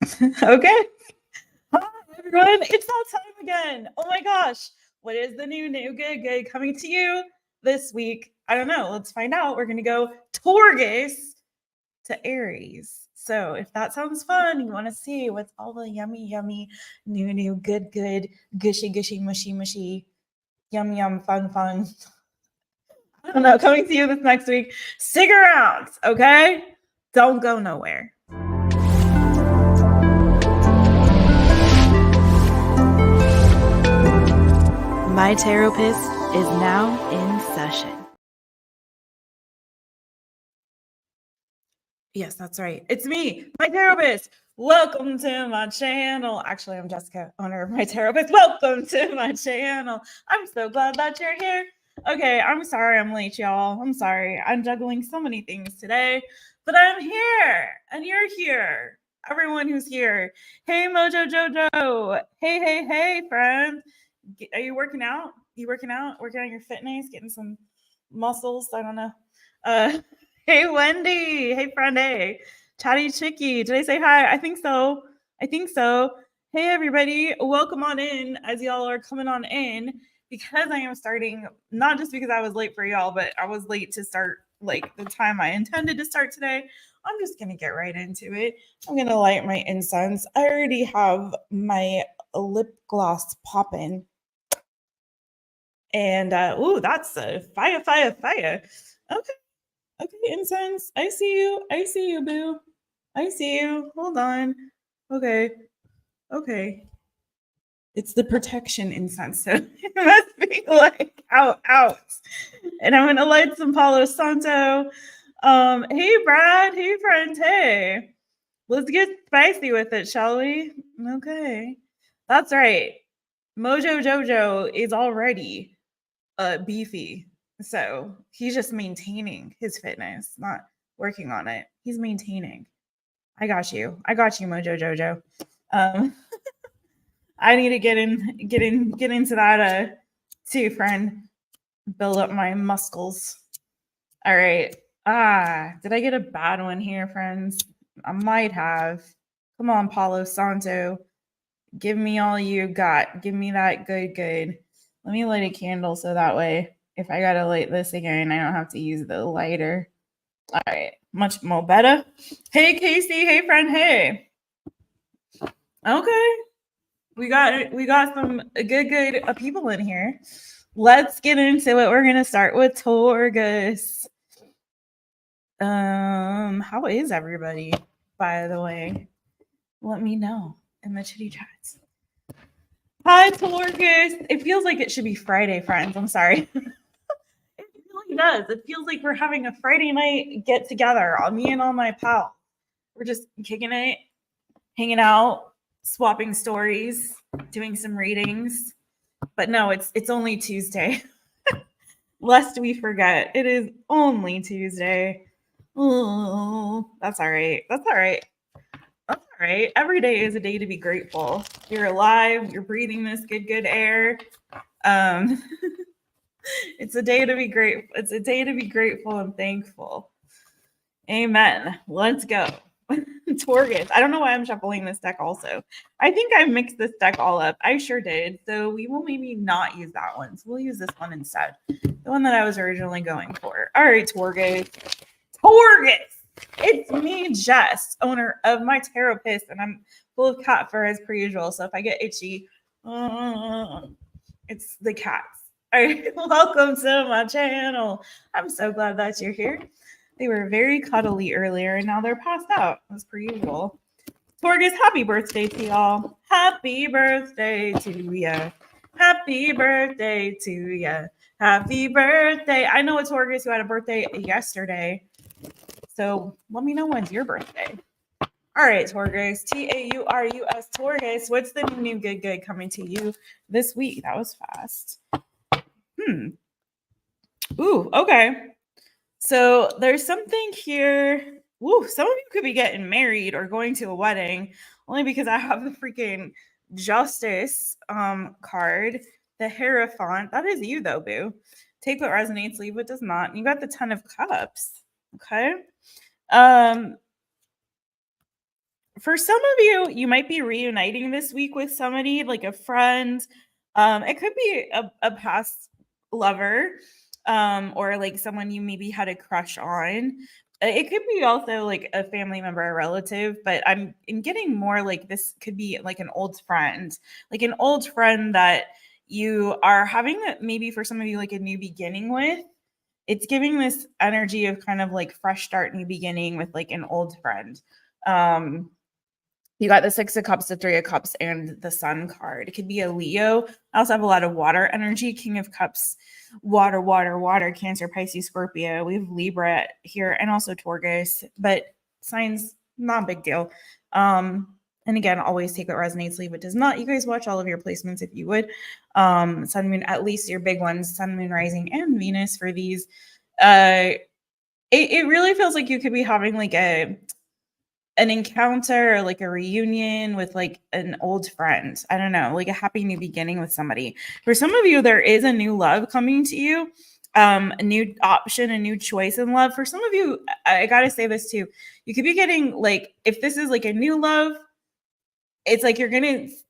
Okay. Hi, everyone. It's that time again. Oh my gosh. What is the new good coming to you this week? I don't know. Let's find out. We're going to go Taurus to Aries. So if that sounds fun, you want to see what's all the yummy, new, good, gushy, mushy, yum, fun. I don't know. Coming to you this next week. Stick around, okay? Don't go nowhere. My Taropist is now in session. Yes, that's right. It's me, my Taropist. Welcome to my channel. Actually, I'm Jessica, owner of My Taropist. Welcome to my channel. I'm so glad that you're here. Okay, I'm sorry I'm late, y'all. I'm sorry. I'm juggling so many things today, but I'm here and you're here. Everyone who's here. Hey, Mojo Jojo. Hey, friend. Are you working out? Working on your fitness, getting some muscles? I don't know. Hey, Wendy. Hey, friend. Hey, Chatty Chicky. Did I say hi? I think so. Hey, everybody. Welcome on in as y'all are coming on in, because I am starting, not just because I was late for y'all, but I was late to start like the time I intended to start today. I'm just going to get right into it. I'm going to light my incense. I already have my lip gloss popping. And ooh, that's a fire. Okay, incense. I see you, boo. I see you. Hold on. Okay. It's the protection incense, so it must be like out. And I'm gonna light some Palo Santo. Hey Brad, hey friend, hey. Let's get spicy with it, shall we? Okay. That's right. Mojo Jojo is already beefy. So he's just maintaining his fitness, not working on it. He's maintaining. I got you, Mojo Jojo. I need to get into that too, friend. Build up my muscles. All right. Did I get a bad one here, friends? I might have. Come on, Palo Santo. Give me all you got. Give me that good. Let me light a candle so that way if I gotta light this again, I don't have to use the lighter. All right, much more better. Hey Casey, hey friend, hey. Okay, we got some good people in here. Let's get into it. We're gonna start with Torgus. How is everybody, by the way? Let me know in the chitty chats. Hi, Torgus. It feels like it should be Friday, friends. I'm sorry. It really does. It feels like we're having a Friday night get together. Me and all my pals. We're just kicking it, hanging out, swapping stories, doing some readings. But no, it's only Tuesday. Lest we forget, it is only Tuesday. Oh, that's all right. Every day is a day to be grateful. You're alive. You're breathing this good air. It's a day to be grateful. It's a day to be grateful and thankful. Amen. Let's go. Torgus. I don't know why I'm shuffling this deck also. I think I mixed this deck all up. I sure did. So we will maybe not use that one. So we'll use this one instead. The one that I was originally going for. All right, Torgus. It's me, Jess, owner of My Taropist, and I'm full of cat fur as per usual. So if I get itchy, it's the cats. All right, welcome to my channel. I'm so glad that you're here. They were very cuddly earlier, and now they're passed out, as per usual. Torgus, happy birthday to y'all. Happy birthday to ya. Happy birthday to ya. Happy birthday. I know a Torgus who had a birthday yesterday. So let me know when's your birthday. All right, Taurus, Taurus, Taurus. What's the new good coming to you this week? That was fast. Ooh, okay. So there's something here. Ooh, some of you could be getting married or going to a wedding, only because I have the freaking Justice card, the Hierophant. That is you though, boo. Take what resonates, leave what does not. You got the Ten of Cups. Okay. For some of you, you might be reuniting this week with somebody, like a friend. It could be a past lover, or like someone you maybe had a crush on. It could be also like a family member, a relative, but I'm getting more like this could be like an old friend, that you are having maybe for some of you like a new beginning with. It's giving this energy of kind of like fresh start, new beginning with like an old friend. You got the Six of Cups, the Three of Cups, and the Sun card. It could be a Leo. I also have a lot of water energy. King of Cups, water, water, water, Cancer, Pisces, Scorpio. We have Libra here and also Taurus, but signs, not a big deal. And again, always take what resonates, leave what does not. You guys watch all of your placements if you would. Sun, Moon, at least your big ones, Sun, Moon, Rising, and Venus for these. It really feels like you could be having like an encounter or like a reunion with like an old friend. I don't know, like a happy new beginning with somebody. For some of you, there is a new love coming to you, a new option, a new choice in love. For some of you, I gotta say this too. You could be getting like, if this is like a new love, it's like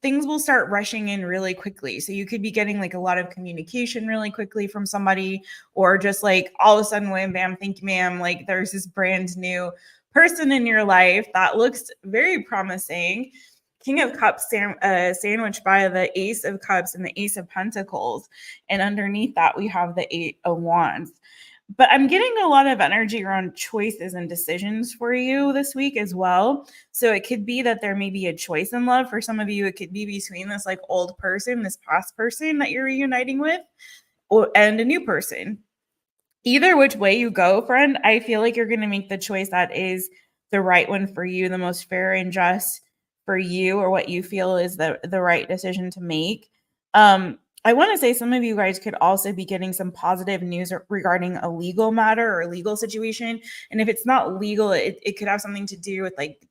things will start rushing in really quickly. So you could be getting like a lot of communication really quickly from somebody, or just like all of a sudden, wham, bam, thank you, ma'am. Like there's this brand new person in your life that looks very promising. King of Cups sandwiched by the Ace of Cups and the Ace of Pentacles. And underneath that, we have the Eight of Wands. But I'm getting a lot of energy around choices and decisions for you this week as well. So it could be that there may be a choice in love. For some of you, it could be between this like old person, this past person that you're reuniting with, and a new person. Either which way you go, friend, I feel like you're going to make the choice that is the right one for you, the most fair and just for you, or what you feel is the right decision to make. I want to say some of you guys could also be getting some positive news regarding a legal matter or a legal situation. And if it's not legal, it could have something to do with like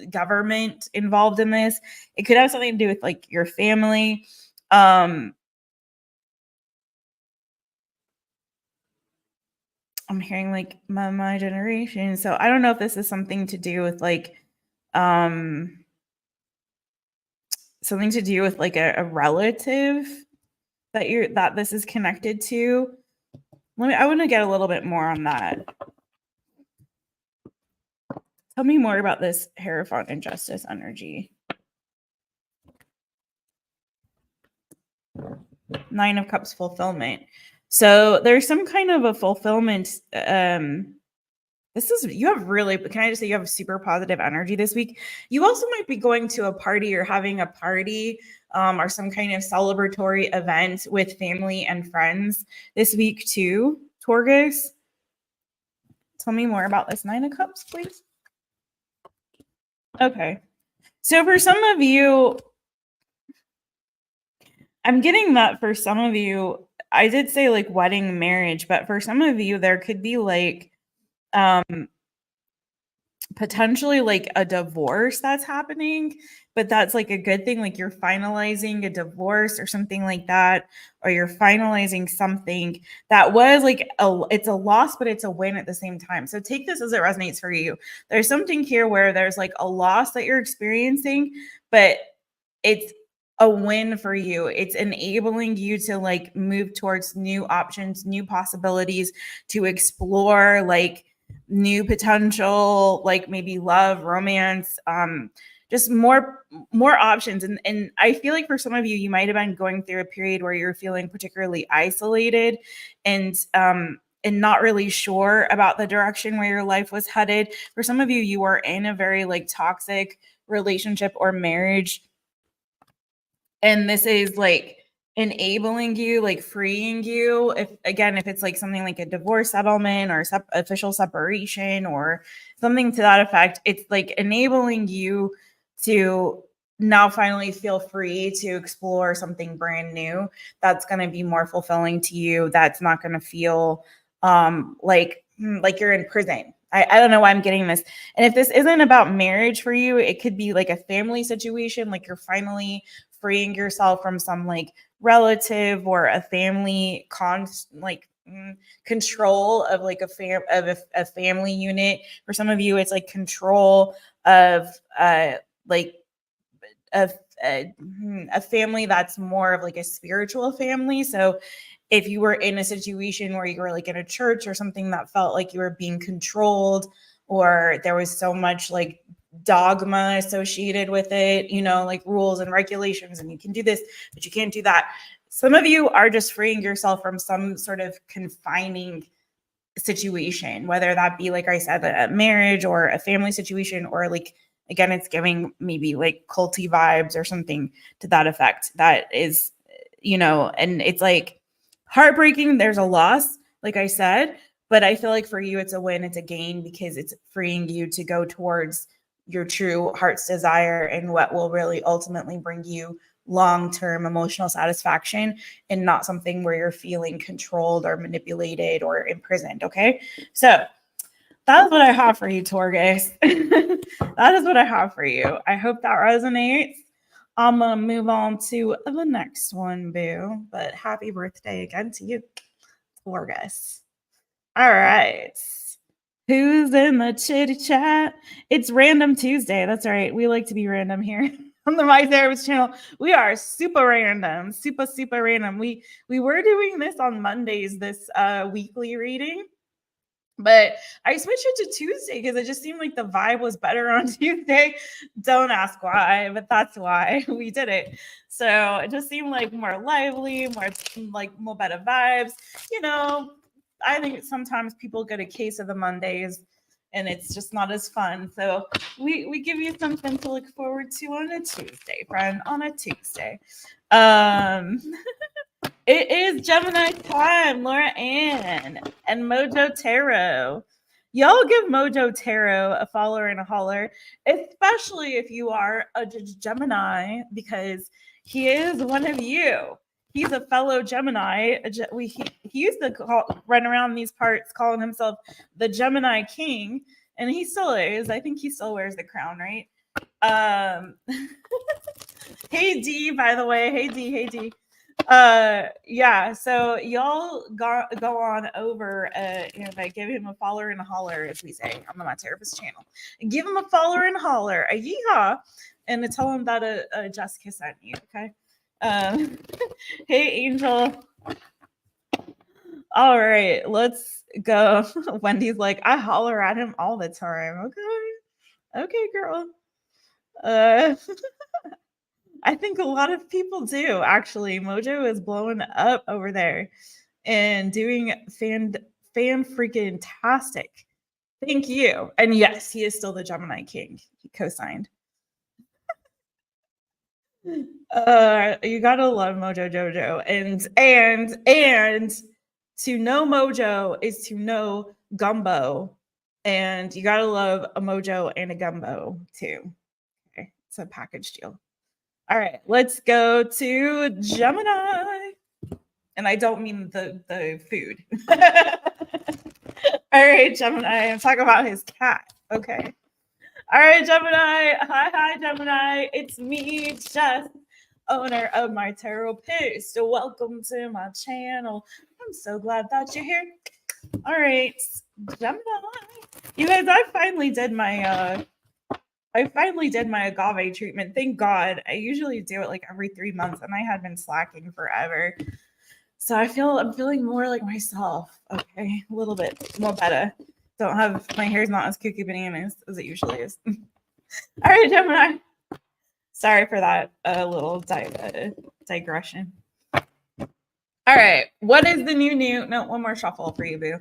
government involved in this. It could have something to do with like your family. I'm hearing like my generation. So I don't know if this is something to do with like something to do with like a relative that this is connected to. I want to get a little bit more on that. Tell me more about this Hierophant and Justice energy. Nine of Cups fulfillment. So there's some kind of a fulfillment. You have super positive energy this week. You also might be going to a party or having a party or some kind of celebratory event with family and friends this week too, Torgus. Tell me more about this Nine of Cups, please. Okay. So for some of you, I'm getting that for some of you, I did say like wedding, marriage, but for some of you, there could be like potentially like a divorce that's happening, but that's like a good thing. Like you're finalizing a divorce or something like that, or you're finalizing something that was like it's a loss, but it's a win at the same time. So take this as it resonates for you. There's something here where there's like a loss that you're experiencing, but it's a win for you. It's enabling you to like move towards new options, new possibilities, to explore like new potential, like maybe love, romance, just more options. And I feel like for some of you, you might have been going through a period where you're feeling particularly isolated and not really sure about the direction where your life was headed. For some of you, you are in a very like toxic relationship or marriage, and this is like enabling you, like freeing you. If it's like something like a divorce settlement or official separation or something to that effect, it's like enabling you to now finally feel free to explore something brand new that's going to be more fulfilling to you, that's not going to feel like you're in prison. I don't know why I'm getting this. And if this isn't about marriage for you, it could be like a family situation, like you're finally freeing yourself from some like relative or a family control of like a family unit. For some of you, it's like control of like a family that's more of like a spiritual family. So if you were in a situation where you were like in a church or something that felt like you were being controlled, or there was so much like dogma associated with it, you know, like rules and regulations, and you can do this, but you can't do that. Some of you are just freeing yourself from some sort of confining situation, whether that be, like I said, a marriage or a family situation, or like, again, it's giving maybe like culty vibes or something to that effect. That is, you know, and it's like heartbreaking. There's a loss, like I said, but I feel like for you, it's a win, it's a gain, because it's freeing you to go towards your true heart's desire and what will really ultimately bring you long-term emotional satisfaction, and not something where you're feeling controlled or manipulated or imprisoned. Okay, so that's what I have for you, Taurus. That is what I have for you. I hope that resonates. I'm gonna move on to the next one, boo. But happy birthday again to you, Taurus. All right. Who's in the chitty chat? It's Random Tuesday. That's right. We like to be random here on the My Therapist channel. We are super random, super random. We were doing this on Mondays, this weekly reading, but I switched it to Tuesday because it just seemed like the vibe was better on Tuesday. Don't ask why, but that's why we did it. So it just seemed like more lively, more better vibes. You know, I think sometimes people get a case of the Mondays and it's just not as fun. So we give you something to look forward to on a Tuesday, friend, on a Tuesday. It is Gemini time, Laura Ann and Mojo Tarot. Y'all give Mojo Tarot a follower and a holler, especially if you are a Gemini, because he is one of you. He's a fellow Gemini. He used to run around these parts calling himself the Gemini King, and he still is. I think he still wears the crown, right? Hey D, by the way. Hey D. Yeah, so y'all go on over and give him a follower and a holler, as we say on the My Therapist channel. Give him a follower and a holler, a yeehaw, and tell him that Jessica sent you. Okay. Hey Angel. All right, let's go. Wendy's like, I holler at him all the time. Okay, girl. I think a lot of people do, actually. Mojo is blowing up over there and doing fan freaking tastic. Thank you. And yes, he is still the Gemini King. He co-signed. You gotta love Mojo Jojo. And to know Mojo is to know Gumbo. And you gotta love a Mojo and a Gumbo too. Okay, it's a package deal. All right, let's go to Gemini. And I don't mean the food. All right, Gemini, I'm talking about his cat. Okay. All right, Gemini. Hi, Gemini. It's me, Jess, owner of My Taropist. So welcome to my channel. I'm so glad that you're here. All right, Gemini. You guys, I finally did my agave treatment. Thank God. I usually do it like every 3 months, and I had been slacking forever. So I'm feeling more like myself. Okay, a little bit more better. My hair's not as cuckoo bananas as it usually is. All right, Gemini. Sorry for that little digression. All right, what is the new? No, one more shuffle for you, boo.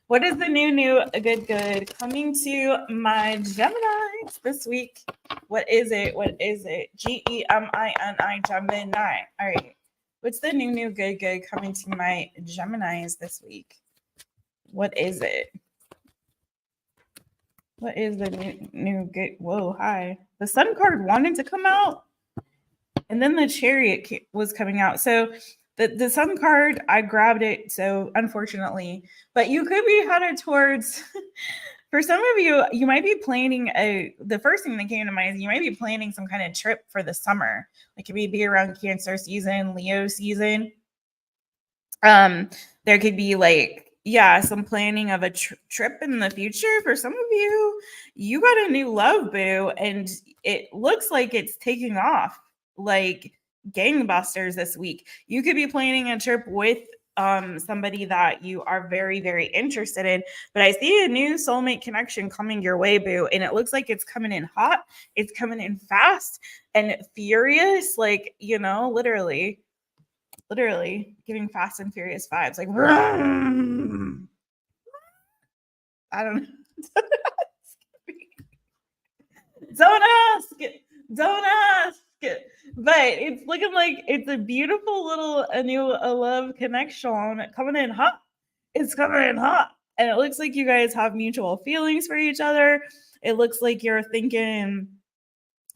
What is the new good coming to my Geminis this week? What is it? GEMINI, Gemini. All right. What's the new good coming to my Geminis this week? What is it? What is the new good? Whoa, hi. The Sun card wanted to come out, and then the Chariot was coming out. So the Sun card, I grabbed it. So unfortunately, but you could be headed towards. For some of you, you might be planning the first thing that came to mind is you might be planning some kind of trip for the summer. Like it may be around Cancer season, Leo season. There could be like, yeah, some planning of a trip in the future. For some of you, you got a new love, boo, and it looks like it's taking off like gangbusters this week. You could be planning a trip with somebody that you are very, very interested in. But I see a new soulmate connection coming your way, boo, and it looks like it's coming in hot, it's coming in fast and furious, like, you know, literally giving Fast and Furious vibes, like vroom. I don't know. Don't ask, don't ask. But it's looking like it's a beautiful little a love connection coming in hot. It's coming in hot, and it looks like you guys have mutual feelings for each other. It looks like you're thinking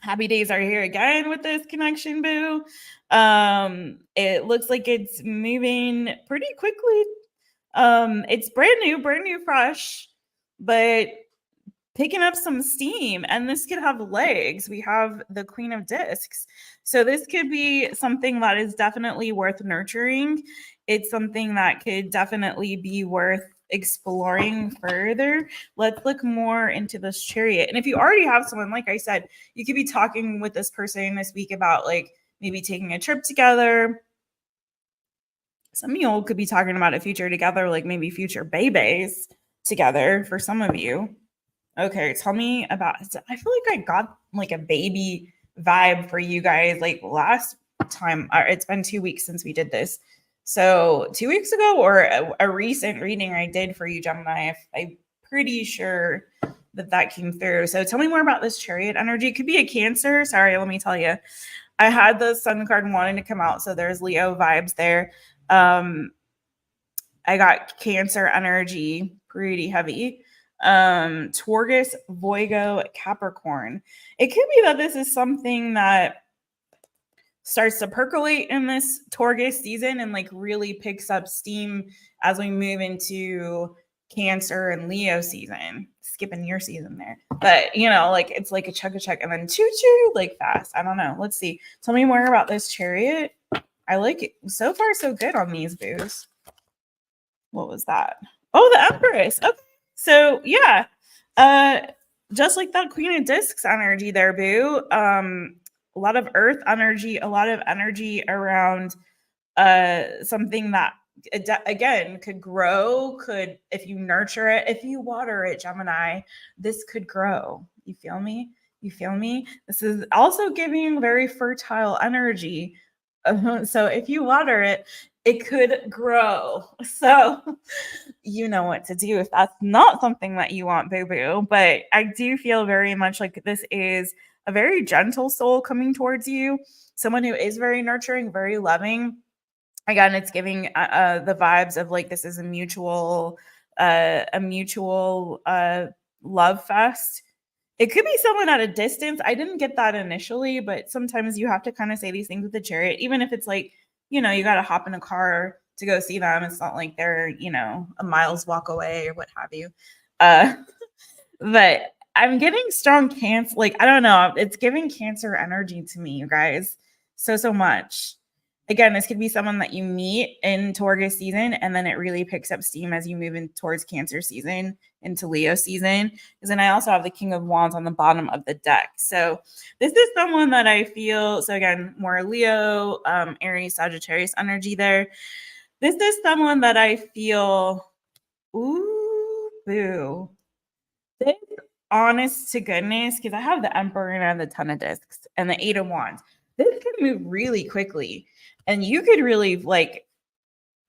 happy days are here again with this connection, boo. It looks like it's moving pretty quickly. It's brand new, fresh, but picking up some steam, and this could have legs. We have the Queen of Discs. So this could be something that is definitely worth nurturing. It's something that could definitely be worth exploring further. Let's look more into this Chariot. And if you already have someone, like I said, you could be talking with this person this week about like maybe taking a trip together. Some of you could be talking about a future together, like maybe future babies together for some of you. Okay, tell me about, I feel like I got like a baby vibe for you guys like last time. It's been 2 weeks since we did this. So 2 weeks ago, or a recent reading I did for you, Gemini, I'm pretty sure that came through. So tell me more about this Chariot energy. It could be a Cancer. Sorry, let me tell you. I had the Sun card wanting to come out, so there's Leo vibes there. I got Cancer energy pretty heavy. Taurus, VIRGO, Capricorn. It could be that this is something that starts to percolate in this Taurus season and like really picks up steam as we move into Cancer and Leo season. Skipping your season there, but you know, like it's like a chug and then choo choo, like fast. I don't know. Let's see. Tell me more about this Chariot. I like it. So far so good on these boos. What was that? Oh, the Empress. Okay. So yeah, just like that Queen of Discs energy there, boo. A lot of Earth energy, a lot of energy around something that again could grow, could, if you nurture it, if you water it, Gemini, this could grow. You feel me? You feel me? This is also giving very fertile energy. So if you water it, it could grow. So you know what to do if that's not something that you want, boo boo. But I do feel very much like this is a very gentle soul coming towards you, someone who is very nurturing, very loving. Again, it's giving the vibes of like this is a mutual love fest. It could be someone at a distance. I didn't get that initially, but sometimes you have to kind of say these things with the Chariot, even if it's like, you know, you got to hop in a car to go see them. It's not like they're, you know, a miles walk away or what have you. But I'm getting strong Cancer. Like, I don't know. It's giving Cancer energy to me, you guys. So much. Again, this could be someone that you meet in Taurus season, and then it really picks up steam as you move in towards Cancer season into Leo season. Because then I also have the King of Wands on the bottom of the deck. So this is someone that I feel, so again, more Leo, Aries, Sagittarius energy there. This is someone that I feel, ooh, boo. This, honest to goodness, because I have the Emperor and I have the Ton of Discs and the Eight of Wands. This can move really quickly. And you could really like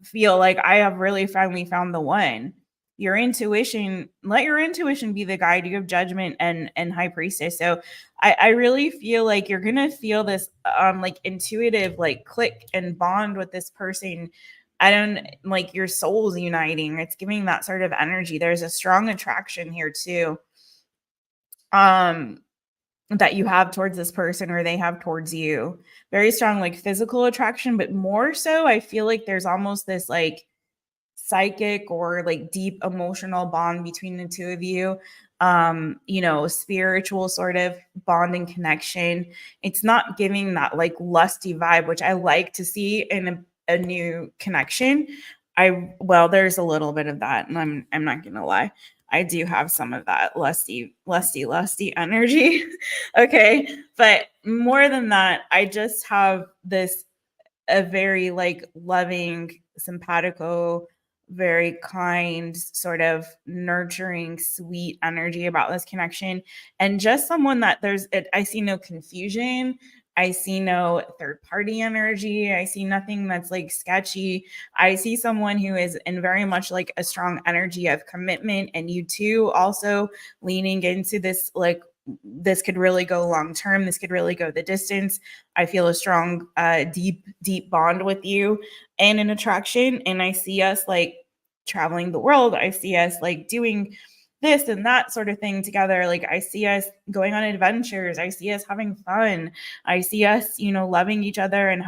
feel like I have really finally found the one. Your intuition, let your intuition be the guide. You have Judgment and High Priestess. So I really feel like you're gonna feel this like intuitive like click and bond with this person. I don't like your souls uniting. It's giving that sort of energy. There's a strong attraction here too. That you have towards this person or they have towards you. Very strong like physical attraction, but more so I feel like there's almost this like psychic or like deep emotional bond between the two of you. You know, spiritual sort of bonding connection. It's not giving that like lusty vibe, which I like to see in a new connection. Well, there's a little bit of that, and I'm not gonna lie. I do have some of that lusty energy. Okay. But more than that, I just have a very like loving, simpatico, very kind, sort of nurturing, sweet energy about this connection. And just someone that I see no confusion. I see no third party energy. I see nothing that's like sketchy. I see someone who is in very much like a strong energy of commitment. And you too also leaning into this, like, this could really go long term. This could really go the distance. I feel a strong, deep bond with you and an attraction. And I see us like traveling the world. I see us like doing this and that sort of thing together. Like I see us going on adventures. I see us having fun. I see us, loving each other and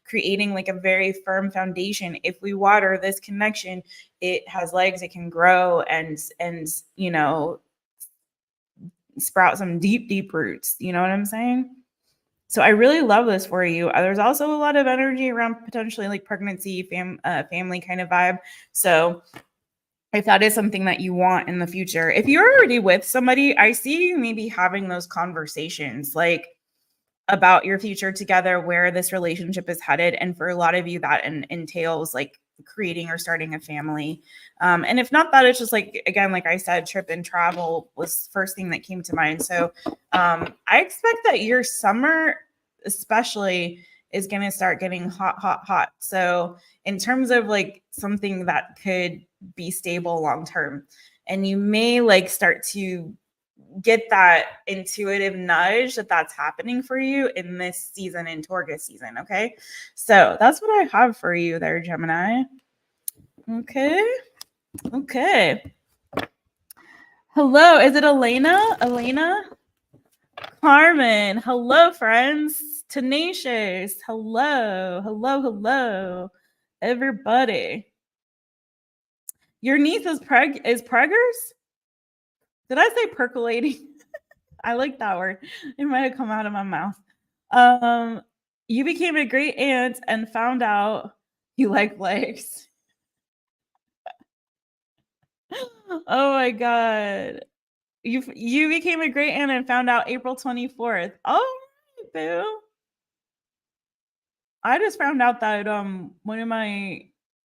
creating like a very firm foundation. If we water this connection, it has legs, it can grow and sprout some deep roots. You know what I'm saying? So I really love this for you. There's also a lot of energy around potentially like pregnancy, family kind of vibe. So if that is something that you want in the future, if you're already with somebody, I see you maybe having those conversations like about your future together, where this relationship is headed. And for a lot of you, that entails like creating or starting a family. And if not that, it's just like, again, like I said, trip and travel was first thing that came to mind. So I expect that your summer especially is going to start getting hot. So in terms of like something that could be stable long term, and you may like start to get that intuitive nudge that that's happening for you in this season, in Taurus season. Okay. So that's what I have for you there, Gemini. Okay. Hello. Is it Elena? Carmen. Hello, friends. Tenacious. Hello. Everybody. Your niece is preggers? Did I say percolating? I like that word. It might have come out of my mouth. You became a great aunt and found out you like legs. Oh my God. You became a great aunt and found out April 24th. Oh, boo. I just found out that one of my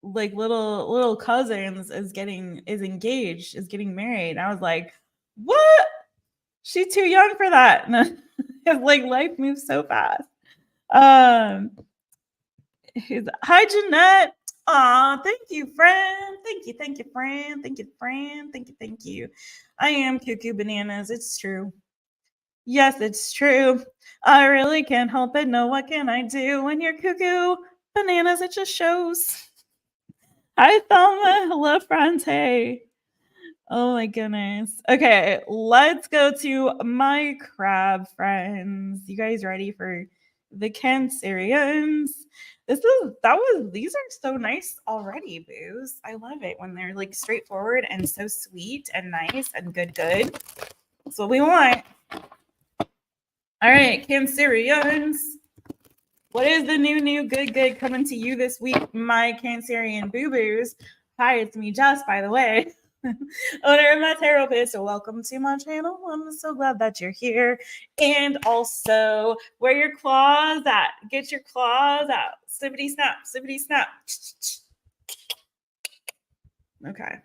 like little cousins is engaged, is getting married. I was like, what? She's too young for that. Because like life moves so fast. Hi Jeanette. Aw, thank you, friend. Thank you, friend. Thank you. I am cuckoo bananas. It's true. Yes, it's true. I really can't help it. No, what can I do when you're cuckoo bananas? It just shows. Hi, Thelma. Hello, Fronte. Oh my goodness. Okay, let's go to my crab friends. You guys ready for the Cancerians? These are so nice already, boos. I love it when they're like straightforward and so sweet and nice and good. That's what we want. All right, Cancerians. What is the new good coming to you this week, my Cancerian boo-boos? Hi, it's me, Jess, by the way. Owner of Taropist. So welcome to my channel. I'm so glad that you're here. And also, where your claws at? Get your claws out. Snippity snap. Okay.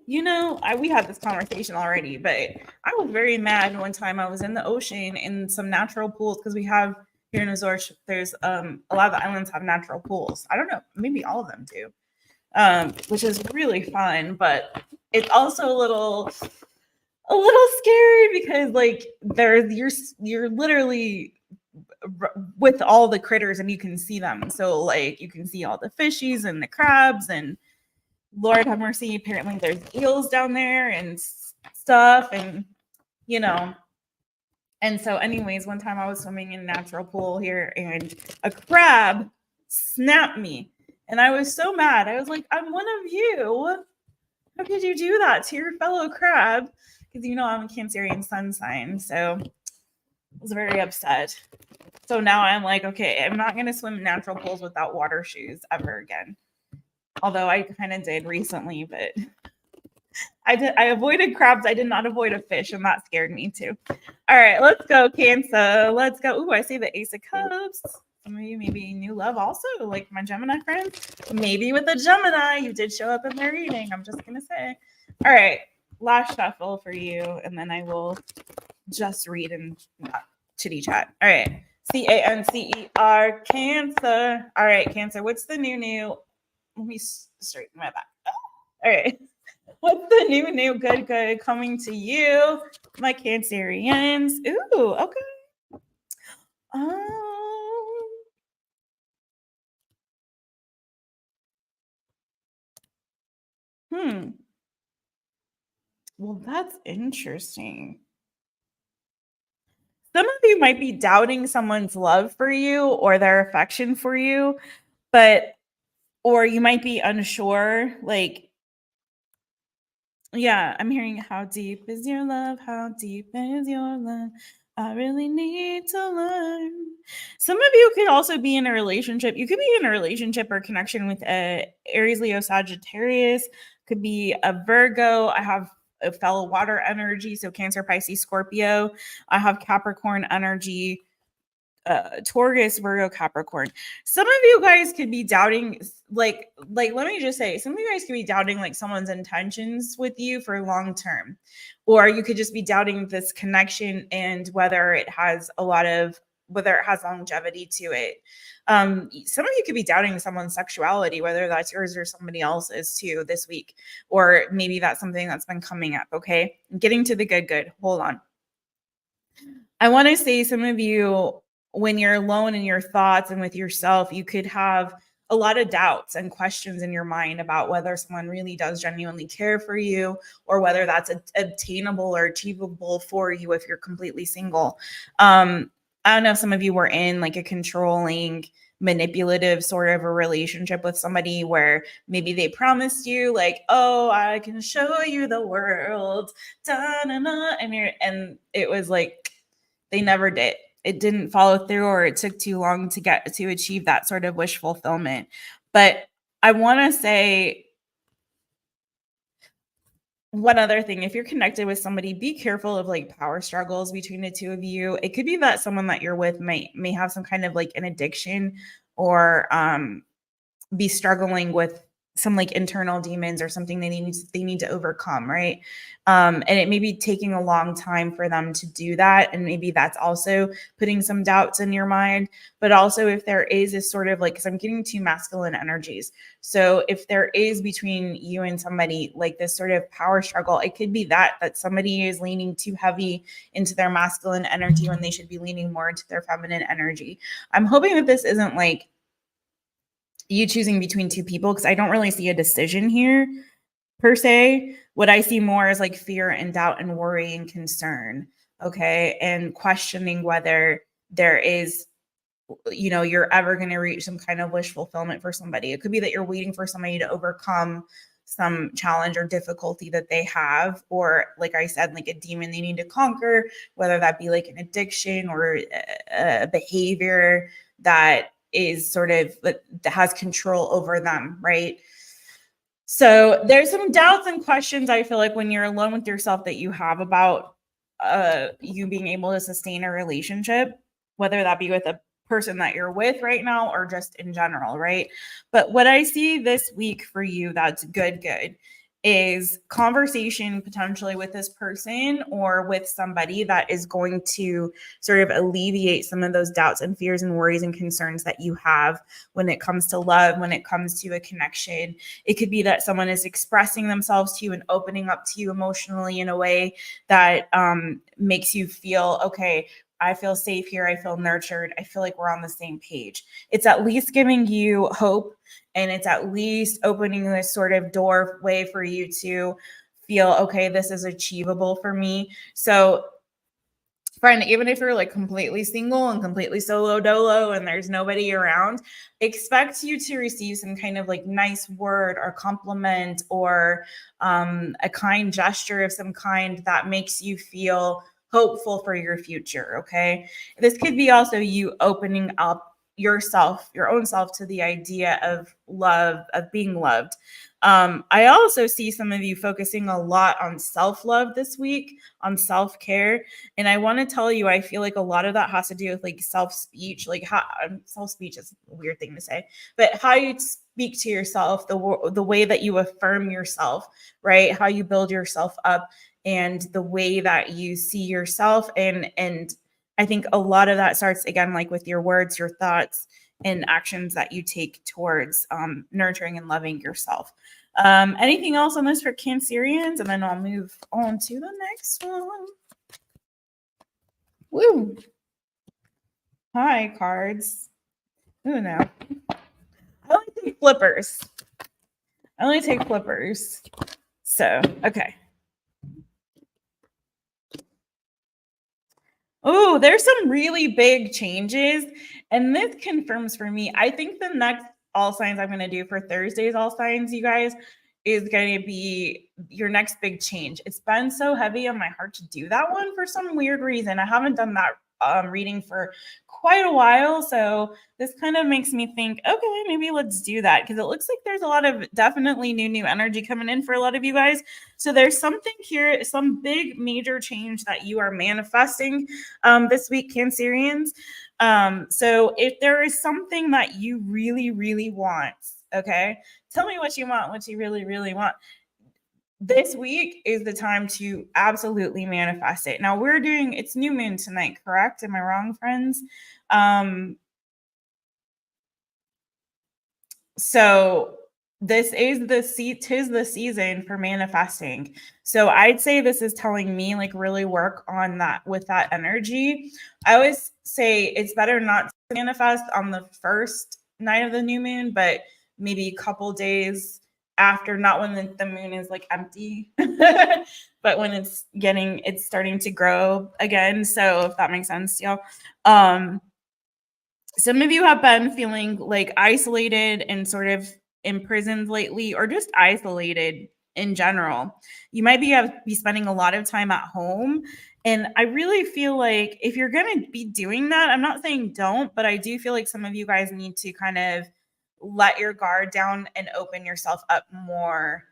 We had this conversation already, but I was very mad one time. I was in the ocean in some natural pools, because we have here in Azores, there's a lot of the islands have natural pools. I don't know, maybe all of them do, which is really fun, but it's also a little scary, because like you're literally with all the critters and you can see them. So like you can see all the fishies and the crabs, and Lord have mercy, apparently there's eels down there and stuff, and and so anyways, one time I was swimming in a natural pool here and a crab snapped me, and I was so mad. I was like, I'm one of you. How could you do that to your fellow crab? Because I'm a Cancerian sun sign, so I was very upset. So now I'm like, okay, I'm not going to swim in natural pools without water shoes ever again. Although I kind of did recently, but I avoided crabs. I did not avoid a fish, and that scared me too. All right, let's go, Cancer. Let's go. Ooh, I see the Ace of Cups. Some of you maybe new love also, like my Gemini friends. Maybe with the Gemini, you did show up in their reading. I'm just going to say. All right, last shuffle for you, and then I will just read and not chitty chat. All right, CANCER, Cancer. All right, Cancer, what's the new? Let me straighten my back. All right. What's the new good coming to you, my Cancerians? Ooh, okay. Well, that's interesting. Some of you might be doubting someone's love for you or their affection for you, or you might be unsure, like, yeah, I'm hearing how deep is your love? How deep is your love? I really need to learn. Some of you could also be in a relationship. You could be in a relationship or connection with a Aries, Leo, Sagittarius. Could be a Virgo. I have a fellow water energy, so Cancer, Pisces, Scorpio. I have Capricorn energy. Taurus, Virgo, Capricorn. Some of you guys could be doubting, like let me just say, some of you guys could be doubting like someone's intentions with you for long term, or you could just be doubting this connection and whether it has longevity to it. Some of you could be doubting someone's sexuality, whether that's yours or somebody else's too this week, or maybe that's something that's been coming up. Okay, getting to the good. Hold on. I want to say some of you, when you're alone in your thoughts and with yourself, you could have a lot of doubts and questions in your mind about whether someone really does genuinely care for you or whether that's obtainable or achievable for you if you're completely single. I don't know if some of you were in like a controlling, manipulative sort of a relationship with somebody where maybe they promised you like, oh, I can show you the world, da-na-na, and it was like, they never did. It didn't follow through, or it took too long to achieve that sort of wish fulfillment. But I want to say one other thing. If you're connected with somebody, be careful of like power struggles between the two of you. It could be that someone that you're with may have some kind of like an addiction, or be struggling with some like internal demons or something they need to overcome, right? And it may be taking a long time for them to do that, and maybe that's also putting some doubts in your mind. But also, if there is this sort of like, because I'm getting two masculine energies, so if there is between you and somebody like this sort of power struggle, it could be that somebody is leaning too heavy into their masculine energy when they should be leaning more into their feminine energy. I'm hoping that this isn't like you choosing between two people, because I don't really see a decision here per se. What I see more is like fear and doubt and worry and concern, okay, and questioning whether there is, you're ever going to reach some kind of wish fulfillment for somebody. It could be that you're waiting for somebody to overcome some challenge or difficulty that they have, or like I said, like a demon they need to conquer, whether that be like an addiction or a behavior that is sort of that has control over them, right? So there's some doubts and questions, I feel like, when you're alone with yourself that you have about you being able to sustain a relationship, whether that be with a person that you're with right now or just in general, right? But what I see this week for you that's good is conversation potentially with this person or with somebody that is going to sort of alleviate some of those doubts and fears and worries and concerns that you have when it comes to love, when it comes to a connection. It could be that someone is expressing themselves to you and opening up to you emotionally in a way that makes you feel, okay, I feel safe here. I feel nurtured. I feel like we're on the same page. It's at least giving you hope, and it's at least opening this sort of doorway for you to feel, okay, this is achievable for me. So, friend, even if you're like completely single and completely solo dolo and there's nobody around, expect you to receive some kind of like nice word or compliment or a kind gesture of some kind that makes you feel hopeful for your future. Okay. This could be also you opening up yourself, your own self, to the idea of love, of being loved. I also see some of you focusing a lot on self-love this week, on self-care. And I want to tell you, I feel like a lot of that has to do with like self-speech, like how self-speech is a weird thing to say, but how you speak to yourself, the way that you affirm yourself, right? How you build yourself up, and the way that you see yourself. And I think a lot of that starts again, like with your words, your thoughts, and actions that you take towards nurturing and loving yourself. Anything else on this for Cancerians? And then I'll move on to the next one. Woo. Hi, cards. Ooh, no. I only take flippers. So, okay. Oh, there's some really big changes. And this confirms for me, I think the next all signs I'm going to do for Thursday's all signs, you guys, is going to be your next big change. It's been so heavy on my heart to do that one for some weird reason. I haven't done that reading for quite a while. So this kind of makes me think, okay, maybe let's do that, because it looks like there's a lot of definitely new energy coming in for a lot of you guys. So there's something here, some big major change that you are manifesting this week, Cancerians. So if there is something that you really want, okay, tell me what you want, what you really want. This week is the time to absolutely manifest it. Now it's new moon tonight, correct? Am I wrong, friends? So this is tis the season for manifesting. So I'd say this is telling me like really work on that with that energy. I always say it's better not to manifest on the first night of the new moon, but maybe a couple days after, not when the moon is like empty, but when it's starting to grow again. So if that makes sense to y'all. Some of you have been feeling like isolated and sort of imprisoned lately, or just isolated in general. You might be spending a lot of time at home. And I really feel like if you're going to be doing that, I'm not saying don't, but I do feel like some of you guys need to kind of let your guard down and open yourself up more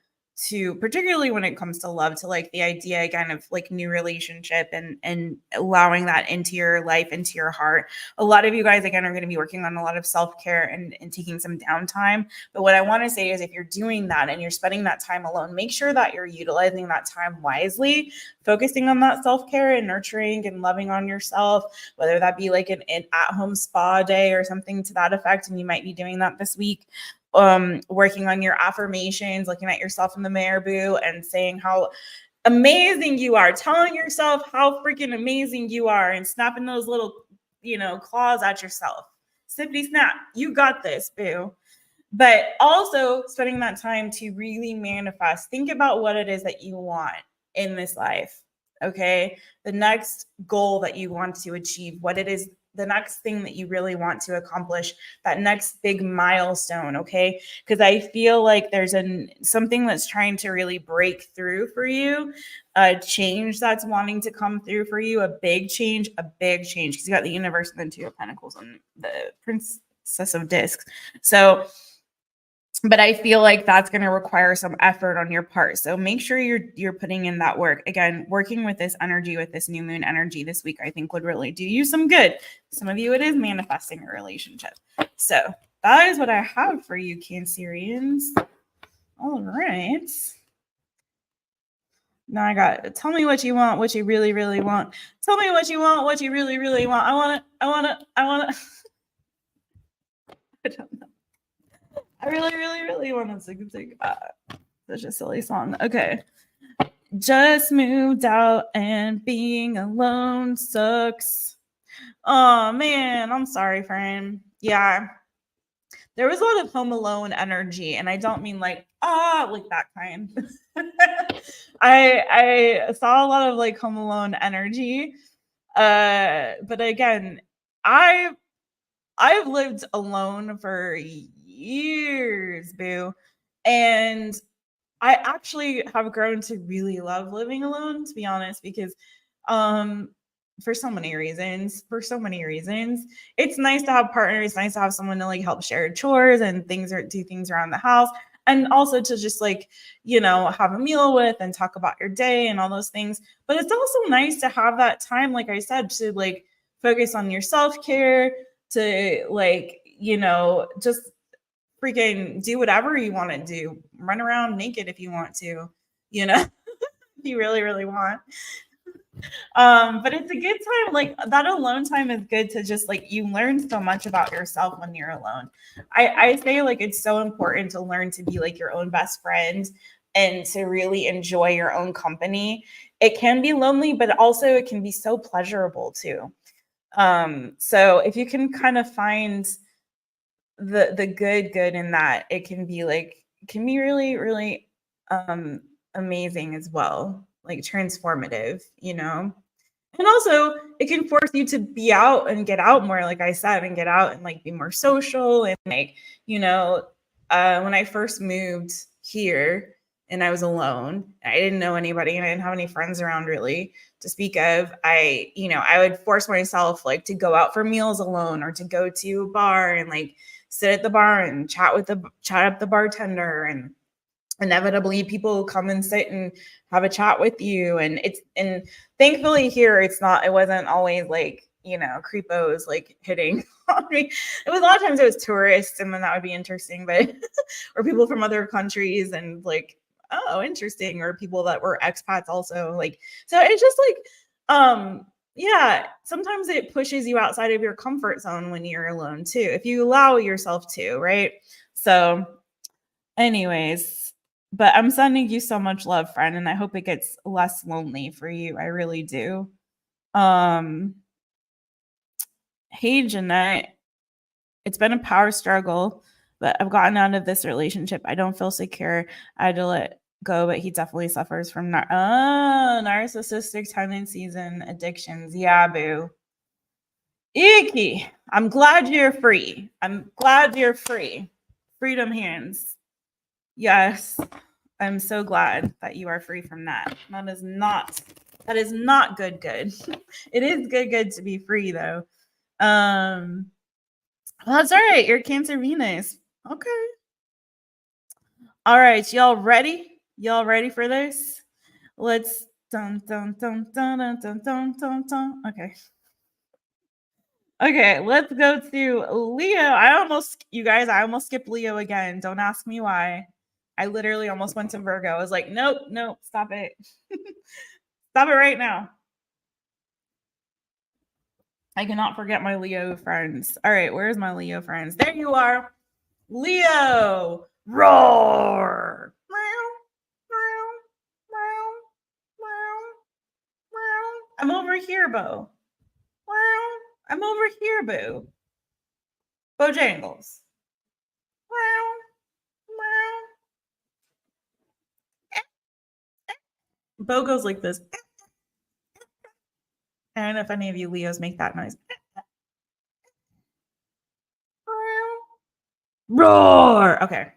to, particularly when it comes to love, to like the idea again of like new relationship and allowing that into your life, into your heart. A lot of you guys again are going to be working on a lot of self-care and taking some downtime. But what I want to say is, if you're doing that and you're spending that time alone, make sure that you're utilizing that time wisely, focusing on that self-care and nurturing and loving on yourself, whether that be like an at-home spa day or something to that effect. And you might be doing that this week. Working on your affirmations, looking at yourself in the mirror, boo, and saying how amazing you are, telling yourself how freaking amazing you are, and snapping those little, claws at yourself. Snippity snap, you got this, boo. But also spending that time to really manifest. Think about what it is that you want in this life. Okay. The next goal that you want to achieve, what it is, the next thing that you really want to accomplish, that next big milestone. Okay. Because I feel like there's something that's trying to really break through for you, a change that's wanting to come through for you, a big change. Because you got the universe and then Two of Pentacles and the Princess of Discs. So, but I feel like that's going to require some effort on your part. So make sure you're putting in that work. Again, working with this energy, with this new moon energy this week, I think would really do you some good. Some of you, it is manifesting a relationship. So that is what I have for you, Cancerians. All right. Now I got, tell me what you want, what you really want. Tell me what you want, what you really want. I want to. I don't know. I really want to sing. Such a silly song. Okay. Just moved out and being alone sucks. Oh man, I'm sorry, friend. Yeah. There was a lot of Home Alone energy, and I don't mean like that kind. I saw a lot of like Home Alone energy. But again, I've lived alone for years, boo. And I actually have grown to really love living alone, to be honest, because For so many reasons. It's nice to have partners. It's nice to have someone to like help share chores and things, or do things around the house. And also to just like, have a meal with and talk about your day and all those things. But it's also nice to have that time, like I said, to like focus on your self-care, to like, just freaking do whatever you want to do. Run around naked if you want to, if you really, really want. But it's a good time. Like that alone time is good to just like, you learn so much about yourself when you're alone. I say like it's so important to learn to be like your own best friend and to really enjoy your own company. It can be lonely, but also it can be so pleasurable too. So if you can kind of find the good in that, it can be really, really amazing as well, like transformative, and also it can force you to be out and get out more, like I said, and get out and like be more social. And like, when I first moved here and I was alone, I didn't know anybody and I didn't have any friends around really to speak of. I would force myself like to go out for meals alone, or to go to a bar and like sit at the bar and chat up the bartender, and inevitably people come and sit and have a chat with you. And thankfully here it wasn't always like, creepos like hitting on me. It was a lot of times it was tourists, and then that would be interesting, but or people from other countries, and like, oh, interesting, or people that were expats also, like, so it's just like, yeah, sometimes it pushes you outside of your comfort zone when you're alone too, if you allow yourself to, right? So anyways, but I'm sending you so much love, friend, and I hope it gets less lonely for you. I really do. Hey, Jeanette, it's been a power struggle, but I've gotten out of this relationship. I don't feel secure. I had to let go, but he definitely suffers from narcissistic tendencies and addictions. Yeah, boo. Icky. I'm glad you're free. Freedom hands. Yes. I'm so glad that you are free from that. That is not good. It is good to be free though. Well, that's all right. You're Cancer Venus. Okay. All right, y'all ready? Y'all ready for this? Let's dun dun dun dun dun dun dun dun dun. Okay. Okay, let's go to Leo. I almost skipped Leo again. Don't ask me why. I literally almost went to Virgo. I was like, nope, stop it. Stop it right now. I cannot forget my Leo friends. All right, where's my Leo friends? There you are. Leo, roar. I'm over here, Bo. I'm over here, Boo. Bojangles. Bo goes like this. I don't know if any of you Leos make that noise. Roar. Okay.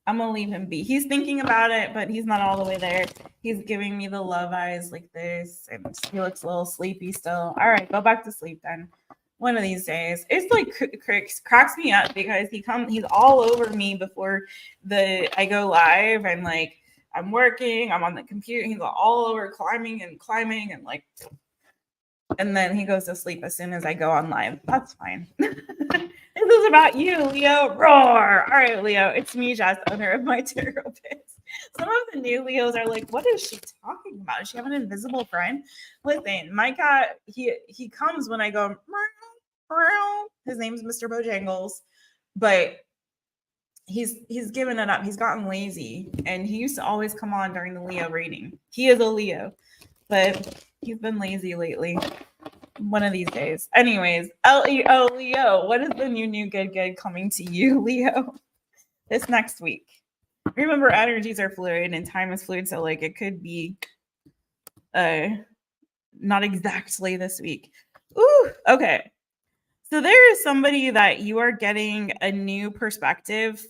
I'm going to leave him be. He's thinking about it, but he's not all the way there. He's giving me the love eyes like this, and he looks a little sleepy still. All right, go back to sleep then. One of these days. It's like cracks me up because he's all over me before I go live, and like I'm working, I'm on the computer, he's all over climbing and like, and then he goes to sleep as soon as I go on live. That's fine. This is about you, Leo. Roar. All right, Leo. It's me, Jess, owner of My Taropist. Some of the new Leos are like, what is she talking about? Does she have an invisible friend? Listen, my cat, he comes when I go, meow, meow. His name's Mr. Bojangles, but he's given it up. He's gotten lazy, and he used to always come on during the Leo reading. He is a Leo, but he's been lazy lately. One of these days. Anyways, Leo, Leo, what is the new good coming to you, Leo, this next week? Remember, energies are fluid and time is fluid, so like it could be not exactly this week. Ooh, okay. So there is somebody that you are getting a new perspective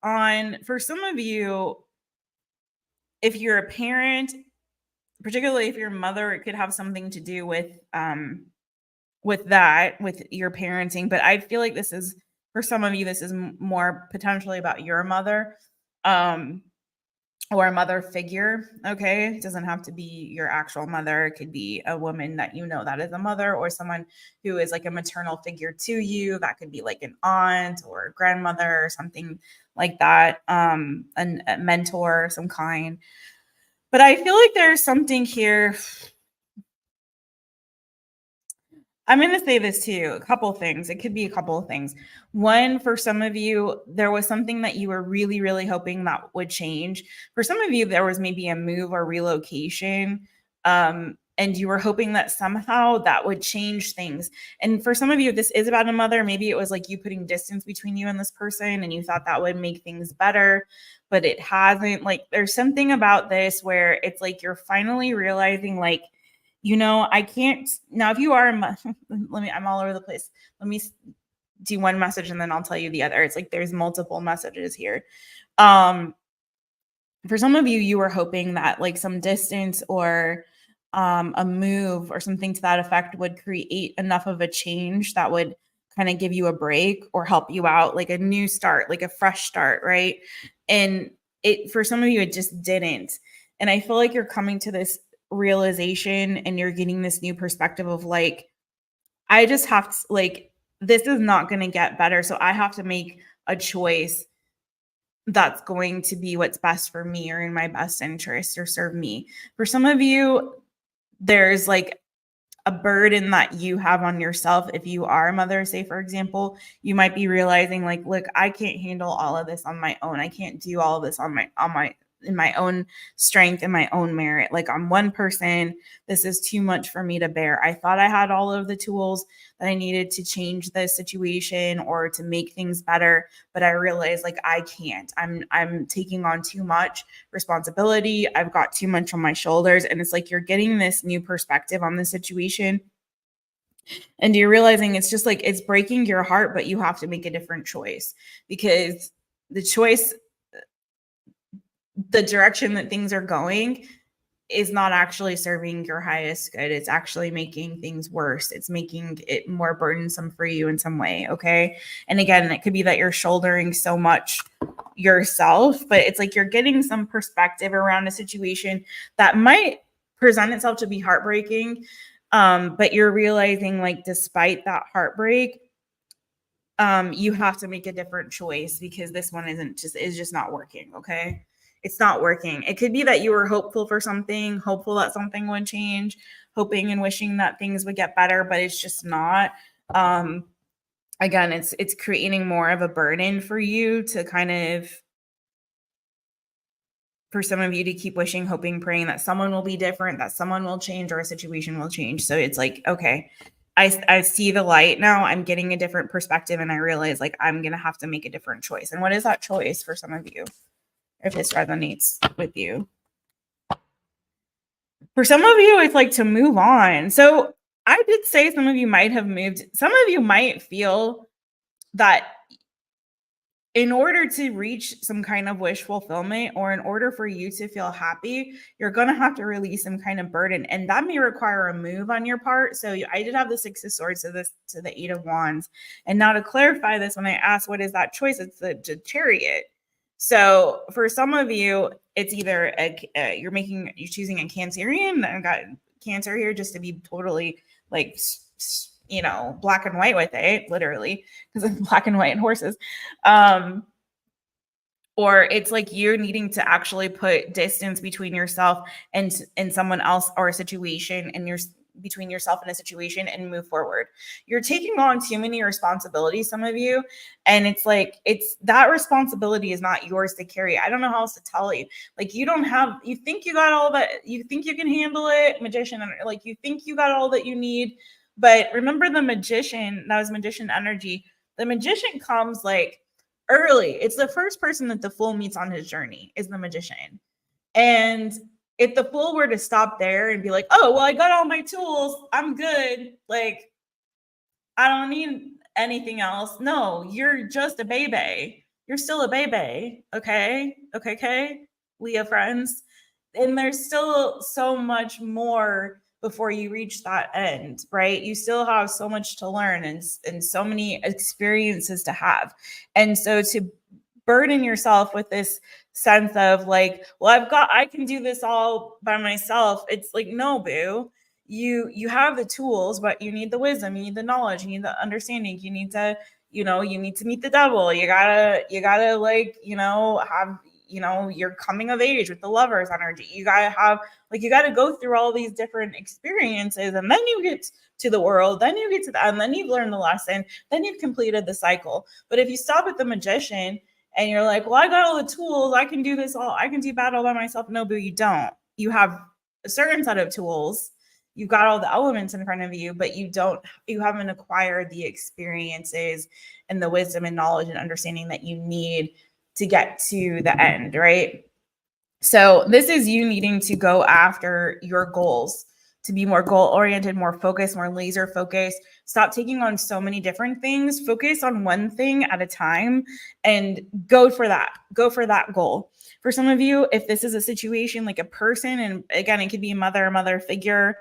on. For some of you, if you're a parent, particularly if your mother, it could have something to do with that, with your parenting. But I feel like this is, for some of you, this is more potentially about your mother, or a mother figure. Okay, it doesn't have to be your actual mother. It could be a woman that you know that is a mother, or someone who is like a maternal figure to you. That could be like an aunt or a grandmother or something like that, a mentor of some kind. But I feel like there's something here. I'm going to say this to you, a couple things. It could be a couple of things. One, for some of you, there was something that you were really, really hoping that would change. For some of you, there was maybe a move or relocation, and you were hoping that somehow that would change things. And for some of you, this is about a mother. Maybe it was like you putting distance between you and this person, and you thought that would make things better, but it hasn't. Like, there's something about this where it's like you're finally realizing, like, I can't now. If you are, I'm all over the place. Let me do one message and then I'll tell you the other. It's like there's multiple messages here. For some of you, you were hoping that like some distance or a move or something to that effect would create enough of a change that would kind of give you a break or help you out, like a new start, like a fresh start, right? And for some of you, it just didn't. And I feel like you're coming to this realization and you're getting this new perspective of like, I just have to, like, this is not going to get better. So I have to make a choice that's going to be what's best for me or in my best interest or serve me. For some of you, there's like a burden that you have on yourself. If you are a mother, say, for example, you might be realizing like, look, I can't handle all of this on my own. I can't do all of this in my own strength and my own merit. Like, I'm one person. This is too much for me to bear. I thought I had all of the tools that I needed to change the situation or to make things better, but I realized like I can't. I'm taking on too much responsibility. I've got too much on my shoulders. And it's like you're getting this new perspective on the situation. And you're realizing it's just like it's breaking your heart, but you have to make a different choice, because the choice, the direction that things are going is not actually serving your highest good. It's actually making things worse. It's making it more burdensome for you in some way. Okay. And again, it could be that you're shouldering so much yourself, but it's like you're getting some perspective around a situation that might present itself to be heartbreaking. But you're realizing, like, despite that heartbreak, you have to make a different choice because this one is just not working. Okay. It's not working. It could be that you were hopeful for something, hopeful that something would change, hoping and wishing that things would get better, but it's just not. Again, it's creating more of a burden for you to kind of, for some of you to keep wishing, hoping, praying that someone will be different, that someone will change or a situation will change. So it's like, okay, I see the light now. I'm getting a different perspective and I realize like I'm going to have to make a different choice. And what is that choice for some of you, if this resonates with you? For some of you, it's like to move on. So I did say some of you might have moved. Some of you might feel that in order to reach some kind of wish fulfillment, or in order for you to feel happy, you're going to have to release some kind of burden. And that may require a move on your part. So I did have the Six of Swords to the Eight of Wands. And now to clarify this, when I asked what is that choice, it's the Chariot. So for some of you, it's either you're choosing a Cancerian. I got Cancer here just to be totally like, black and white with it, literally, because it's black and white and horses. Or it's like you're needing to actually put distance between yourself and someone else or a situation, and you're between yourself and a situation, and move forward. You're taking on too many responsibilities, some of you, and it's like that responsibility is not yours to carry. I don't know how else to tell you. Like, you think you got all that, you think you can handle it, Magician, like you think you got all that you need. But remember, the Magician, that was Magician energy. The Magician comes like early. It's the first person that the Fool meets on his journey is the Magician. And if the Fool were to stop there and be like, oh, well, I got all my tools, I'm good, like, I don't need anything else. No, you're just a baby. You're still a baby. Okay. Leah friends. and there's still so much more before you reach that end, right? You still have so much to learn and so many experiences to have. And so to burden yourself with this sense of like, well, I can do this all by myself. It's like, no, boo. You have the tools, but you need the wisdom, you need the knowledge, you need the understanding, you need to, you need to meet the devil. You gotta like, have, you're coming of age with the Lover's energy. You gotta go through all these different experiences, and then you get to the world, then you get to the end, then you've learned the lesson, then you've completed the cycle. But if you stop at the Magician and you're like, well, I got all the tools, I can do this all, I can do battle by myself. No, boo, you don't. You have a certain set of tools. You've got all the elements in front of you, but you haven't acquired the experiences and the wisdom and knowledge and understanding that you need to get to the end, right? So this is you needing to go after your goals, to be more goal-oriented, more focused, more laser focused. Stop taking on so many different things. Focus on one thing at a time and go for that. Go for that goal. For some of you, if this is a situation like a person, and again, it could be a mother figure,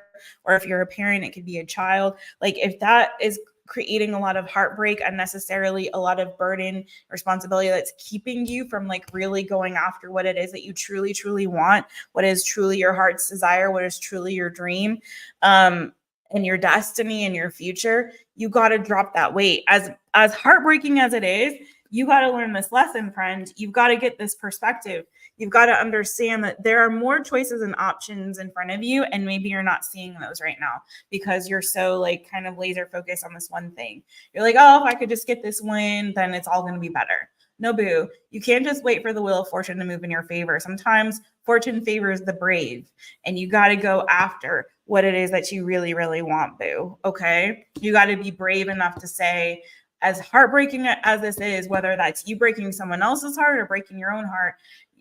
or if you're a parent, it could be a child. Like if that is creating a lot of heartbreak, unnecessarily a lot of burden, responsibility that's keeping you from like really going after what it is that you truly, truly want, what is truly your heart's desire, what is truly your dream, and your destiny and your future, you got to drop that weight. As heartbreaking as it is, you got to learn this lesson, friend. You've got to get this perspective. You've got to understand that there are more choices and options in front of you, and maybe you're not seeing those right now because you're so like kind of laser focused on this one thing. You're like, oh, if I could just get this win, then it's all going to be better. No, boo. You can't just wait for the wheel of fortune to move in your favor. Sometimes fortune favors the brave, and you got to go after what it is that you really, really want, boo. Okay? You got to be brave enough to say, as heartbreaking as this is, whether that's you breaking someone else's heart or breaking your own heart,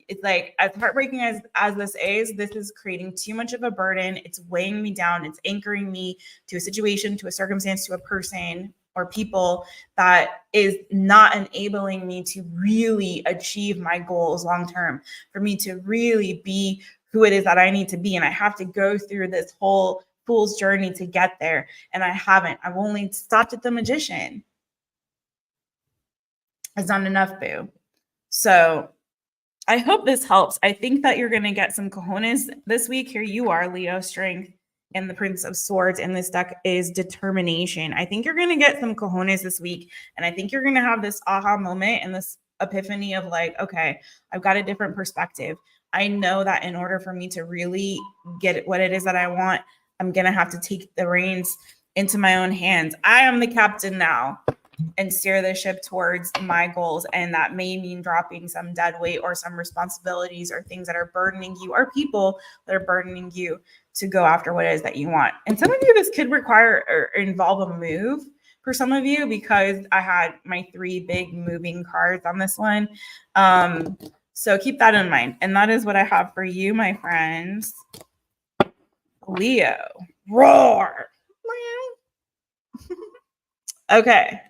it's like, as heartbreaking as this is creating too much of a burden. It's weighing me down. It's anchoring me to a situation, to a circumstance, to a person or people that is not enabling me to really achieve my goals long term, for me to really be who it is that I need to be. And I have to go through this whole fool's journey to get there. And I haven't. I've only stopped at the Magician. It's not enough, boo. So I hope this helps. I think that you're going to get some cojones this week. Here you are, Leo, strength, and the Prince of Swords in this deck is determination. I think you're going to get some cojones this week, and I think you're going to have this aha moment and this epiphany of like, okay, I've got a different perspective. I know that in order for me to really get what it is that I want, I'm going to have to take the reins into my own hands. I am the captain now, and steer the ship towards my goals. And that may mean dropping some dead weight or some responsibilities or things that are burdening you, or people that are burdening you to go after what it is that you want. And some of you, this could require or involve a move for some of you, because I had my 3 big moving cards on this one. So keep that in mind. And that is what I have for you, my friends. Leo, roar. Okay.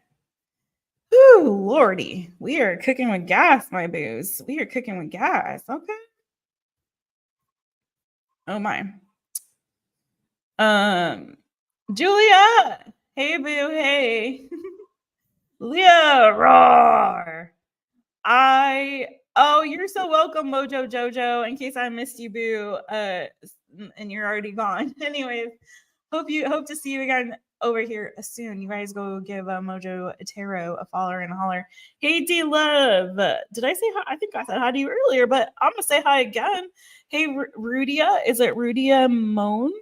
Ooh, Lordy. We are cooking with gas, my boos. We are cooking with gas. Okay. Oh my. Julia. Hey, boo. Hey. Leo, roar. Oh, you're so welcome, Mojo Jojo. In case I missed you, boo. And you're already gone. Anyways, hope to see you again over here soon. You guys go give Mojo Tarot a follow and a holler. Hey, D Love. Did I say hi? I think I said hi to you earlier, but I'm gonna say hi again. Hey, Rudia. Is it Rudia Moan?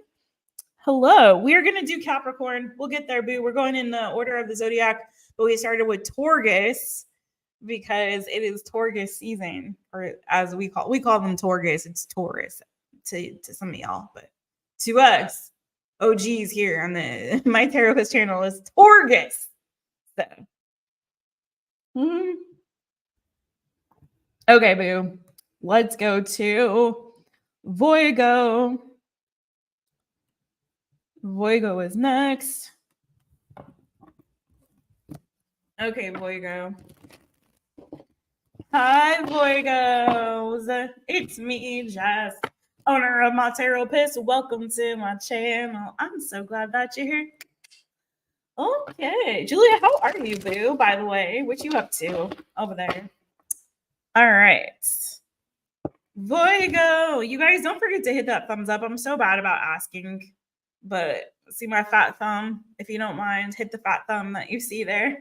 Hello. We are gonna do Capricorn. We'll get there, boo. We're going in the order of the zodiac, but we started with Torgus because it is Torgus season, or as we call them Torgus. It's Taurus to some of y'all, but to us OGs here on the My Taropist channel is Torgus. So, okay, boo. Let's go to Voigo. Voigo is next. Okay, Voigo. Hi, Voigos. It's me, Jess. owner of my Taropist. Welcome to my channel. I'm so glad that you're here. Okay, Julia, how are you, boo? By the way, what you up to over there? All right, VIRGO. You guys don't forget to hit that thumbs up. I'm so bad about asking, but see my fat thumb. If you don't mind, hit the fat thumb that you see there.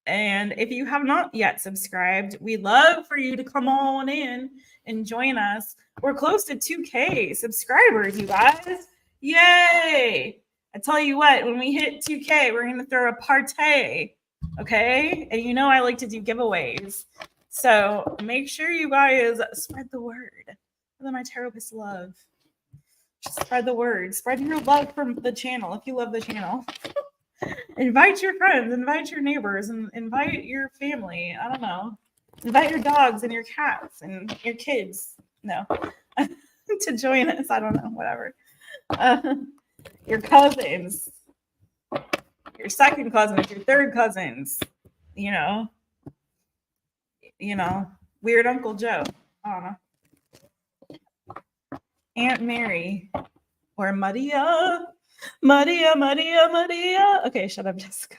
And if you have not yet subscribed, we'd love for you to come on in and join us. We're close to 2K subscribers, you guys. Yay! I tell you what, when we hit 2K, we're going to throw a party. Okay? And you know I like to do giveaways. So make sure you guys spread the word. That my Taropist love. Just spread the word. Spread your love from the channel if you love the channel. Invite your friends, invite your neighbors, and invite your family. I don't know. Invite your dogs and your cats and your kids. No. To join us. I don't know. Whatever. Your cousins. Your second cousins, your third cousins. You know, weird Uncle Joe. I don't know. Aunt Mary. Or Maria. Maria. Okay, shut up, Jessica.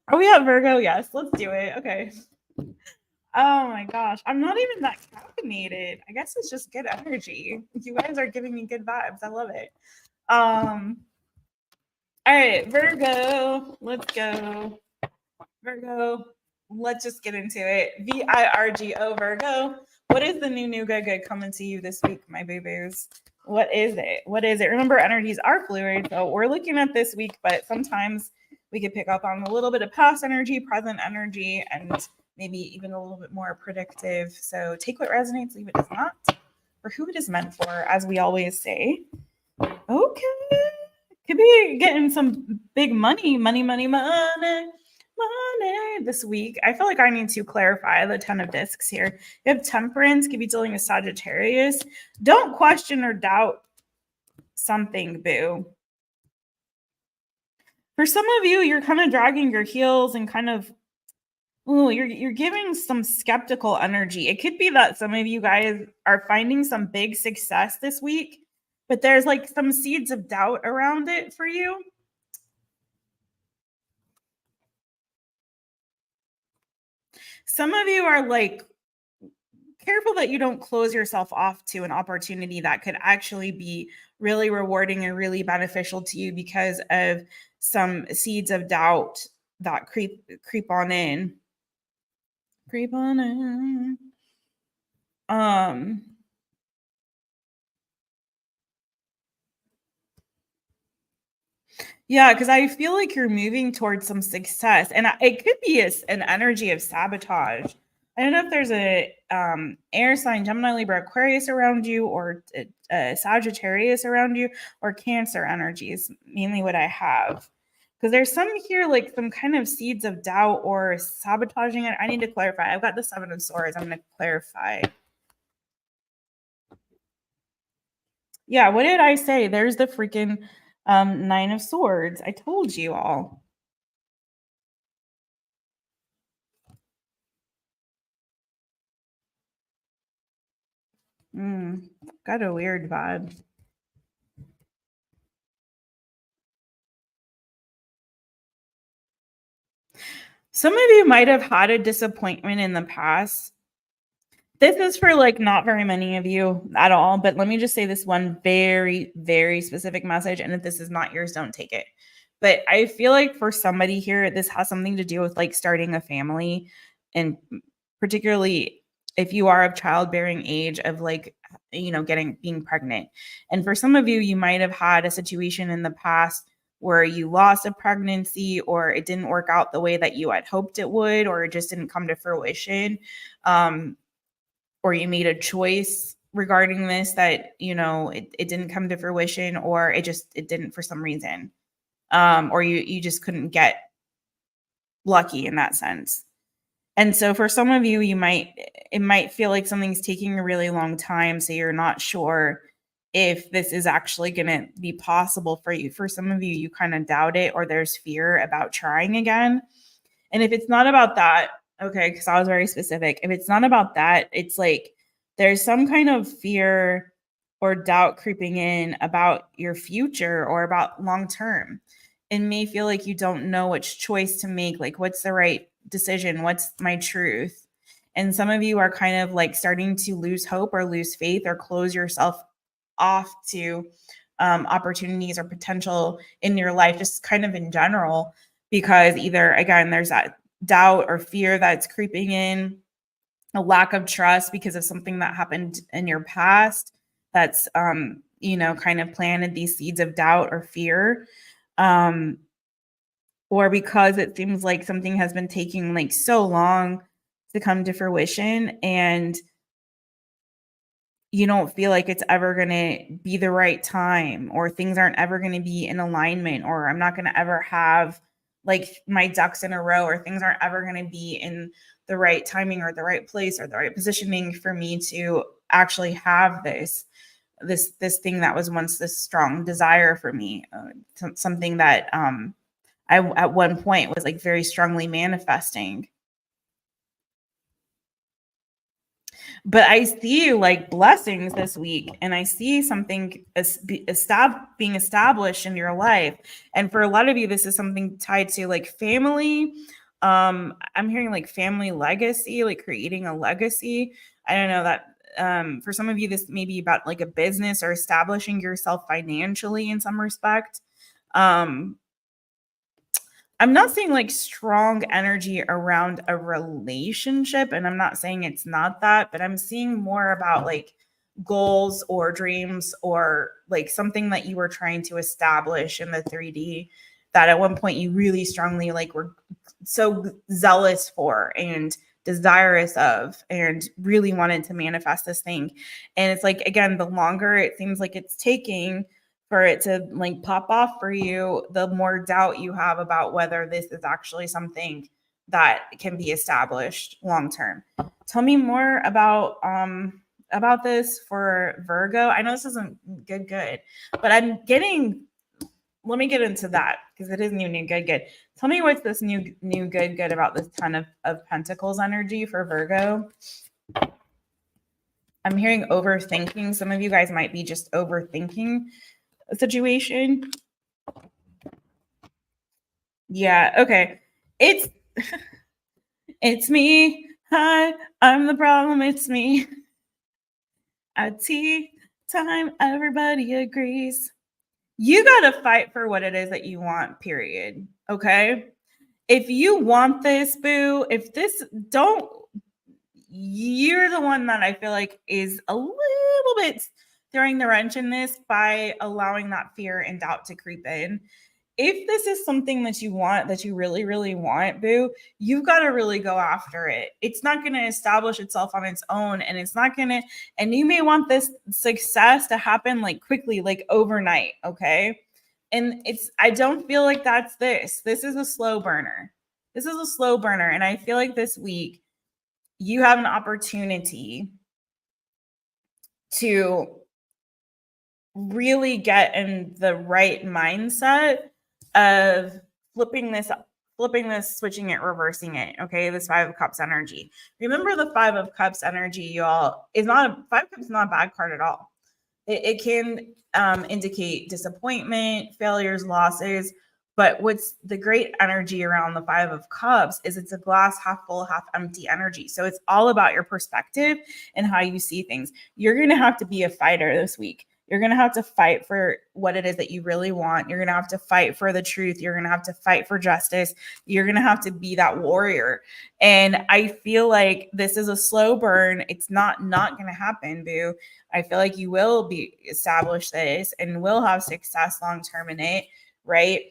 Are we at Virgo? Yes, let's do it. Okay. Oh my gosh. I'm not even that caffeinated. I guess it's just good energy. You guys are giving me good vibes. I love it. All right, Virgo. Let's go. Virgo. Let's just get into it. VIRGO, Virgo. What is the new good coming to you this week, my boo-boos? What is it? Remember, energies are fluid, so we're looking at this week, but sometimes we could pick up on a little bit of past energy, present energy, and maybe even a little bit more predictive. So take what resonates, leave what does not, for who it is meant for, as we always say. Okay. Could be getting some big money this week. I feel like I need to clarify the 10 of discs here. You have Temperance, could be dealing with Sagittarius. Don't question or doubt something, boo. For some of you, you're kind of dragging your heels and kind of, you're giving some skeptical energy. It could be that some of you guys are finding some big success this week, but there's like some seeds of doubt around it for you. Some of you are like, careful that you don't close yourself off to an opportunity that could actually be really rewarding and really beneficial to you because of some seeds of doubt that creep on in. Creep on in. Yeah, because I feel like you're moving towards some success, and it could be an energy of sabotage. I don't know if there's a air sign, Gemini, Libra, Aquarius around you, or Sagittarius around you, or Cancer energy is mainly what I have. Because there's some here, like some kind of seeds of doubt or sabotaging it. I need to clarify. I've got the 7 of Swords. I'm going to clarify. Yeah, what did I say? There's the freaking 9 of Swords. I told you all. Got a weird vibe. Some of you might have had a disappointment in the past. This is for like not very many of you at all, but let me just say this one very, very specific message. And if this is not yours, don't take it. But I feel like for somebody here, this has something to do with like starting a family, and particularly if you are of childbearing age, of like, being pregnant. And for some of you, you might have had a situation in the past where you lost a pregnancy, or it didn't work out the way that you had hoped it would, or it just didn't come to fruition. Or you made a choice regarding this that, it didn't come to fruition, or it didn't for some reason. Or you just couldn't get lucky in that sense. And so for some of you, it might feel like something's taking a really long time. So you're not sure if this is actually going to be possible for you. For some of you, you kind of doubt it, or there's fear about trying again. And if it's not about that, okay, because I was very specific. If it's not about that, it's like there's some kind of fear or doubt creeping in about your future or about long term. It may feel like you don't know which choice to make, like what's the right decision, what's my truth. And some of you are kind of like starting to lose hope or lose faith or close yourself off to opportunities or potential in your life, just kind of in general, because either, again, there's that doubt or fear that's creeping in, a lack of trust because of something that happened in your past that's, kind of planted these seeds of doubt or fear. Or because it seems like something has been taking like so long to come to fruition and you don't feel like it's ever going to be the right time, or things aren't ever going to be in alignment, or I'm not going to ever have like my ducks in a row, or things aren't ever going to be in the right timing or the right place or the right positioning for me to actually have this thing that was once this strong desire for me, something that I at one point was like very strongly manifesting. But I see like blessings this week, and I see something being established in your life. And for a lot of you, this is something tied to like family. I'm hearing like family legacy, like creating a legacy. I don't know that for some of you, this may be about like a business or establishing yourself financially in some respect. I'm not seeing like strong energy around a relationship, and I'm not saying it's not that, but I'm seeing more about like goals or dreams or like something that you were trying to establish in the 3D that at one point you really strongly like were so zealous for and desirous of and really wanted to manifest this thing. And it's like, again, the longer it seems like it's taking for it to like pop off for you, the more doubt you have about whether this is actually something that can be established long term. Tell me more about this for Virgo. I know this isn't good, but I'm getting. Let me get into that because it is new, good. Tell me what's this new, good about this ton of Pentacles energy for Virgo. I'm hearing overthinking. Some of you guys might be just overthinking a situation. Yeah, okay. It's it's me. Hi, I'm the problem. It's me. At tea time, everybody agrees. You got to fight for what it is that you want, period. Okay? If you want this, boo, you're the one that I feel like is a little bit throwing the wrench in this by allowing that fear and doubt to creep in. If this is something that you want, that you really, really want, boo, you've got to really go after it. It's not going to establish itself on its own. And it's not going to, and you may want this success to happen like quickly, like overnight. Okay. And I don't feel like that's this. This is a slow burner. This is a slow burner. And I feel like this week you have an opportunity to really get in the right mindset of flipping this, switching it, reversing it. Okay. This 5 of Cups energy. Remember, the 5 of Cups energy, y'all, is not a 5 of Cups, not a bad card at all. It can indicate disappointment, failures, losses. But what's the great energy around the 5 of Cups is it's a glass half full, half empty energy. So it's all about your perspective and how you see things. You're going to have to be a fighter this week. You're going to have to fight for what it is that you really want. You're going to have to fight for the truth. You're going to have to fight for justice. You're going to have to be that warrior. And I feel like this is a slow burn. It's not going to happen, boo. I feel like you will be establish this and will have success long term in it, right?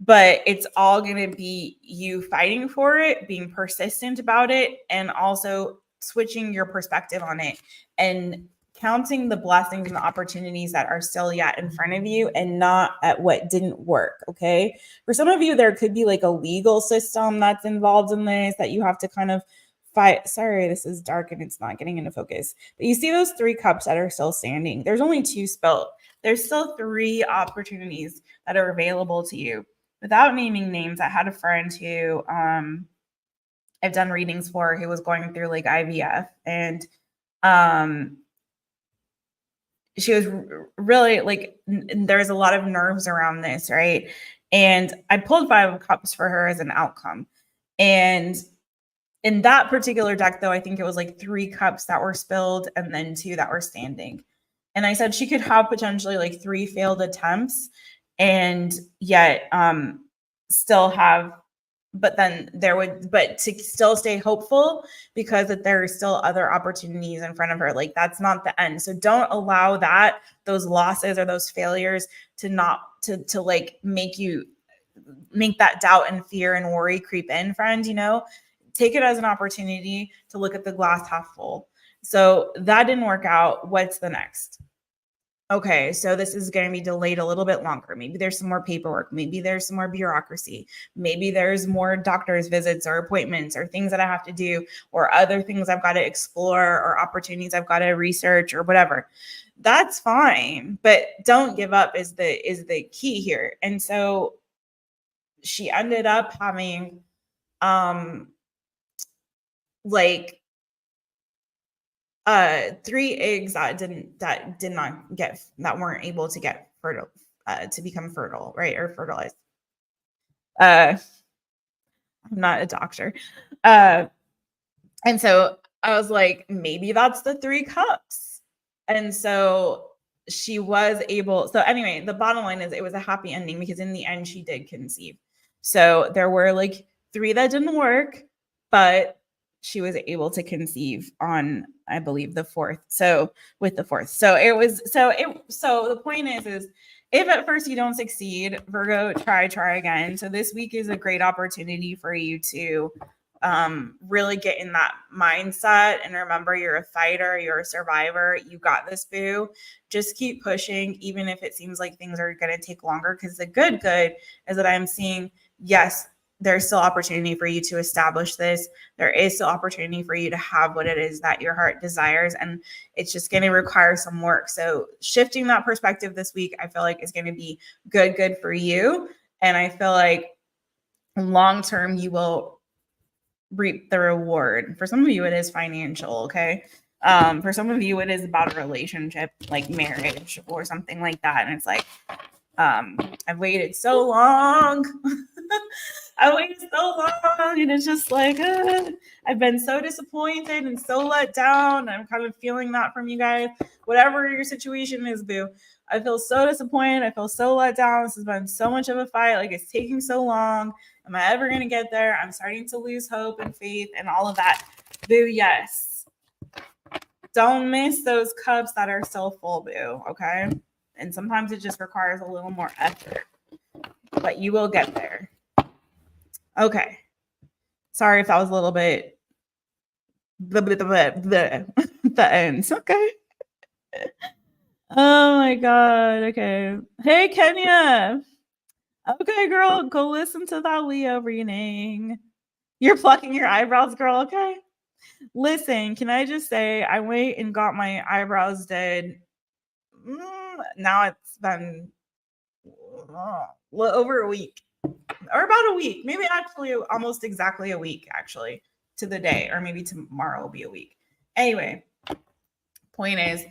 But it's all going to be you fighting for it, being persistent about it, and also switching your perspective on it and counting the blessings and the opportunities that are still yet in front of you and not at what didn't work. Okay. For some of you, there could be like a legal system that's involved in this that you have to kind of fight. Sorry, this is dark and it's not getting into focus. But you see those 3 cups that are still standing. There's only 2 spilt. There's still 3 opportunities that are available to you. Without naming names, I had a friend who I've done readings for who was going through like IVF, and She was really like, there's a lot of nerves around this, right? And I pulled 5 of Cups for her as an outcome. And in that particular deck, though, I think it was like 3 cups that were spilled and then 2 that were standing. And I said she could have potentially like 3 failed attempts and yet still have, but then there would, but to still stay hopeful because that there are still other opportunities in front of her. Like that's not the end. So don't allow that, those losses or those failures to not, to like make that doubt and fear and worry creep in, friend, you know, take it as an opportunity to look at the glass half full. So that didn't work out. What's the next? Okay, so this is going to be delayed a little bit longer. Maybe there's some more paperwork. Maybe there's some more bureaucracy. Maybe there's more doctor's visits or appointments or things that I have to do or other things I've got to explore or opportunities I've got to research or whatever. That's fine, but don't give up is the key here. And so she ended up having like 3 eggs that weren't able to get fertile, to become fertile, right? Or fertilized. I'm not a doctor. And so I was like, maybe that's the 3 cups. And so she was able, so anyway, the bottom line is it was a happy ending because in the end she did conceive. So there were like 3 that didn't work, but she was able to conceive on, I believe, the 4th. So with the 4th. So it was, so the point is if at first you don't succeed, Virgo, try again. So this week is a great opportunity for you to really get in that mindset and remember you're a fighter, you're a survivor, you got this, boo. Just keep pushing, even if it seems like things are going to take longer, because the good is that I'm seeing, yes, there's still opportunity for you to establish this. There is still opportunity for you to have what it is that your heart desires. And it's just going to require some work. So shifting that perspective this week, I feel like is going to be good for you. And I feel like long-term, you will reap the reward. For some of you, it is financial. Okay. For some of you, it is about a relationship, like marriage or something like that. And it's like, I've waited so long. I waited so long, and it's just like, I've been so disappointed and so let down. I'm kind of feeling that from you guys. Whatever your situation is, boo. I feel so disappointed. I feel so let down. This has been so much of a fight. Like, it's taking so long. Am I ever going to get there? I'm starting to lose hope and faith and all of that. Boo, yes. Don't miss those cups that are still full, boo, okay? And sometimes it just requires a little more effort, but you will get there. Okay. Sorry if that was a little bit the ends. Okay. Oh my God. Okay. Hey, Kenya. Okay, girl, go listen to that Leo reading. You're plucking your eyebrows, girl. Okay. Listen, can I just say I went and got my eyebrows did. Now it's been over a week. Or about a week, maybe actually almost exactly a week, actually, to the day, or maybe tomorrow will be a week. Anyway, point is,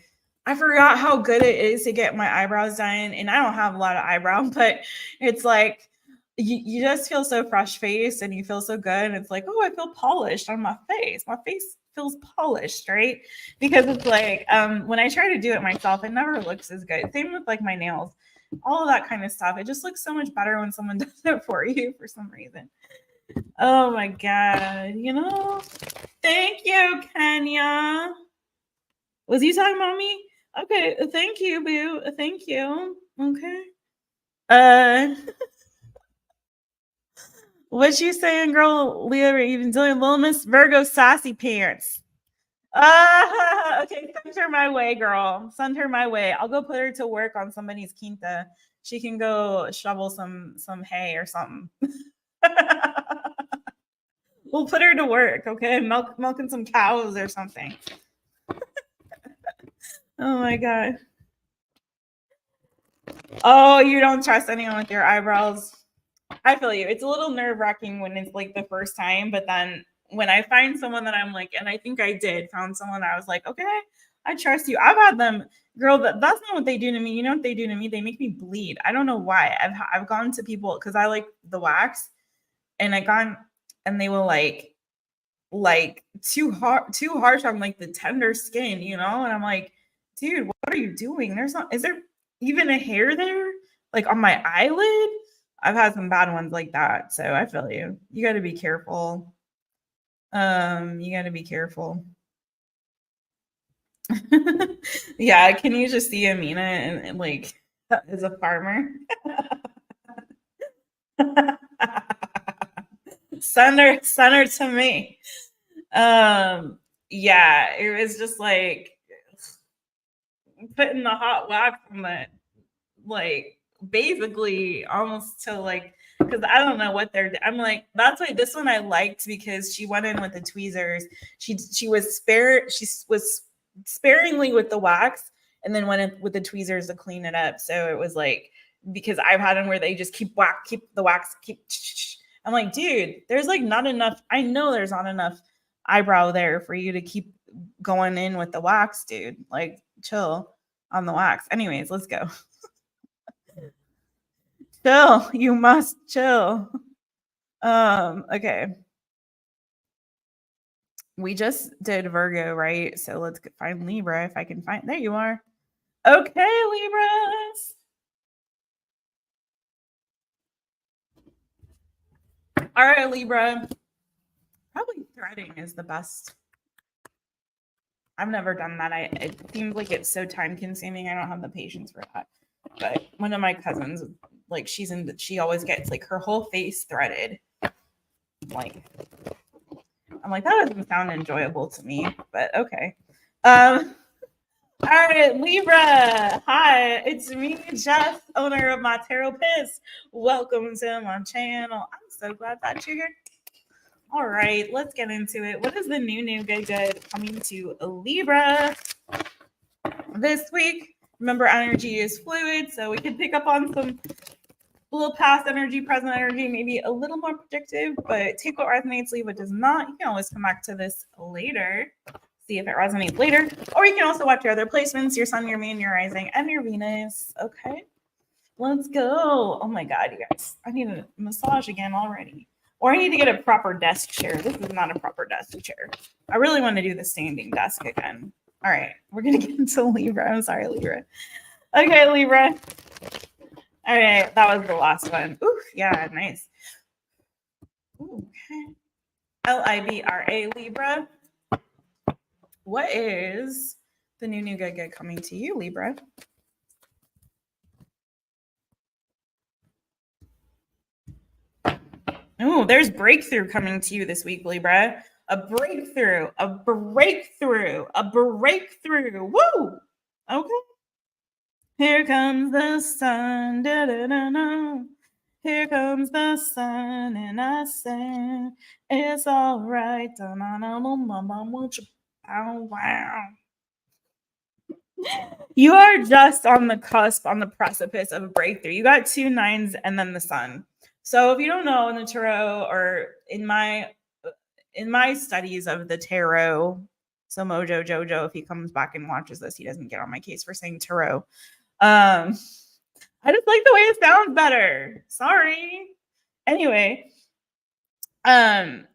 I forgot how good it is to get my eyebrows done, and I don't have a lot of eyebrows, but it's like you just feel so fresh faced and you feel so good, and it's like, oh, I feel polished on my face. My face feels polished, right? Because it's like when I try to do it myself, it never looks as good. Same with like my nails. All of that kind of stuff. It just looks so much better when someone does it for you for some reason. Oh my God. You know, thank you, Kenya. Was you talking about me? Okay. Thank you, boo. Thank you. Okay. What you saying, girl? Leah, even doing Little Miss Virgo sassy pants. Okay, send her my way, girl. Send her my way. I'll go put her to work on somebody's quinta. She can go shovel some hay or something. We'll put her to work, okay? Milking some cows or something. Oh my God. Oh, you don't trust anyone with your eyebrows. I feel you. It's a little nerve-wracking when it's like the first time, but then when I find someone that I'm like, and I think I found someone I was like, okay, I trust you. I've had them, girl, that's not what they do to me. You know what they do to me? They make me bleed. I don't know why. I've gone to people because I like the wax, and I gone and they will like too harsh on like the tender skin, you know? And I'm like, dude, what are you doing? Is there even a hair there? Like on my eyelid? I've had some bad ones like that. So I feel you. You gotta be careful. You gotta be careful. Yeah, can you just see Amina and like as a farmer? Send her to me. Yeah, it was just like putting the hot wax on the, like, basically almost to like, because I don't know what I'm like, that's why this one I liked, because she went in with the tweezers. She was sparingly with the wax, and then went in with the tweezers to clean it up. So it was like, because I've had them where they just keep the wax. I'm like, dude, there's like not enough. I know there's not enough eyebrow there for you to keep going in with the wax, dude. Like, chill on the wax. Anyways, let's go. Chill. You must chill. Okay. We just did Virgo, right? So let's find Libra if I can find. There you are. Okay, Libras. All right, Libra. Probably threading is the best. I've never done that. It seems like it's so time consuming. I don't have the patience for that. But one of my cousins, like, she always gets like her whole face threaded. Like, I'm like, that doesn't sound enjoyable to me, but okay. All right, Libra. Hi, it's me, Jess, owner of Taropist. Welcome to my channel. I'm so glad that you're here. All right, let's get into it. What is the new good coming to Libra this week? Remember, energy is fluid, so we can pick up on some little past energy, present energy, maybe a little more predictive, but take what resonates, leave what does not. You can always come back to this later, see if it resonates later, or you can also watch your other placements, your sun, your moon, your rising, and your Venus. Okay, let's go. Oh my God, you guys, I need a massage again already. Or I need to get a proper desk chair. This is not a proper desk chair. I really want to do the standing desk again. All right, we're going to get into Libra. I'm sorry, Libra. Okay, Libra. All right, that was the last one. Ooh, yeah, nice. Ooh, okay. LIBRA, Libra. What is the new good coming to you, Libra? Oh, there's breakthrough coming to you this week, Libra. A breakthrough, a breakthrough, a breakthrough. Woo! Okay. Here comes the sun. Da, da, da, da. Here comes the sun, and I say it's all right. Wow. You are just on the cusp, on the precipice of a breakthrough. You got 2 9s and then the sun. So if you don't know, in the tarot, or in my studies of the tarot, so Mojo Jojo, if he comes back and watches this, he doesn't get on my case for saying tarot. I just like the way it sounds better. Sorry. Anyway, 9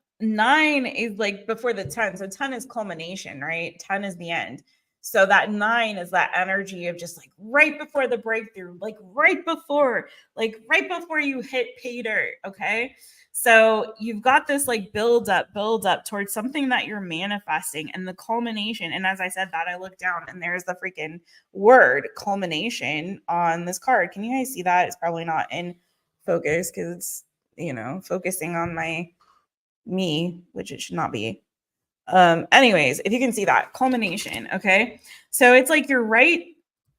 is like before the 10. So 10 is culmination, right? 10 is the end. So that 9 is that energy of just like right before the breakthrough, like right before you hit pay dirt. Okay. So you've got this like build up towards something that you're manifesting, and the culmination. And as I said that, I looked down and there's the freaking word culmination on this card. Can you guys see that? It's probably not in focus because it's, focusing on me, which it should not be. Anyways, if you can see that culmination, okay? So it's like you're right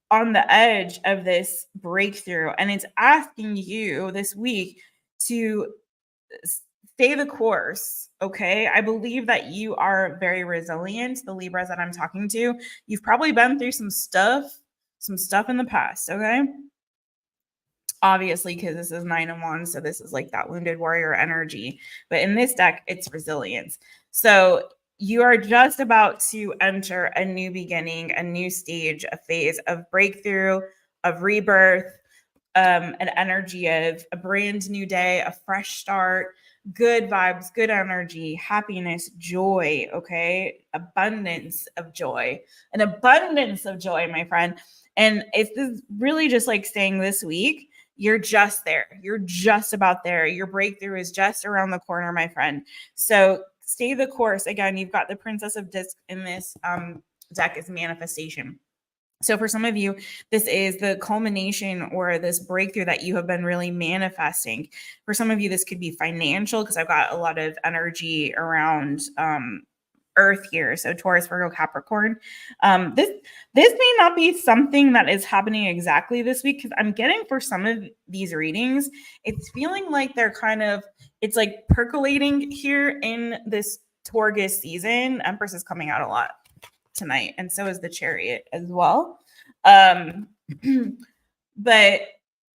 on the edge of this breakthrough, and it's asking you this week to stay the course, okay? I believe that you are very resilient, the Libras that I'm talking to. You've probably been through some stuff in the past, okay? obviously, because this is 9 of Wands, so this is like that wounded warrior energy. But in this deck, it's resilience. So you are just about to enter a new beginning, a new stage, a phase of breakthrough, of rebirth, an energy of a brand new day, a fresh start, good vibes, good energy, happiness, joy, okay? Abundance of joy, an abundance of joy, my friend. And it's this really just like saying this week, you're just there. You're just about there. Your breakthrough is just around the corner, my friend. So stay the course. Again, you've got the Princess of Discs in this deck is manifestation. So for some of you, this is the culmination or this breakthrough that you have been really manifesting. For some of you, this could be financial because I've got a lot of energy around Earth here. So Taurus, Virgo, Capricorn. This may not be something that is happening exactly this week because I'm getting for some of these readings, it's feeling like they're kind of, it's like percolating here in this Torgus season. Empress is coming out a lot tonight, and so is the Chariot as well. But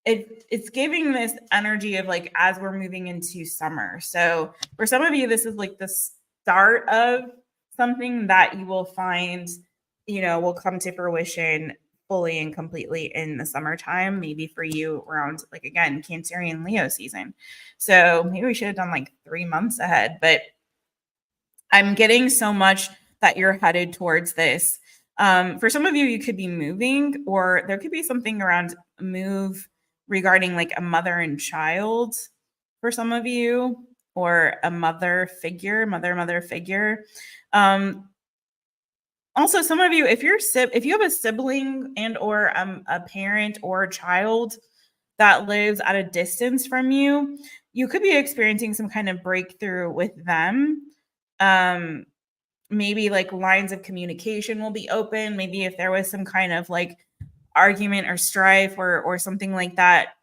it's giving this energy of like as we're moving into summer. So for some of you, this is like the start of something that you will find, you know, will come to fruition fully and completely in the summertime. Maybe for you around like again Cancerian Leo season. So maybe we should have done like 3 months ahead, but I'm getting so much that you're headed towards this. For some of you, you could be moving, or there could be something around move regarding like a mother and child for some of you, or a mother figure. Also, some of you, if you have a sibling and or a parent or a child that lives at a distance from you, you could be experiencing some kind of breakthrough with them. Maybe like lines of communication will be open. Maybe if there was some kind of like argument or strife or something like that,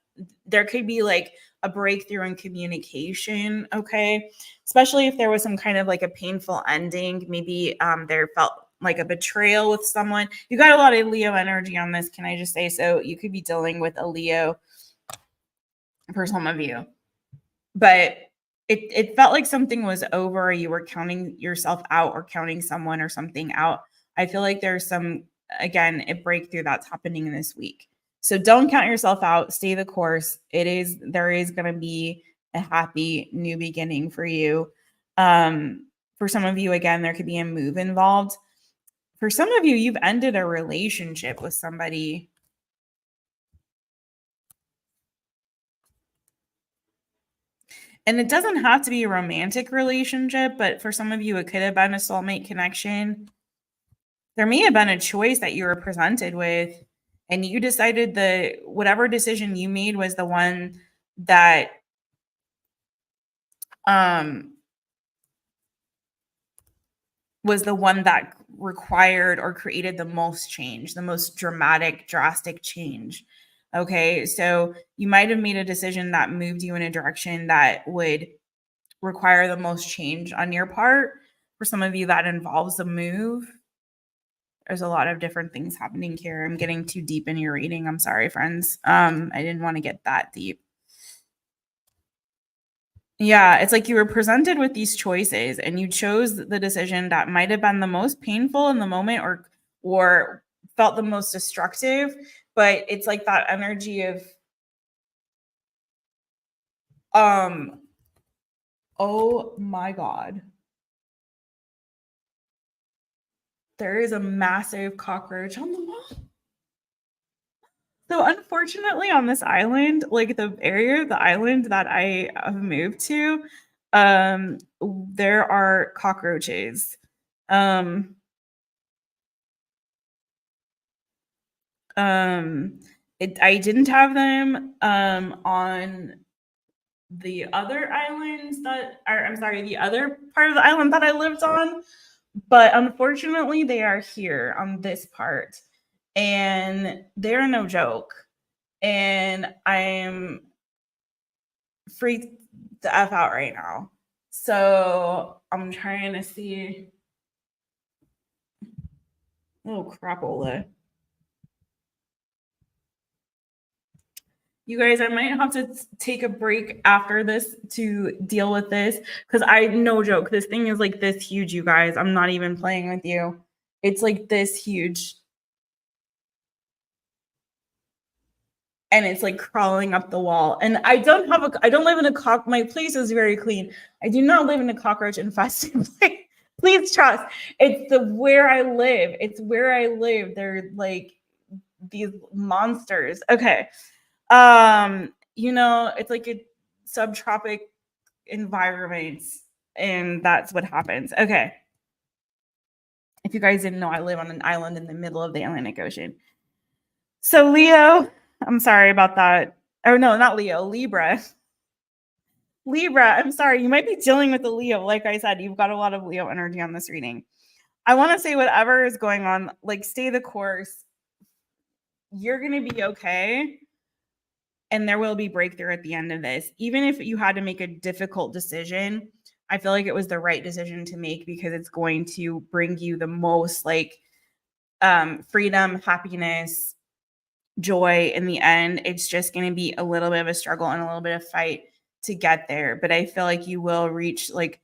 there could be like a breakthrough in communication. Okay. Especially if there was some kind of like a painful ending. Maybe there felt like a betrayal with someone. You got a lot of Leo energy on this. Can I just say so? You could be dealing with a Leo for some of you, but it felt like something was over. You were counting yourself out or counting someone or something out. I feel like there's some, again, a breakthrough that's happening this week. So don't count yourself out. Stay the course. There is going to be a happy new beginning for you. For some of you, again, there could be a move involved. For some of you, you've ended a relationship with somebody. And it doesn't have to be a romantic relationship, but for some of you, it could have been a soulmate connection. There may have been a choice that you were presented with, and you decided that whatever decision you made was the one that required or created the most change, the most dramatic, drastic change. Okay, so you might have made a decision that moved you in a direction that would require the most change on your part. For some of you, that involves a move. There's a lot of different things happening here. I'm getting too deep in your reading. I'm sorry, friends. I didn't want to get that deep. Yeah, it's like you were presented with these choices and you chose the decision that might have been the most painful in the moment or felt the most destructive, but it's like that energy of oh my God. There is a massive cockroach on the wall. So unfortunately on this island, like the island that I have moved to, there are cockroaches. I didn't have them on the other islands the other part of the island that I lived on, but unfortunately they are here on this part, and they're no joke. And I'm freaked the F out right now. So I'm trying to see. Oh, crapola. You guys, I might have to take a break after this to deal with this because I, no joke, this thing is like this huge, you guys. I'm not even playing with you. It's like this huge. And it's like crawling up the wall. And I don't live in a my place is very clean. I do not live in a cockroach infested place. Please trust. It's where I live. It's where I live. They're like these monsters. Okay. It's like a subtropic environment, and that's what happens. Okay. If you guys didn't know, I live on an island in the middle of the Atlantic Ocean. So Leo, I'm sorry about that. Oh no, not Leo, Libra. Libra, I'm sorry. You might be dealing with a Leo. Like I said, you've got a lot of Leo energy on this reading. I want to say whatever is going on, like stay the course. You're going to be okay. And there will be breakthrough at the end of this. Even if you had to make a difficult decision, I feel like it was the right decision to make because it's going to bring you the most like freedom, happiness, joy in the end. It's just going to be a little bit of a struggle and a little bit of fight to get there. But I feel like you will reach like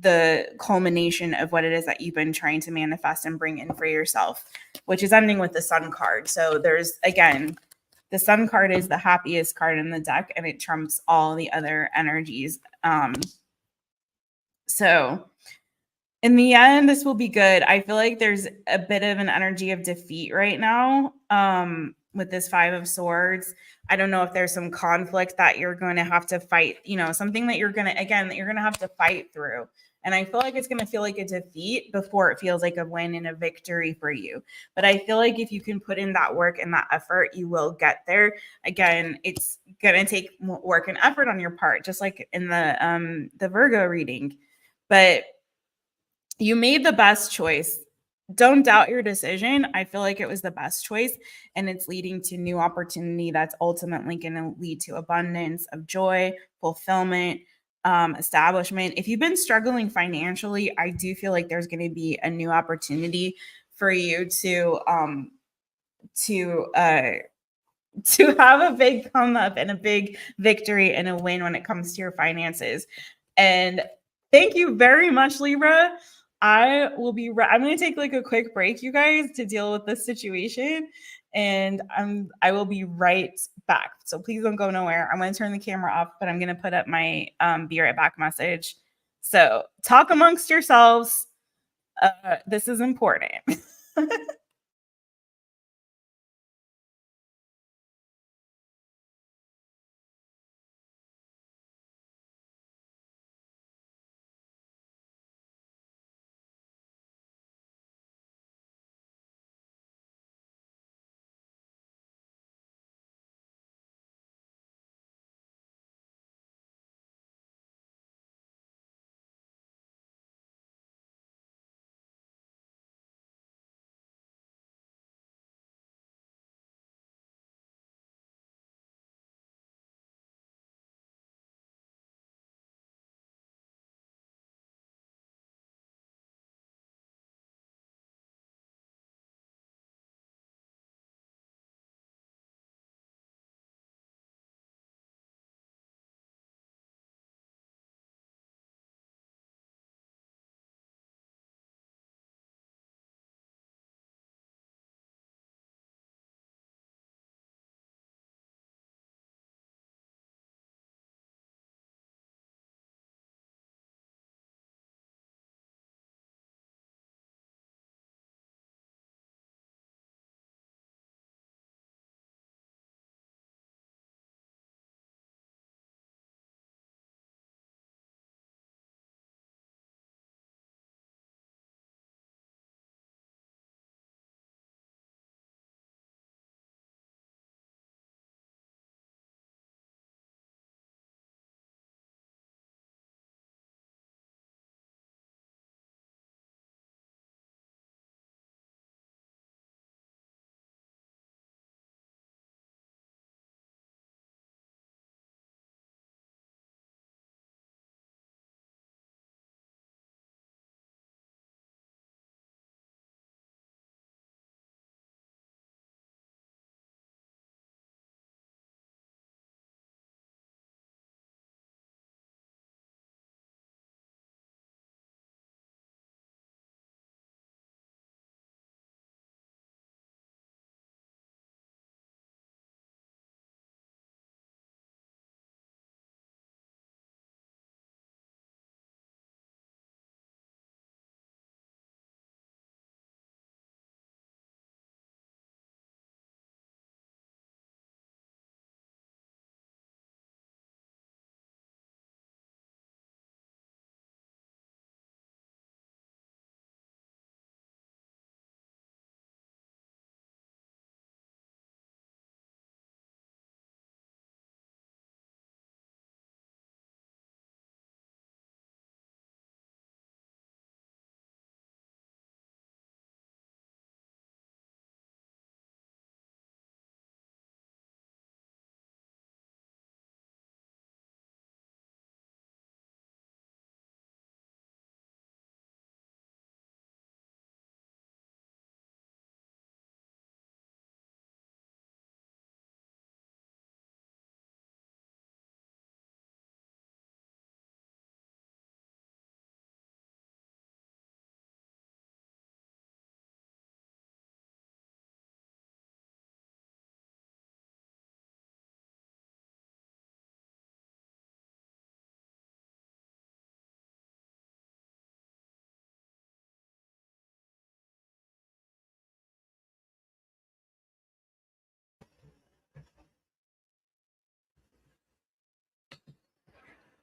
the culmination of what it is that you've been trying to manifest and bring in for yourself, which is ending with the Sun card. So there's, again, the Sun card is the happiest card in the deck and it trumps all the other energies. So in the end, this will be good. I feel like there's a bit of an energy of defeat right now with this Five of Swords. I don't know if there's some conflict that you're going to have to fight, something that you're going to have to fight through. And I feel like it's going to feel like a defeat before it feels like a win and a victory for you. But I feel like if you can put in that work and that effort, you will get there. Again, it's going to take work and effort on your part, just like in the Virgo reading. But you made the best choice. Don't doubt your decision. I feel like it was the best choice and it's leading to new opportunity that's ultimately going to lead to abundance of joy, fulfillment, establishment. If you've been struggling financially, I do feel like there's going to be a new opportunity for you to have a big come up and a big victory and a win when it comes to your finances. And thank you very much, Libra. I'm going to take like a quick break, you guys, to deal with this situation. And I will be right back. So please don't go nowhere. I'm going to turn the camera off, but I'm going to put up my be right back message. So talk amongst yourselves. This is important.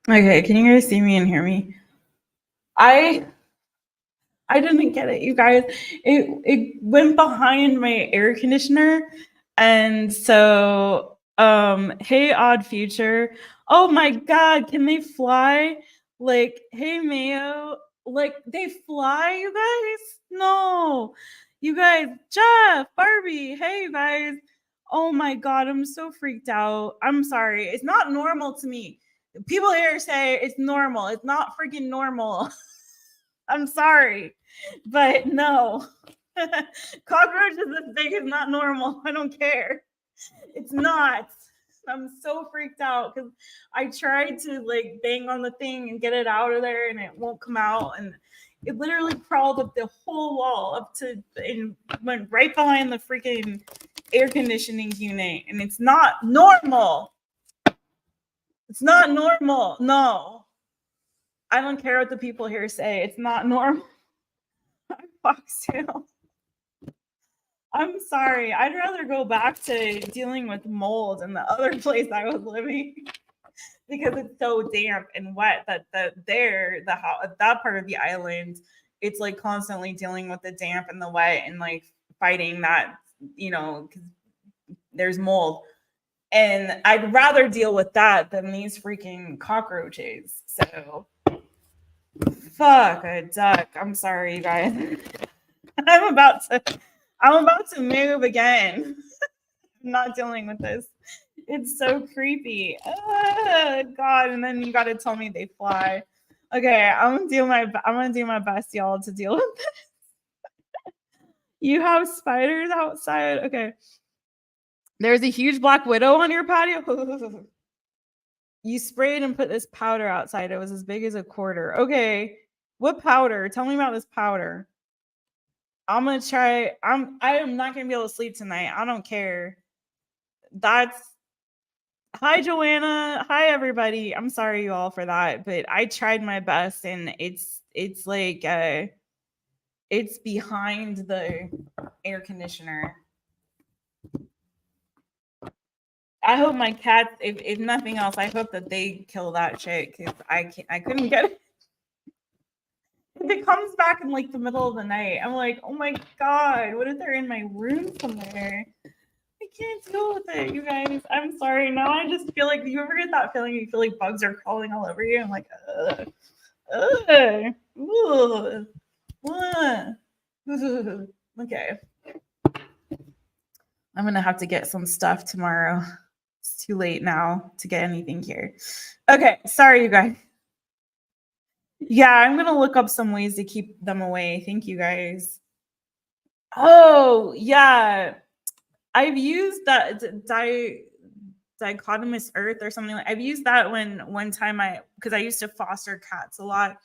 Okay, can you guys see me and hear me? I didn't get it, you guys. It went behind my air conditioner, and so hey odd future. Oh my god, can they fly? Like, hey Mayo, like they fly, you guys? No. You guys, Jeff, Barbie, hey you guys. Oh my god, I'm so freaked out. I'm sorry. It's not normal to me. People here say it's normal. It's not freaking normal. I'm sorry, but no. Cockroaches this big is not normal. I don't care. It's not. I'm so freaked out because I tried to like bang on the thing and get it out of there and it won't come out. And it literally crawled up the whole wall up to and went right behind the freaking air conditioning unit. And it's not normal. It's not normal. No. I don't care what the people here say. It's not normal. Foxtail. I'm sorry. I'd rather go back to dealing with mold in the other place I was living because it's so damp and wet that that part of the island, it's like constantly dealing with the damp and the wet and like fighting that, you know, because there's mold. And I'd rather deal with that than these freaking cockroaches. So fuck a duck. I'm sorry, you guys. I'm about to move again. I'm not dealing with this. It's so creepy. God, and then you got to tell me they fly. Okay, I'm gonna do my best, y'all, to deal with this. You have spiders outside. Okay. There's a huge black widow on your patio. You sprayed and put this powder outside. It was as big as a quarter. Okay. What powder? Tell me about this powder. I'm gonna try. I am not gonna be able to sleep tonight. I don't care. That's hi Joanna. Hi everybody. I'm sorry you all for that, but I tried my best and it's like it's behind the air conditioner. I hope my cats, if nothing else, I hope that they kill that shit because I couldn't get it. If it comes back in like the middle of the night, I'm like, oh my god, what if they're in my room somewhere? I can't deal with it, you guys. I'm sorry. Now I just feel like, you ever get that feeling you feel like bugs are crawling all over you? I'm like, ugh, ugh, ugh, ugh. Okay. I'm gonna have to get some stuff tomorrow. It's too late now to get anything here. Okay, sorry, you guys. Yeah, I'm gonna look up some ways to keep them away. Thank you guys. Oh, yeah. I've used that dichotomous earth or something like. I've used that when one time because I used to foster cats a lot,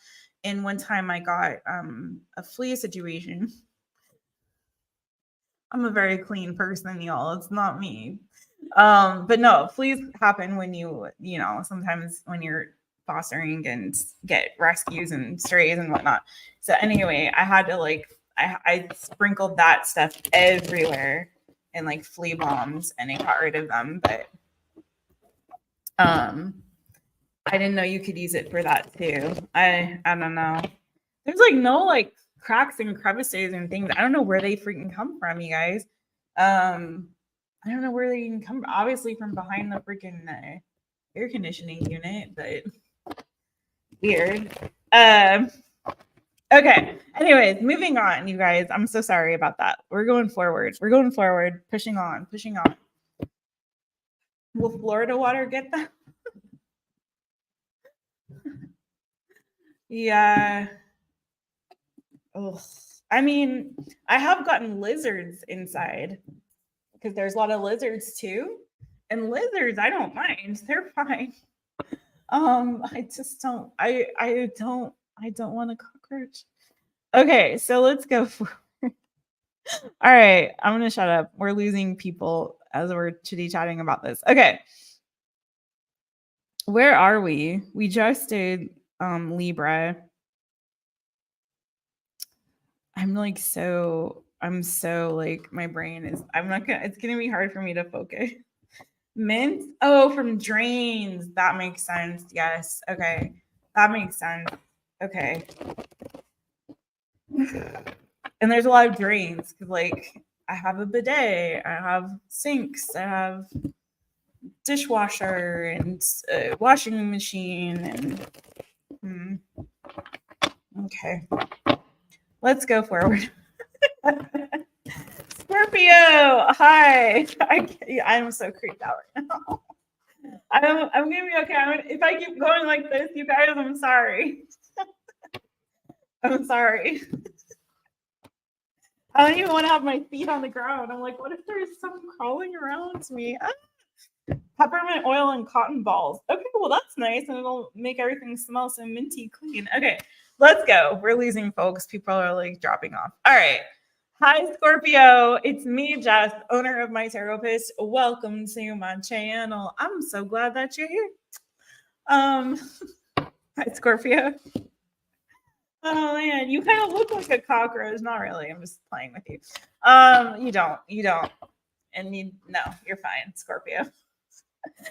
and one time I got a flea situation. I'm a very clean person, y'all. It's not me. But no, fleas happen when you know, sometimes when you're fostering and get rescues and strays and whatnot. So anyway, I had to like I sprinkled that stuff everywhere and like flea bombs and it got rid of them. But I didn't know you could use it for that too. I don't know. There's like no like cracks and crevices and things. I don't know where they freaking come from, you guys. I don't know where they can come. Obviously from behind the freaking air conditioning unit, but weird. Okay. Anyways, moving on, you guys. I'm so sorry about that. We're going forward. We're going forward. Pushing on. Pushing on. Will Florida water get that? Yeah. Ugh. I mean, I have gotten lizards inside because there's a lot of lizards too. And lizards, I don't mind. They're fine. I just don't. I don't want a cockroach. Okay, so let's go for. All right, I'm gonna shut up. We're losing people as we're chitty chatting about this. Okay, where are we? We just did Libra. I'm so like my brain is. I'm not gonna. It's gonna be hard for me to focus. Mint? Oh, from drains. That makes sense. Yes. Okay. That makes sense. Okay. And there's a lot of drains because, like, I have a bidet, I have sinks, I have dishwasher and washing machine. And okay, let's go forward. Scorpio, hi. I'm so creeped out right now. I'm gonna be okay. If I keep going like this, you guys, I'm sorry. I'm sorry. I don't even want to have my feet on the ground. I'm like, what if there's someone crawling around me? Peppermint oil and cotton balls. Okay, well, that's nice. And it'll make everything smell so minty clean. Okay, let's go. We're losing folks. People are like dropping off. All right. Hi, Scorpio. It's me, Jess, owner of Taropist. Welcome to my channel. I'm so glad that you're here. Hi, Scorpio. Oh man, you kind of look like a cockroach. Not really. I'm just playing with you. You don't. And no, you're fine, Scorpio.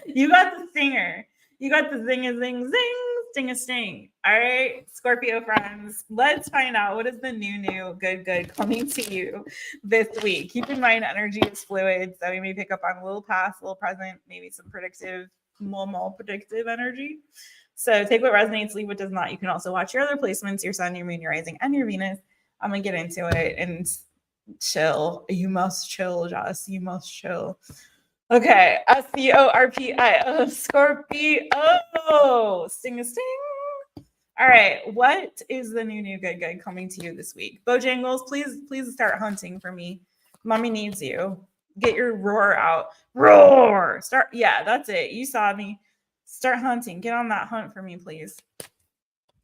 You got the stinger. You got the zing a zing zing, sting a sting. All right, Scorpio friends, let's find out what is the new good coming to you this week. Keep in mind, energy is fluid, so we may pick up on a little past, a little present, maybe some predictive, more predictive energy. So take what resonates, leave what does not. You can also watch your other placements, your sun, your moon, your rising, and your Venus. I'm going to get into it and chill. You must chill, Joss. You must chill. Okay. SCORPIO. Scorpio. Sting a sting. All right. What is the new good coming to you this week? Bojangles, please start hunting for me. Mommy needs you. Get your roar out. Roar. Start. Yeah, that's it. You saw me. Start hunting. Get on that hunt for me, please.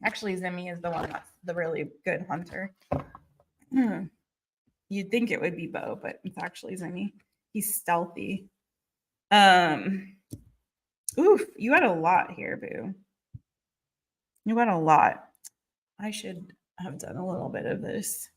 Actually, Zimmy is the one that's the really good hunter. You'd think it would be Bo, but it's actually Zimmy. He's stealthy. Oof, you had a lot here, boo. You had a lot. I should have done a little bit of this.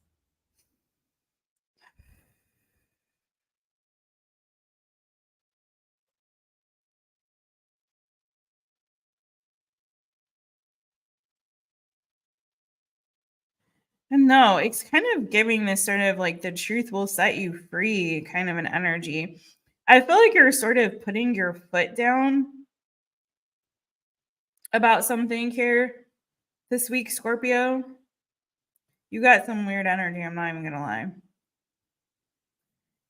And no, it's kind of giving this sort of like the truth will set you free kind of an energy. I feel like you're sort of putting your foot down about something here this week, Scorpio. You got some weird energy, I'm not even gonna lie.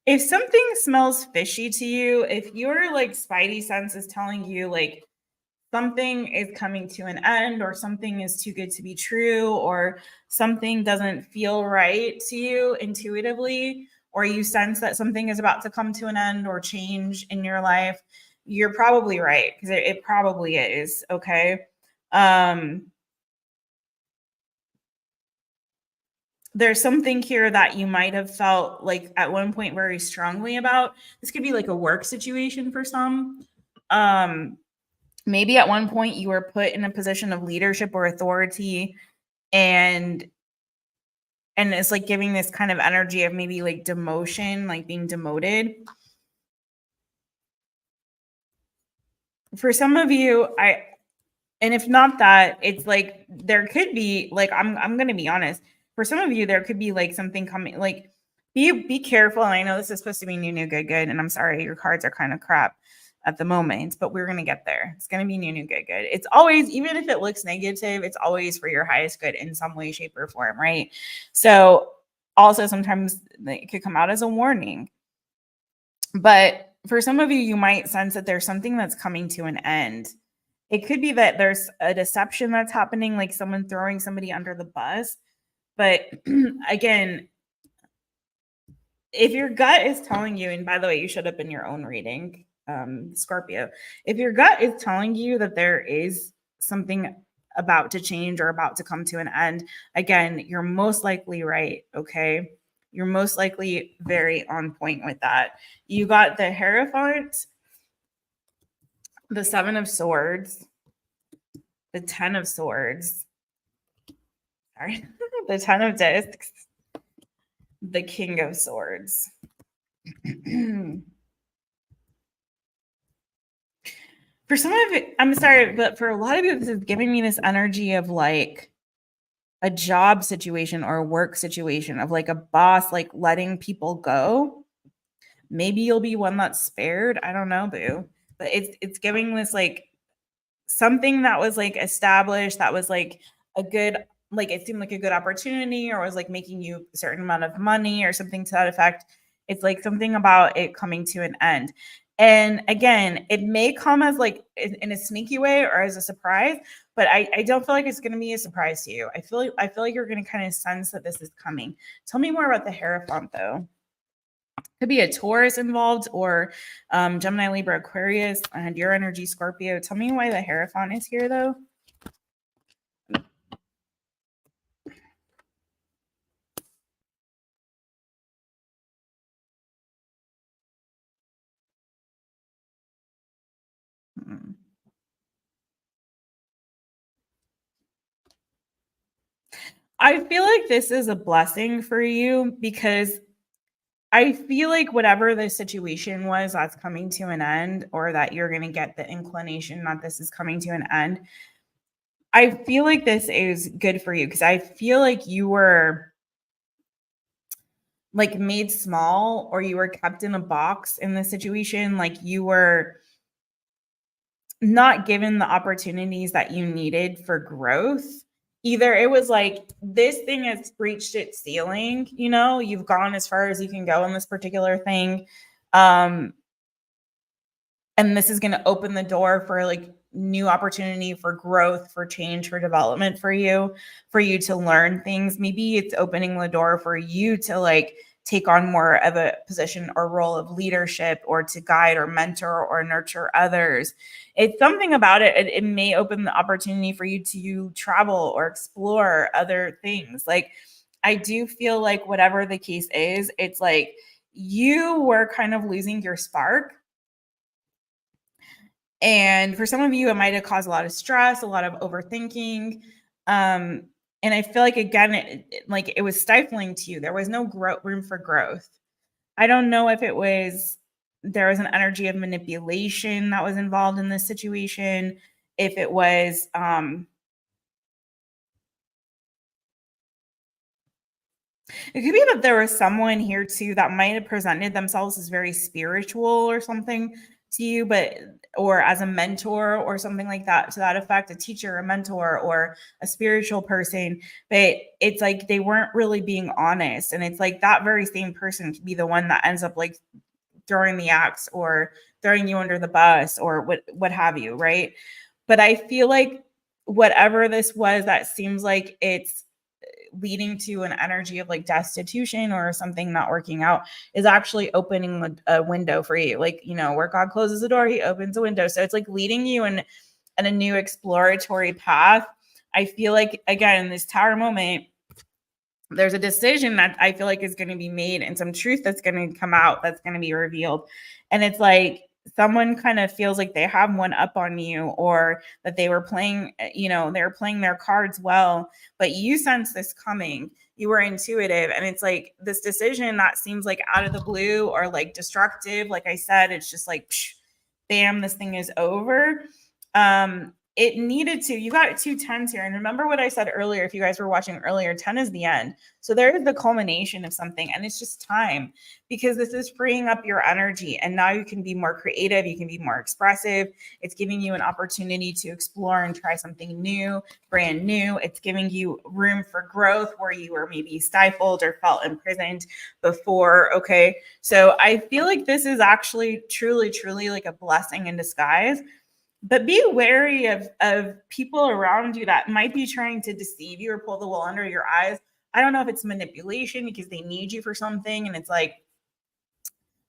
If something smells fishy to you, if your like spidey sense is telling you like something is coming to an end or something is too good to be true or something doesn't feel right to you intuitively, or you sense that something is about to come to an end or change in your life, you're probably right, because it probably is. Okay. There's something here that you might have felt like at one point very strongly about. This could be like a work situation for some. Maybe at one point you were put in a position of leadership or authority, and it's like giving this kind of energy of maybe like demotion, like being demoted. For some of you, and if not that, it's like there could be like I'm going to be honest. For some of you, there could be like something coming. Like be careful. And I know this is supposed to be new, good, and I'm sorry, your cards are kind of crap at the moment, but we're going to get there. It's going to be new, good. It's always, even if it looks negative, it's always for your highest good in some way, shape, or form, right? So also sometimes it could come out as a warning. But for some of you, you might sense that there's something that's coming to an end. It could be that there's a deception that's happening, like someone throwing somebody under the bus. But again, if your gut is telling you, and by the way, you showed up in your own reading, Scorpio, if your gut is telling you that there is something about to change or about to come to an end, again, you're most likely right. Okay. You're most likely very on point with that. You got the Hierophant, the 7 of Swords, the 10 of Swords, sorry, the 10 of Discs, the King of Swords. For some of it, I'm sorry, but for a lot of you, this is giving me this energy of like a job situation or a work situation of like a boss, like letting people go. Maybe you'll be one that's spared. I don't know, boo. But it's giving this like something that was like established, that was like a good, like it seemed like a good opportunity, or was like making you a certain amount of money or something to that effect. It's like something about it coming to an end. And again, it may come as like in a sneaky way or as a surprise, but I don't feel like it's going to be a surprise to you. I feel like you're going to kind of sense that this is coming. Tell me more about the Hierophant, though. Could be a Taurus involved, or Gemini, Libra, Aquarius, and your energy, Scorpio. Tell me why the Hierophant is here, though. I feel like this is a blessing for you, because I feel like whatever the situation was that's coming to an end, or that you're going to get the inclination that this is coming to an end, I feel like this is good for you, because I feel like you were like made small, or you were kept in a box in this situation. Like you were not given the opportunities that you needed for growth. Either it was like, this thing has reached its ceiling, you know, you've gone as far as you can go in this particular thing. And this is going to open the door for like new opportunity, for growth, for change, for development for you to learn things. Maybe it's opening the door for you to like take on more of a position or role of leadership, or to guide or mentor or nurture others. It's something about it. It may open the opportunity for you to travel or explore other things. Like, I do feel like whatever the case is, it's like you were kind of losing your spark. And for some of you, it might have caused a lot of stress, a lot of overthinking. And I feel like, again, like it was stifling to you. There was no room for growth. I don't know if there was an energy of manipulation that was involved in this situation. If it was, it could be that there was someone here too that might have presented themselves as very spiritual or something to you, or as a mentor or something like that, to that effect, a teacher, a mentor, or a spiritual person. But it's like they weren't really being honest. And it's like that very same person could be the one that ends up like throwing the axe or throwing you under the bus, or what have you, right? But I feel like whatever this was that seems like it's leading to an energy of like destitution or something not working out, is actually opening a window for you. Like, you know, where God closes a door, he opens a window. So it's like leading you in a new exploratory path. I feel like, again, in this Tower moment, there's a decision that I feel like is going to be made, and some truth that's going to come out, that's going to be revealed. And it's like someone kind of feels like they have one up on you, or that they were playing, you know, they're playing their cards well, but you sense this coming. You were intuitive. And it's like this decision that seems like out of the blue or like destructive. Like I said, it's just like, psh, bam, this thing is over. It needed to. You got 2 10s here. And remember what I said earlier, if you guys were watching earlier, 10 is the end. So there is the culmination of something, and it's just time, because this is freeing up your energy. And now you can be more creative. You can be more expressive. It's giving you an opportunity to explore and try something new, brand new. It's giving you room for growth where you were maybe stifled or felt imprisoned before. Okay. So I feel like this is actually truly, truly like a blessing in disguise. But be wary of people around you that might be trying to deceive you or pull the wool under your eyes. I don't know if it's manipulation because they need you for something. And it's like,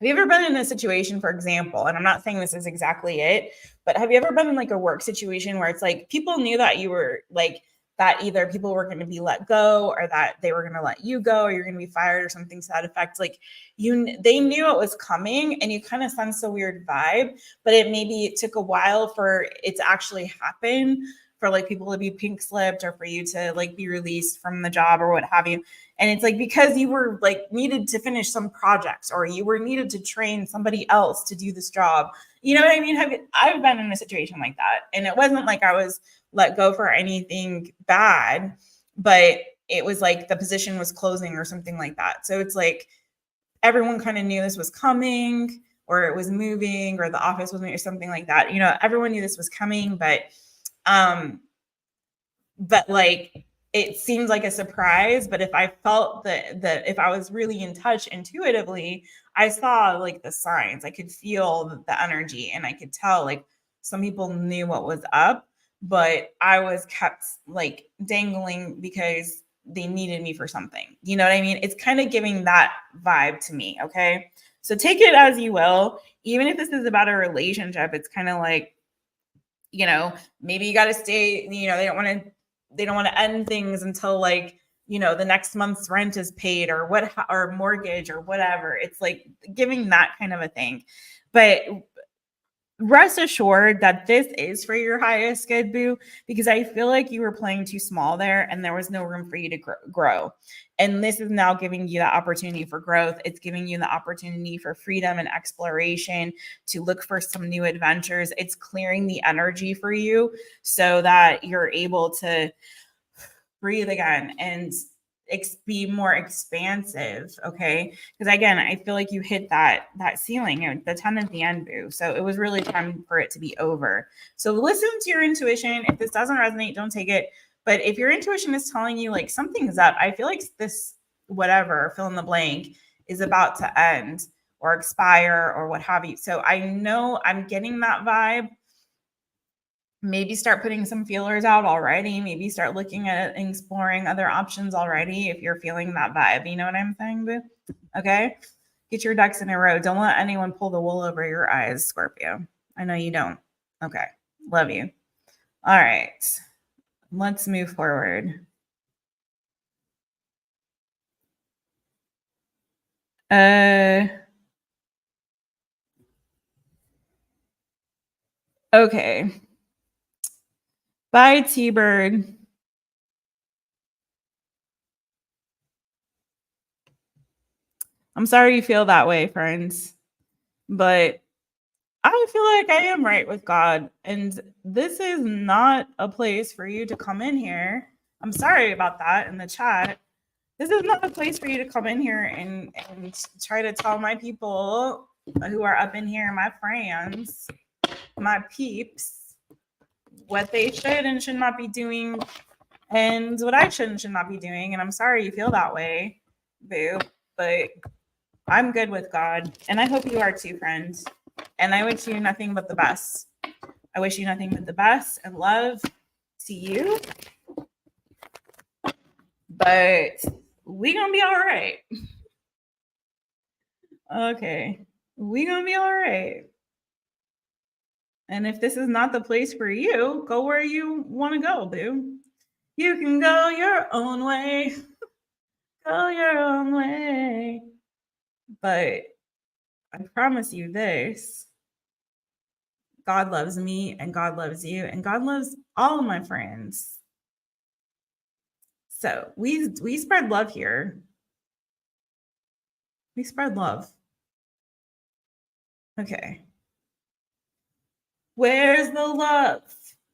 have you ever been in a situation, for example, and I'm not saying this is exactly it, but have you ever been in like a work situation where it's like people knew that you were like, that either people were going to be let go, or that they were going to let you go, or you're going to be fired or something to that effect. Like they knew it was coming, and you kind of sense a weird vibe, but it took a while for it to actually happen. for like people to be pink slipped or for you to like be released from the job or what have you. And it's like because you were like needed to finish some projects or you were needed to train somebody else to do this job. You know what I mean? I've been in a situation like that. And it wasn't like I was let go for anything bad, but it was like the position was closing or something like that. So it's like everyone kind of knew this was coming or it was moving or the office was moving or something like that. You know, everyone knew this was coming, but like it seemed like a surprise. But if I felt that if I was really in touch intuitively, I saw like the signs. I could feel the energy and I could tell like some people knew what was up, but I was kept like dangling because they needed me for something. You know what I mean? It's kind of giving that vibe to me. Okay. So take it as you will. Even if this is about a relationship, it's kind of like, you know, maybe you got to stay, you know, they don't want to end things until like, you know, the next month's rent is paid or what, or mortgage or whatever. It's like giving that kind of a thing. But rest assured that this is for your highest good, boo, because I feel like you were playing too small there and there was no room for you to grow. And this is now giving you the opportunity for growth. It's giving you the opportunity for freedom and exploration to look for some new adventures. It's clearing the energy for you so that you're able to breathe again and be more expansive. Okay. Because again, I feel like you hit that ceiling, the 10 at the end, boo. So it was really time for it to be over. So listen to your intuition. If this doesn't resonate, don't take it. But if your intuition is telling you like something's up, I feel like this, whatever, fill in the blank, is about to end or expire or what have you. So I know I'm getting that vibe. Maybe start putting some feelers out already. Maybe start looking at exploring other options already if you're feeling that vibe. You know what I'm saying, boo? Okay? Get your ducks in a row. Don't let anyone pull the wool over your eyes, Scorpio. I know you don't. Okay. Love you. All right. Let's move forward. Okay. Bye, T-Bird. I'm sorry you feel that way, friends, but I feel like I am right with God, and this is not a place for you to come in here. I'm sorry about that in the chat. This is not a place for you to come in here and try to tell my people who are up in here, my friends, my peeps, what they should and should not be doing and what I should and should not be doing. And I'm sorry you feel that way, boo, but I'm good with God. And I hope you are too, friends. And I wish you nothing but the best. I wish you nothing but the best and love to you. But we gonna be all right. Okay. We gonna be all right. And if this is not the place for you, go where you want to go, boo. You can go your own way. Go your own way. But I promise you this. God loves me and God loves you and God loves all of my friends. So we spread love here. We spread love. Okay. Where's the love?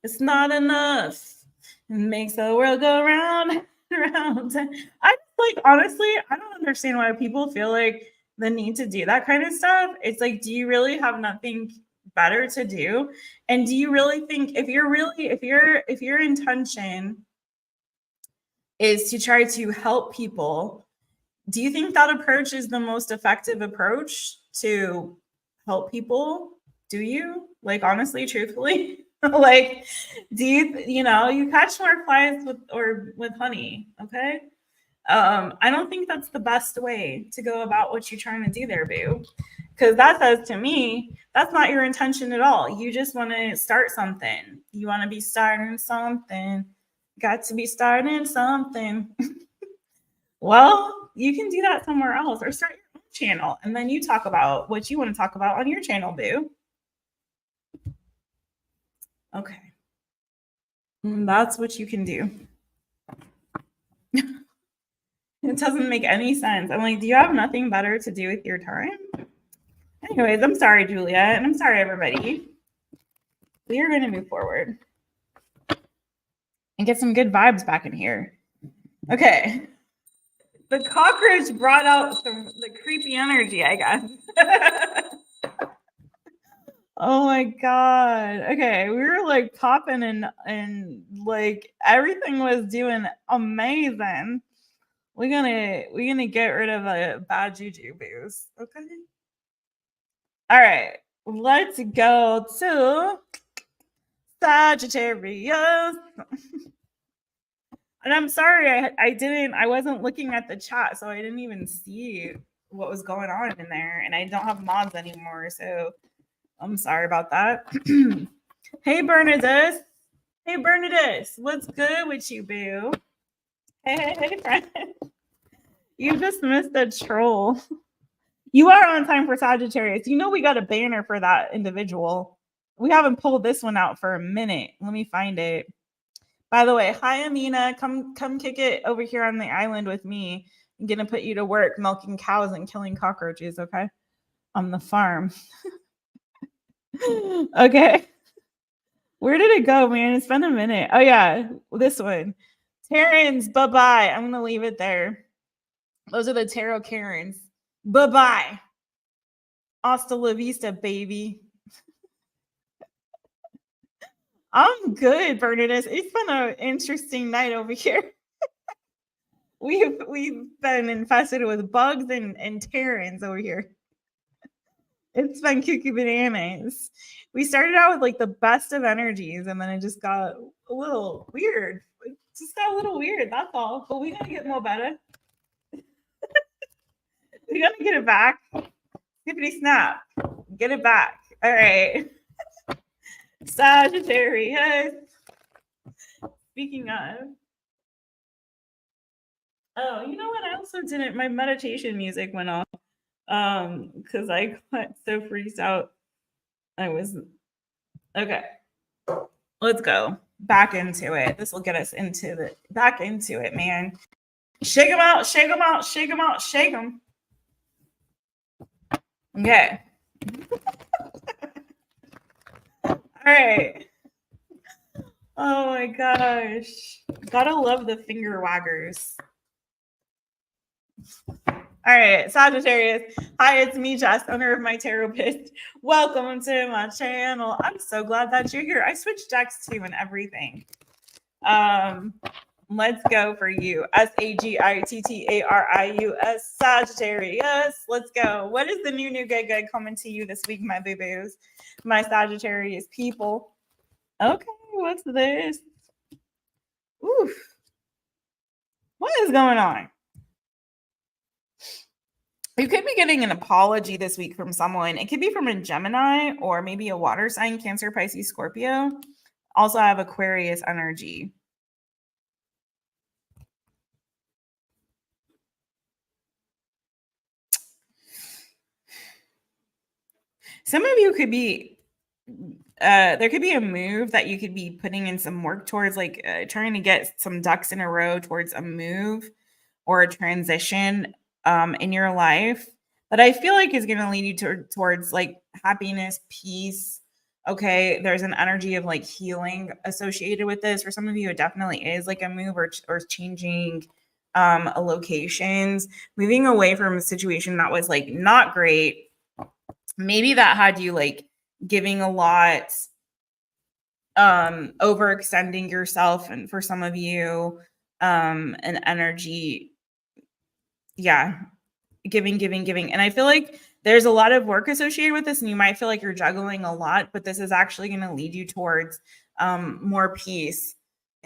It's not enough. It makes the world go round and round. I like, honestly, I don't understand why people feel like the need to do that kind of stuff. It's like, do you really have nothing better to do? And do you really think if your intention is to try to help people, do you think that approach is the most effective approach to help people? Do you? Like, honestly, truthfully? Like, do you catch more flies with honey, okay? I don't think that's the best way to go about what you're trying to do there, boo. Because that says to me, that's not your intention at all. You just want to start something. You want to be starting something. Got to be starting something. Well, you can do that somewhere else or start your own channel. And then you talk about what you want to talk about on your channel, boo. Okay. That's what you can do. It doesn't make any sense. I'm like, do you have nothing better to do with your time? Anyways, I'm sorry, Julia, and I'm sorry, everybody. We are going to move forward and get some good vibes back in here. Okay. The cockroach brought out the creepy energy, I guess. Oh my god. Okay, we were like popping and like everything was doing amazing. We're gonna get rid of a bad juju boost. Okay. All right. Let's go to Sagittarius. And I'm sorry, I wasn't looking at the chat, so I didn't even see what was going on in there. And I don't have mods anymore, so I'm sorry about that. Hey, Bernadette. Hey, Bernadette. What's good with you, boo? Hey, friend. You just missed a troll. You are on time for Sagittarius. You know we got a banner for that individual. We haven't pulled this one out for a minute. Let me find it. By the way, hi Amina, come kick it over here on the island with me. I'm gonna put you to work milking cows and killing cockroaches, okay? On the farm. Okay. Where did it go, man? It's been a minute. Oh yeah, this one. Terrence, bye-bye. I'm gonna leave it there. Those are the tarot Karens. Bye-bye. Hasta la vista, baby. I'm good, Bernadette. It's been an interesting night over here. We've been infested with bugs and terrans over here. It's been cuckoo bananas. We started out with like the best of energies, and then it just got a little weird. It just got a little weird, that's all. But we gotta get more better. We gotta get it back. Skippity snap. Get it back. All right. Sagittarius. Speaking of. Oh, you know what? I also didn't. My meditation music went off. Because I got so freaked out. I was okay. Let's go back into it. This will get us back into it, man. Shake them out, shake them out, shake them out, shake them. Okay. All right. Oh my gosh. Gotta love the finger waggers. All right, Sagittarius. Hi, it's me, Jess, owner of Mytaropist. Welcome to my channel. I'm so glad that you're here. I switched decks too and everything. Let's go for you. Sagittarius, Sagittarius. Let's go. What is the new good coming to you this week, my boo-boos? My Sagittarius people. Okay, what's this? Oof. What is going on? You could be getting an apology this week from someone. It could be from a Gemini or maybe a water sign, Cancer, Pisces, Scorpio. Also, I have Aquarius energy. Some of you could be, there could be a move that you could be putting in some work towards, like trying to get some ducks in a row towards a move or a transition in your life that I feel like is going to lead you towards like happiness, peace. Okay, there's an energy of like healing associated with this. For some of you, it definitely is like a move or changing locations, moving away from a situation that was like not great. Maybe that had you like giving a lot, overextending yourself, and for some of you, an energy, yeah, giving. And I feel like there's a lot of work associated with this, and you might feel like you're juggling a lot, but this is actually going to lead you towards more peace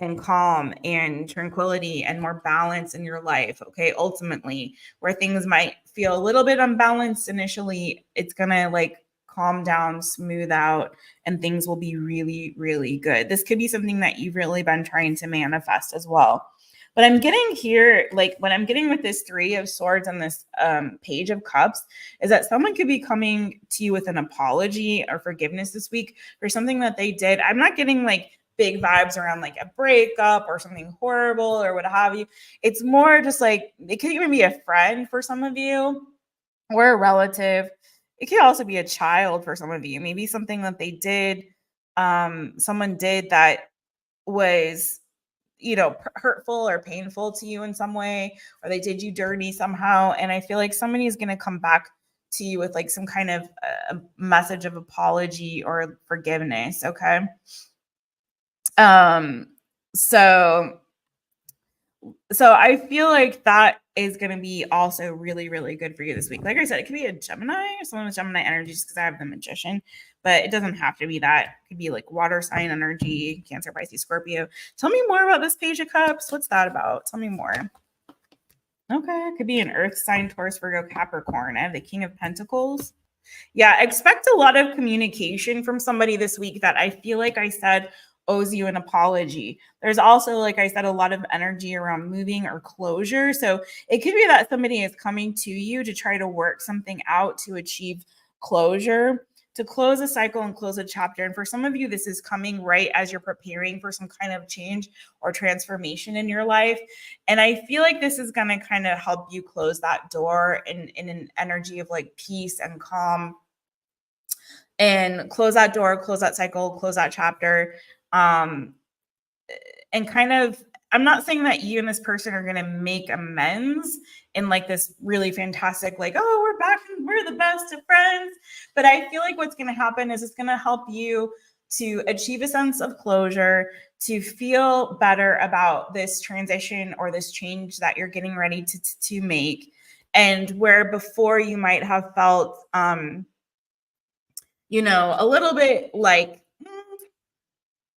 and calm and tranquility and more balance in your life. Okay, ultimately, where things might feel a little bit unbalanced initially, it's gonna like calm down, smooth out, and things will be really, really good. This could be something that you've really been trying to manifest as well. But I'm getting here, like what I'm getting with this 3 of Swords and this Page of Cups is that someone could be coming to you with an apology or forgiveness this week for something that they did. I'm not getting like big vibes around like a breakup or something horrible or what have you. It's more just like, it could even be a friend for some of you or a relative. It could also be a child for some of you. Maybe something that they did, someone did that was, you know, hurtful or painful to you in some way, or they did you dirty somehow. And I feel like somebody is going to come back to you with like some kind of message of apology or forgiveness. Okay. So I feel like that is going to be also really, really good for you this week. Like I said, it could be a Gemini or someone with Gemini energy just because I have the Magician, but it doesn't have to be that. It could be like water sign energy, Cancer, Pisces, Scorpio. Tell me more about this Page of Cups. What's that about? Tell me more. Okay, it could be an Earth sign, Taurus, Virgo, Capricorn. I have the King of Pentacles. Yeah, expect a lot of communication from somebody this week that I feel like I said owes you an apology. There's also, like I said, a lot of energy around moving or closure. So it could be that somebody is coming to you to try to work something out to achieve closure, to close a cycle and close a chapter. And for some of you, this is coming right as you're preparing for some kind of change or transformation in your life. And I feel like this is going to kind of help you close that door in an energy of like peace and calm, and close that door, close that cycle, close that chapter. And kind of, I'm not saying that you and this person are going to make amends in like this really fantastic, like, oh, we're back and we're the best of friends. But I feel like what's going to happen is it's going to help you to achieve a sense of closure, to feel better about this transition or this change that you're getting ready to make. And where before you might have felt, you know, a little bit like,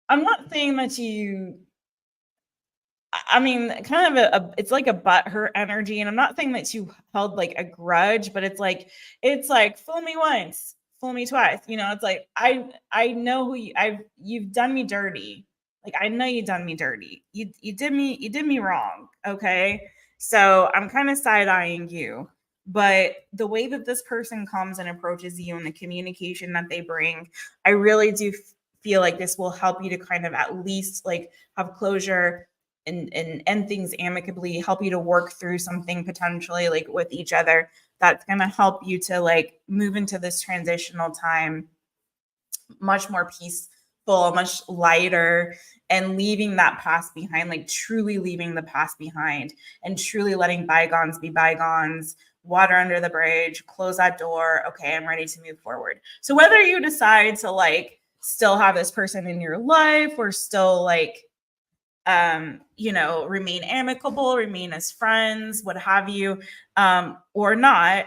I'm not saying that you, I mean, kind of it's like a butthurt energy. And I'm not saying that you held like a grudge, but it's like fool me once, fool me twice. You know, it's like, I know you've done me dirty. Like, I know you done me dirty. You did me wrong. Okay. So I'm kind of side-eyeing you. But the way that this person comes and approaches you and the communication that they bring, I really do feel like this will help you to kind of at least like have closure and end things amicably, help you to work through something potentially like with each other that's going to help you to like move into this transitional time much more peaceful, much lighter, and leaving that past behind, like truly leaving the past behind and truly letting bygones be bygones, water under the bridge, close that door. Okay, I'm ready to move forward. So whether you decide to like still have this person in your life or still like, you know, remain amicable, remain as friends, what have you, or not,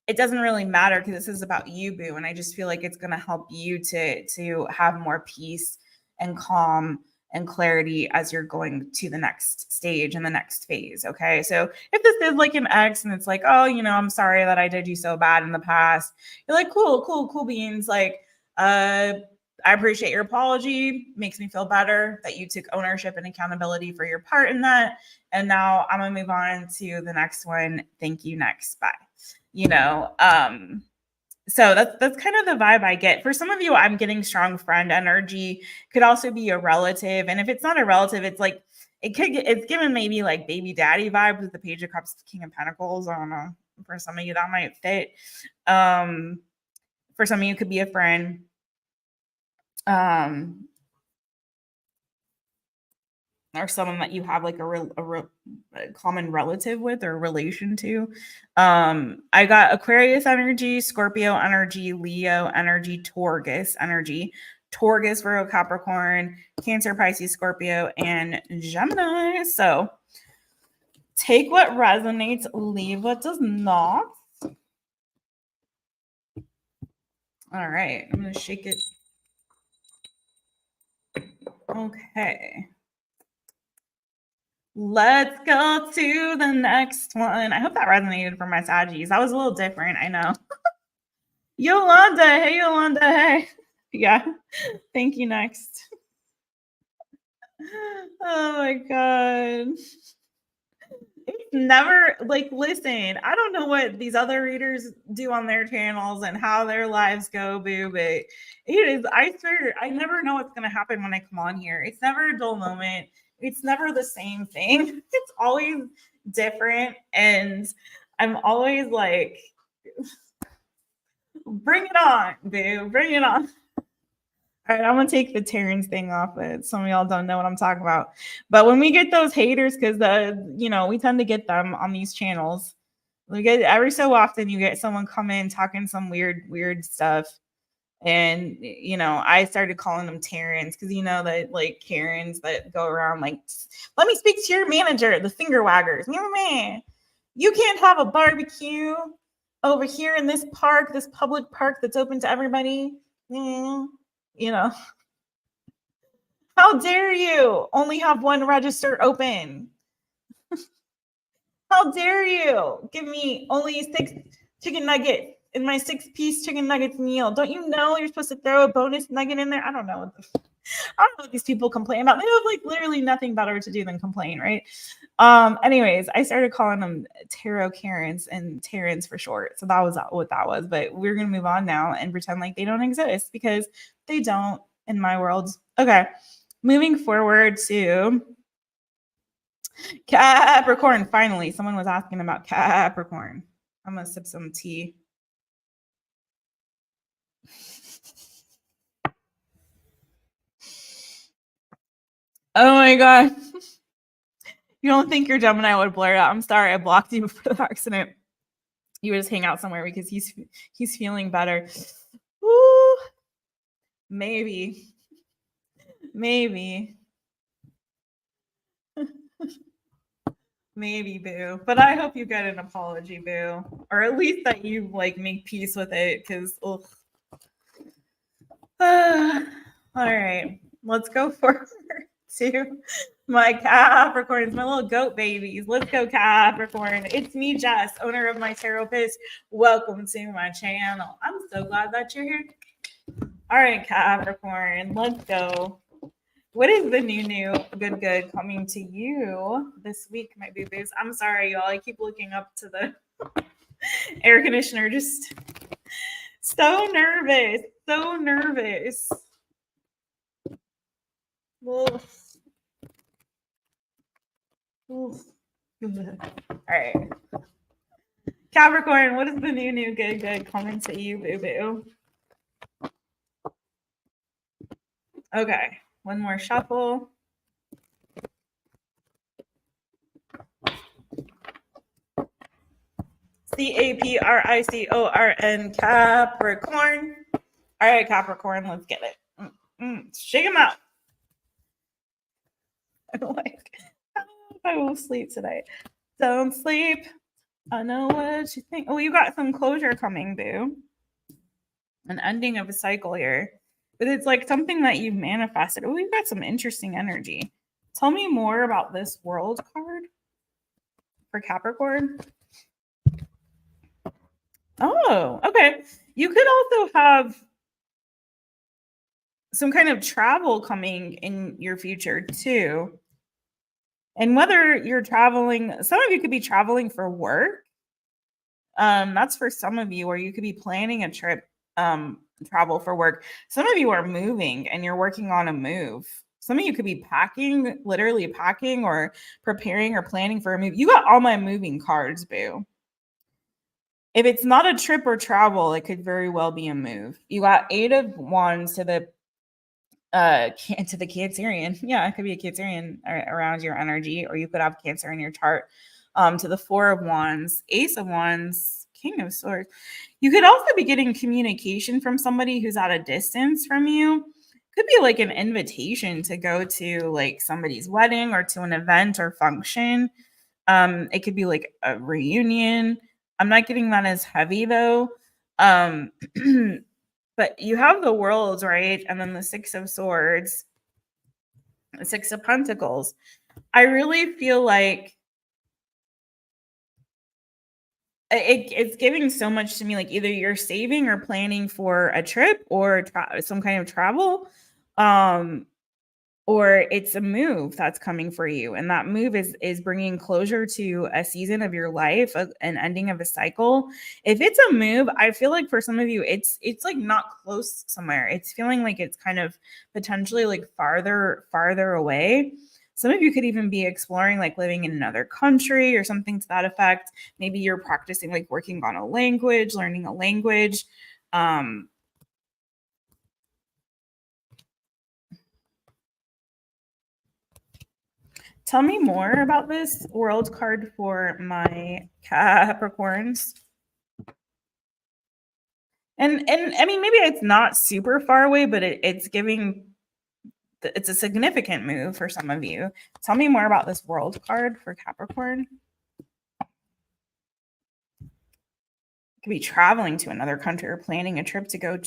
it doesn't really matter because this is about you, boo. And I just feel like it's going to help you to have more peace and calm and clarity as you're going to the next stage and the next phase. Okay. So if this is like an ex and it's like, oh, you know, I'm sorry that I did you so bad in the past. You're like, cool beans. Like, I appreciate your apology. Makes me feel better that you took ownership and accountability for your part in that. And now I'm going to move on to the next one. Thank you. Next. Bye. You know, so that's kind of the vibe I get. For some of you, I'm getting strong friend energy. Could also be a relative. And if it's not a relative, it's like, it's given maybe like baby daddy vibes with the Page of Cups, King of Pentacles. I don't know. For some of you, that might fit. For some of you, it could be a friend. Or someone that you have like a common relative with or relation to. I got Aquarius energy, Scorpio energy, Leo energy, Torgus energy, Torgus, Virgo, Capricorn, Cancer, Pisces, Scorpio, and Gemini. So take what resonates, leave what does not. All right, I'm going to shake it. Okay. Let's go to the next one. I hope that resonated for my Saggies. That was a little different, I know. Yolanda, hey, Yolanda, hey. Yeah, thank you, next. Oh my God. It's never like, listen, I don't know what these other readers do on their channels and how their lives go, boo, but it is, I swear, I never know what's going to happen when I come on here. It's never a dull moment. It's never the same thing. It's always different. And I'm always like, bring it on, boo, bring it on. All right, I'm gonna take the Terrence thing off it. Some of y'all don't know what I'm talking about. But when we get those haters, because we tend to get them on these channels. We get every so often you get someone come in talking some weird stuff. And I started calling them Terrence because that like Karens that go around like, let me speak to your manager, the finger waggers. Man, you can't have a barbecue over here in this park, this public park that's open to everybody. How dare you only have one register open? How dare you give me only 6 chicken nuggets in my 6-piece chicken nuggets meal? Don't you know you're supposed to throw a bonus nugget in there? I don't know what these people complain about. They have like literally nothing better to do than complain, right? Anyways, I started calling them Tarot Karens and Terrence for short. So that was what that was. But we're going to move on now and pretend like they don't exist because they don't in my world. Okay. Moving forward to Capricorn. Finally, someone was asking about Capricorn. I'm going to sip some tea. Oh my God. You don't think your Gemini would blur it out? I'm sorry, I blocked you before the accident. You would just hang out somewhere because he's feeling better. Woo. Maybe. Maybe, boo. But I hope you get an apology, boo. Or at least that you like make peace with it, because all right, let's go forward to my Capricorns, my little goat babies. Let's go, Capricorn. It's me, Jess, owner of My Taropist. Welcome to my channel. I'm so glad that you're here. All right, Capricorn, let's go. What is the new good coming to you this week, my boo-boos? I'm sorry, y'all. I keep looking up to the air conditioner. Just so nervous. So nervous. Oof. Oof. All right. Capricorn, what is the new good coming to you, boo-boo? Okay. One more shuffle. Capricorn, Capricorn. All right, Capricorn, let's get it. Shake them out. I will sleep tonight. Don't sleep. I know what you think. Oh, you got some closure coming, boo. An ending of a cycle here. But it's like something that you've manifested. Oh, you've got some interesting energy. Tell me more about this world card for Capricorn. Oh, okay. You could also have some kind of travel coming in your future too. And whether you're traveling, some of you could be traveling for work. That's for some of you, or you could be planning a trip, travel for work. Some of you are moving and you're working on a move. Some of you could be packing, literally packing or preparing or planning for a move. You got all my moving cards, boo. If it's not a trip or travel, it could very well be a move. You got 8 of Wands to the Cancerian. Yeah, it could be a Cancerian around your energy, or you could have Cancer in your chart. To the 4 of Wands, Ace of Wands, King of Swords. You could also be getting communication from somebody who's at a distance from you. Could be like an invitation to go to like somebody's wedding or to an event or function. It could be like a reunion. I'm not getting that as heavy though. But you have the World, right? And then the 6 of Swords, the 6 of Pentacles. I really feel like it's giving so much to me, like either you're saving or planning for a trip or some kind of travel, or it's a move that's coming for you, and that move is bringing closure to a season of your life, an ending of a cycle. If it's a move, I feel like for some of you it's like not close somewhere. It's feeling like it's kind of potentially like farther away. Some of you could even be exploring like living in another country or something to that effect. Maybe you're practicing like working on a language, learning a language. Tell me more about this world card for my Capricorns. And I mean, maybe it's not super far away, but it's giving, it's a significant move for some of you. Tell me more about this world card for Capricorn. You could be traveling to another country or planning a trip to go.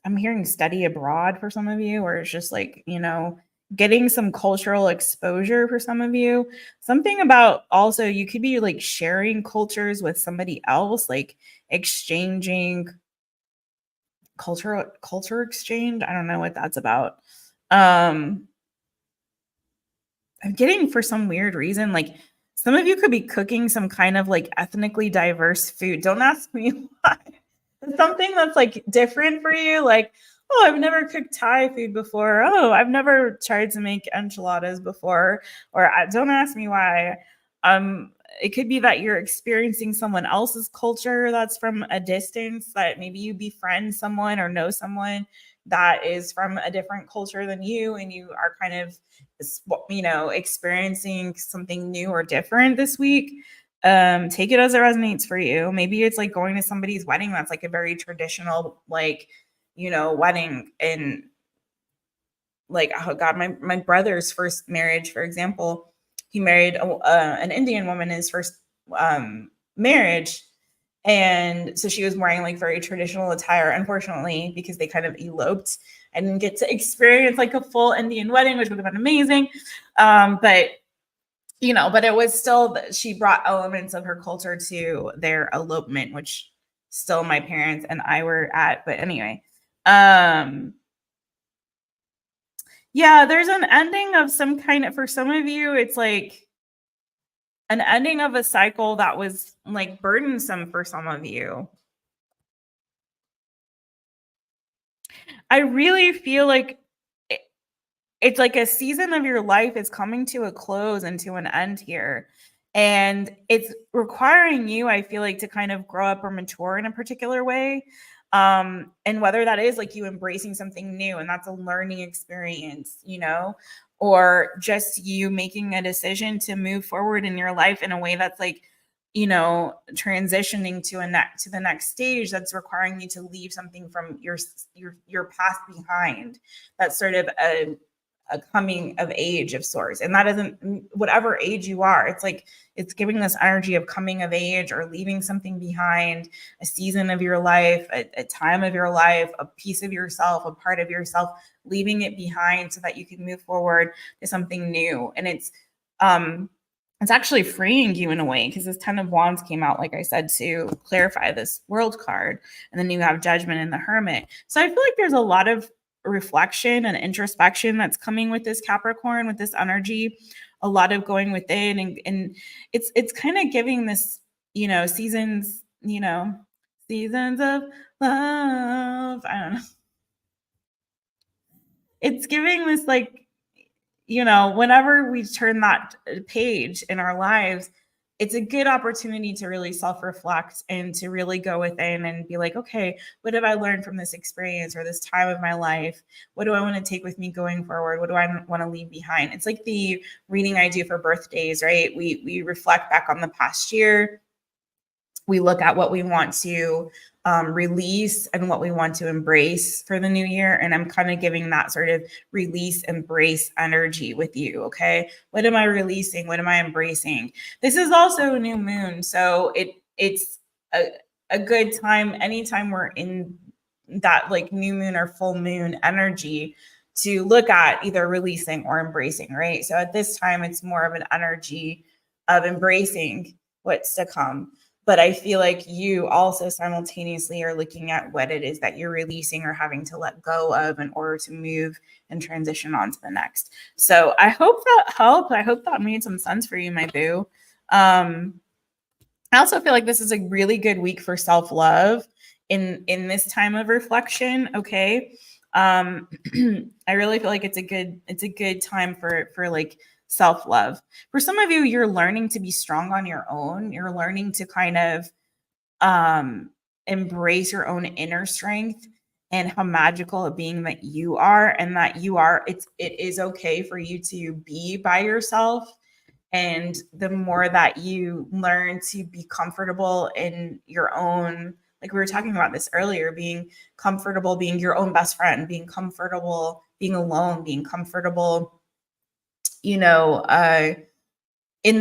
I'm hearing study abroad for some of you, or it's just like, you know, getting some cultural exposure for some of you. Something about also you could be like sharing cultures with somebody else, like exchanging culture exchange. I don't know what that's about. I'm getting, for some weird reason, like some of you could be cooking some kind of like ethnically diverse food. Don't ask me why. Something that's like different for you, like, oh, I've never cooked Thai food before. Oh, I've never tried to make enchiladas before. Or don't ask me why. It could be that you're experiencing someone else's culture that's from a distance, that maybe you befriend someone or know someone that is from a different culture than you, and you are kind of, you know, experiencing something new or different this week. Take it as it resonates for you. Maybe it's like going to somebody's wedding that's like a very traditional, like, you know, wedding. And like, oh god, my brother's first marriage, for example, he married an Indian woman in his first marriage, and so she was wearing like very traditional attire. Unfortunately, because they kind of eloped, I didn't get to experience like a full Indian wedding, which would have been amazing. But you know, but it was still, she brought elements of her culture to their elopement, which still my parents and I were at. But anyway, yeah, there's an ending of some kind of, for some of you, it's like an ending of a cycle that was like burdensome for some of you. I really feel like it's like a season of your life is coming to a close and to an end here. And it's requiring you, I feel like, to kind of grow up or mature in a particular way. And whether that is like you embracing something new and that's a learning experience, you know, or just you making a decision to move forward in your life in a way that's like, you know, transitioning to the next stage that's requiring you to leave something from your past behind. That's sort of a coming of age of sorts. And that isn't, whatever age you are, it's like it's giving this energy of coming of age or leaving something behind, a season of your life, a time of your life, a piece of yourself, a part of yourself, leaving it behind so that you can move forward to something new. And it's actually freeing you in a way, because this 10 of Wands came out, like I said, to clarify this world card. And then you have Judgment and the Hermit. So I feel like there's a lot of reflection and introspection that's coming with this Capricorn, with this energy, a lot of going within, and it's kind of giving this, you know, seasons of love. I don't know. It's giving this, like, you know, whenever we turn that page in our lives, it's a good opportunity to really self-reflect and to really go within and be like, okay, what have I learned from this experience or this time of my life? What do I want to take with me going forward? What do I want to leave behind? It's like the reading I do for birthdays, right? We reflect back on the past year. We look at what we want to release and what we want to embrace for the new year. And I'm kind of giving that sort of release, embrace energy with you. Okay. What am I releasing? What am I embracing? This is also a new moon. So it's a good time, anytime we're in that like new moon or full moon energy, to look at either releasing or embracing, right? So at this time, it's more of an energy of embracing what's to come. but I feel like you also simultaneously are looking at what it is that you're releasing or having to let go of in order to move and transition on to the next. So I hope that helped. I hope that made some sense for you, my boo. I also feel like this is a really good week for self-love in this time of reflection. Okay. I really feel like it's a good time for like self-love. For some of you, you're learning to be strong on your own. You're learning to kind of embrace your own inner strength and how magical a being that you are, and that it is okay for you to be by yourself. And the more that you learn to be comfortable in your own, like we were talking about this earlier, being comfortable being your own best friend, being comfortable being alone, being comfortable, in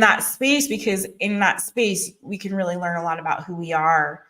that space, because in that space we can really learn a lot about who we are,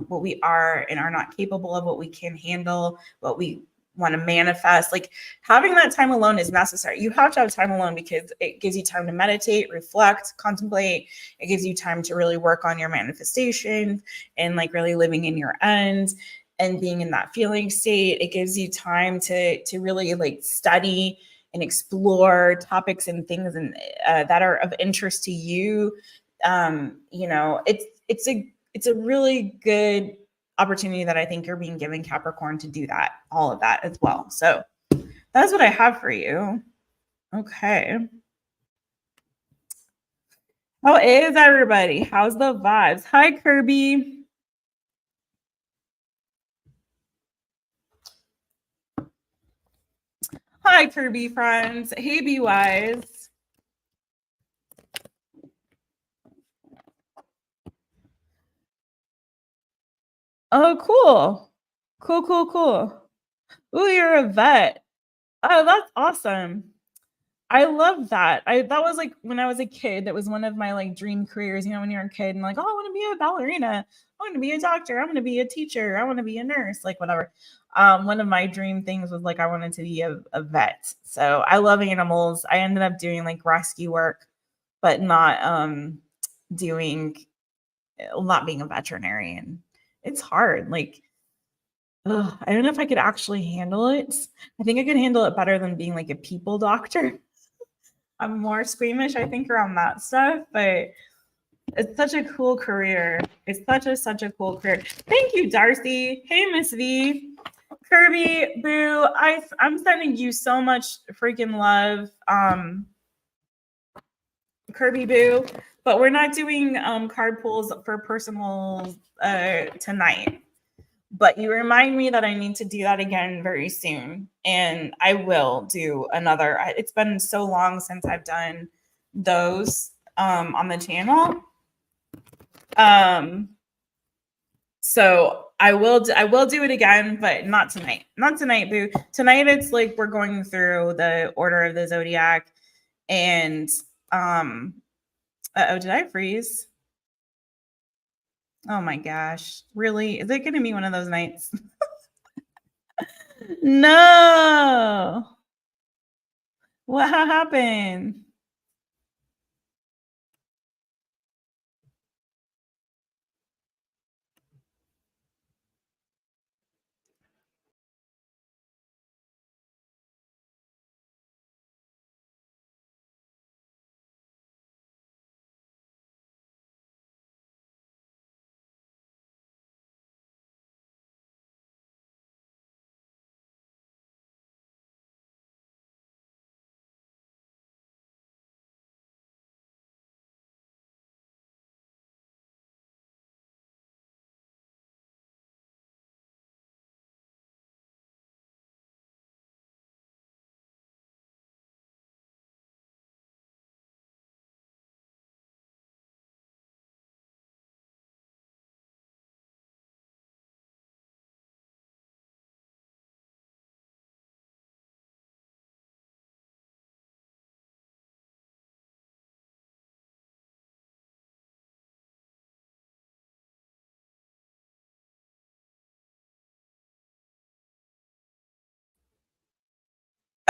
what we are and are not capable of, what we can handle, what we want to manifest. Like, having that time alone is necessary. You have to have time alone because it gives you time to meditate, reflect, contemplate. It gives you time to really work on your manifestation and like really living in your ends and being in that feeling state. It gives you time to really like study and explore topics and things and that are of interest to you. It's a really good opportunity that I think you're being given, Capricorn, to do that, all of that as well. So that's what I have for you. Okay. How is everybody? How's the vibes? Hi, Kirby. Hi, Kirby friends. Hey, Be Wise. Oh, cool. Cool. Ooh, you're a vet. Oh, that's awesome. I love that. That was like when I was a kid, that was one of my like dream careers, when you're a kid and like, oh, I want to be a ballerina. I want to be a doctor. I want to be a teacher. I want to be a nurse, like whatever. One of my dream things was like, I wanted to be a vet. So I love animals. I ended up doing like rescue work, but not being a veterinarian. It's hard. Like, I don't know if I could actually handle it. I think I could handle it better than being like a people doctor. I'm more squeamish, I think, around that stuff, but it's such a cool career. It's such a cool career. Thank you, Darcy. Hey, Miss V. Kirby, boo, I'm sending you so much freaking love. Kirby, boo. But we're not doing card pulls for personal tonight. But you remind me that I need to do that again very soon. And I will do another. It's been so long since I've done those on the channel. So I will do it again, but not tonight. Not tonight, boo. Tonight it's like we're going through the order of the zodiac. And did I freeze? Oh my gosh. Really? Is it going to be one of those nights? No. What happened?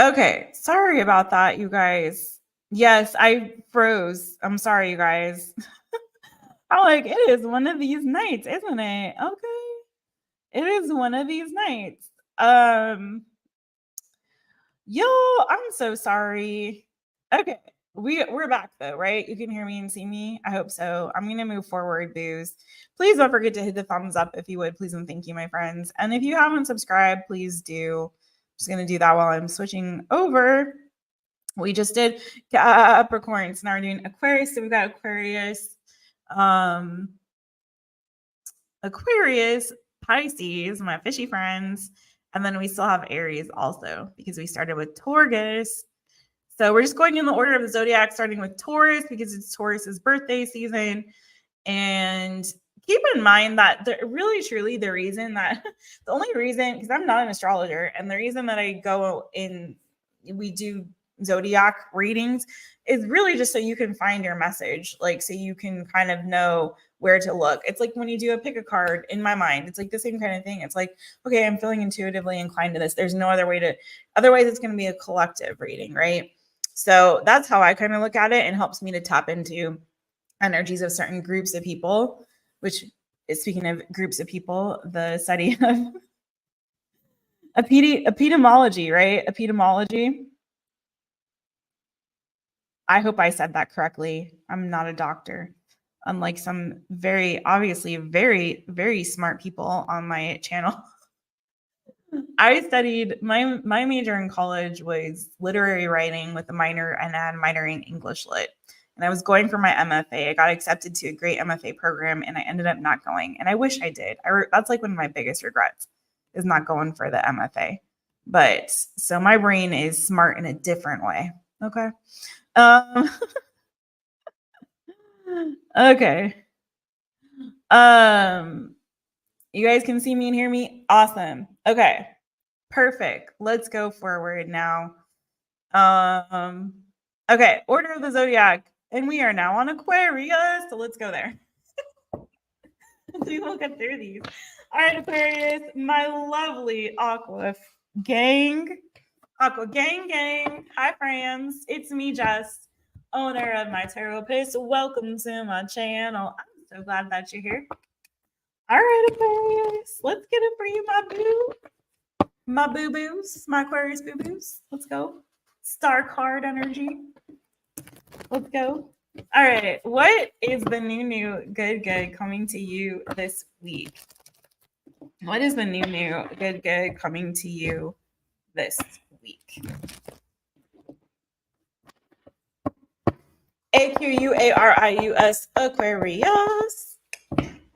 Okay, sorry about that, you guys. Yes, I froze. I'm sorry, you guys. I'm like, it is one of these nights, isn't it? Okay. It is one of these nights. Yo, I'm so sorry. Okay. We're back though, right? You can hear me and see me. I hope so. I'm gonna move forward, booze. Please don't forget to hit the thumbs up if you would, please and thank you, my friends. And if you haven't subscribed, please do. I'm just gonna do that while I'm switching over. We just did Capricorn, so now we're doing Aquarius. So we've got Aquarius, Aquarius, Pisces, my fishy friends, and then we still have Aries also because we started with Torgus. So we're just going in the order of the zodiac, starting with Taurus because it's Taurus's birthday season. And keep in mind that really, truly, the reason that the only reason, because I'm not an astrologer, and the reason that I go in, we do zodiac readings is really just so you can find your message, like so you can kind of know where to look. It's like when you do a pick a card, in my mind, it's like the same kind of thing. It's like, okay, I'm feeling intuitively inclined to this. There's no other way to, otherwise it's going to be a collective reading, right? So that's how I kind of look at it, and helps me to tap into energies of certain groups of people, which is, speaking of groups of people, the study of epidemiology, right? Epidemiology. I hope I said that correctly. I'm not a doctor, unlike some very, obviously, very, very smart people on my channel. I studied, my major in college was literary writing with a minor, and then minoring English lit. And I was going for my MFA. I got accepted to a great MFA program, and I ended up not going. And I wish I did. That's like one of my biggest regrets, is not going for the MFA. But so my brain is smart in a different way. Okay. Okay. You guys can see me and hear me? Awesome. Okay. Perfect. Let's go forward now. Okay, order of the zodiac. And we are now on Aquarius. So let's go there. We will get through these. All right, Aquarius, my lovely Aqua gang. Aqua gang. Hi, friends. It's me, Jess, owner of My Taropist. Welcome to my channel. I'm so glad that you're here. All right, Aquarius, let's get it for you, my boo. My boo-boos, my Aquarius boo-boos. Let's go. Star card energy. Let's go. All right. What is the new good coming to you this week? What is the new good coming to you this week? AQUARIUS, Aquarius.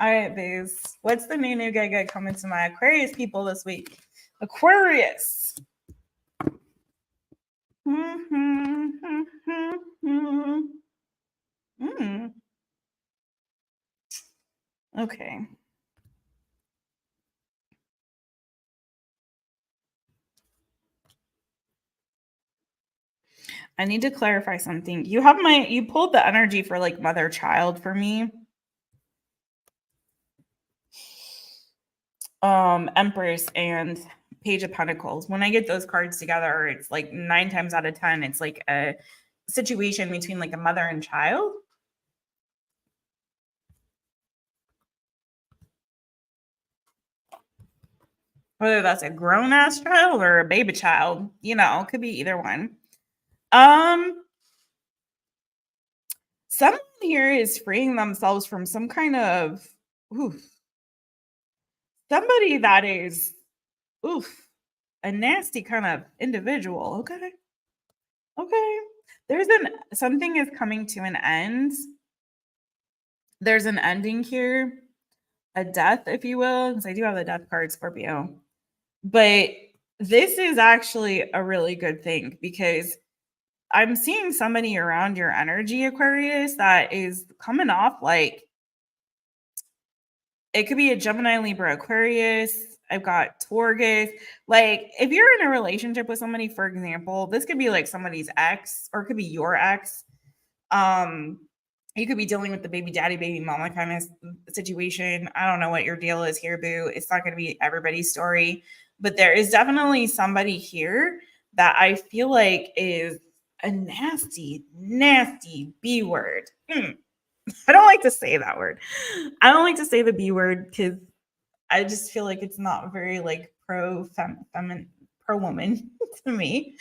All right, babes. What's the new good coming to my Aquarius people this week? Aquarius. Okay. I need to clarify something. You pulled the energy for like mother child for me. Empress and Page of Pentacles. When I get those cards together, it's like 9 times out of 10, it's like a situation between like a mother and child. Whether that's a grown-ass child or a baby child, you know, it could be either one. Someone here is freeing themselves from some kind of somebody that is a nasty kind of individual. Okay. Something is coming to an end. There's an ending here, a death, if you will, because I do have the death card, Scorpio. But this is actually a really good thing, because I'm seeing somebody around your energy, Aquarius, that is coming off like, it could be a Gemini, Libra, Aquarius. I've got Torgus. Like, if you're in a relationship with somebody, for example, this could be like somebody's ex, or it could be your ex. You could be dealing with the baby daddy, baby mama kind of situation. I don't know what your deal is here, boo. It's not going to be everybody's story, but there is definitely somebody here that I feel like is a nasty B word. I don't like to say that word. I don't like to say the B word because I just feel like it's not very like pro woman to me.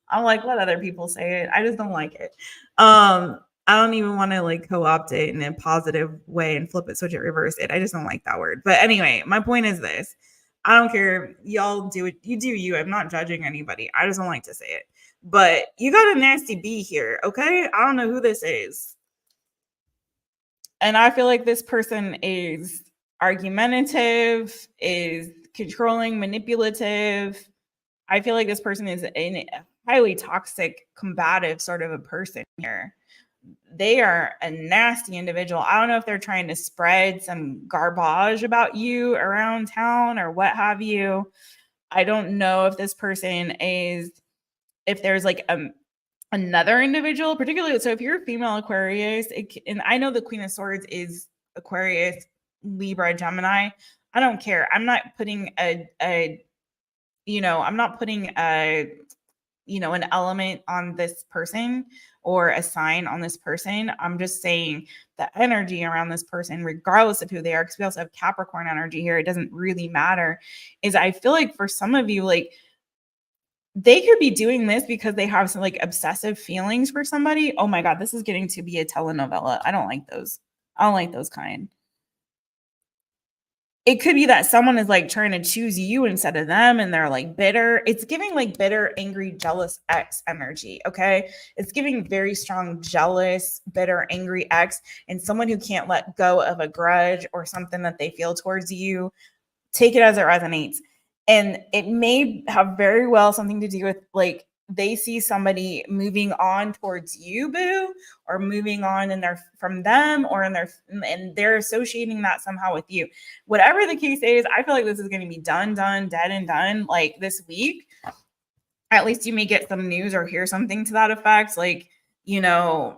I'm like, let other people say it. I just don't like it. I don't even want to like co-opt it in a positive way and flip it, switch it, reverse it. I just don't like that word. But anyway, my point is this. I don't care. Y'all do it. You do you. I'm not judging anybody. I just don't like to say it. But you got a nasty B here, okay? I don't know who this is. And I feel like this person is argumentative, is controlling, manipulative. I feel like this person is a highly toxic, combative sort of a person here. They are a nasty individual. I don't know if they're trying to spread some garbage about you around town or what have you. I don't know if this person is, if there's like another individual, particularly. So if you're a female Aquarius, and I know the Queen of Swords is Aquarius, Libra, Gemini. I don't care. I'm not putting I'm not putting an element on this person or a sign on this person. I'm just saying the energy around this person, regardless of who they are, because we also have Capricorn energy here. It doesn't really matter. Is I feel like for some of you, like they could be doing this because they have some like obsessive feelings for somebody. Oh my God, this is getting to be a telenovela. I don't like those. I don't like those kind. It could be that someone is like trying to choose you instead of them and they're like bitter. It's giving like bitter, angry, jealous ex energy. Okay. It's giving very strong, jealous, bitter, angry ex and someone who can't let go of a grudge or something that they feel towards you. Take it as it resonates. And it may have very well something to do with like they see somebody moving on towards you, boo, or moving on in their from them or in their and they're associating that somehow with you. Whatever the case is, I feel like this is going to be done, dead and done like this week. At least you may get some news or hear something to that effect. Like, this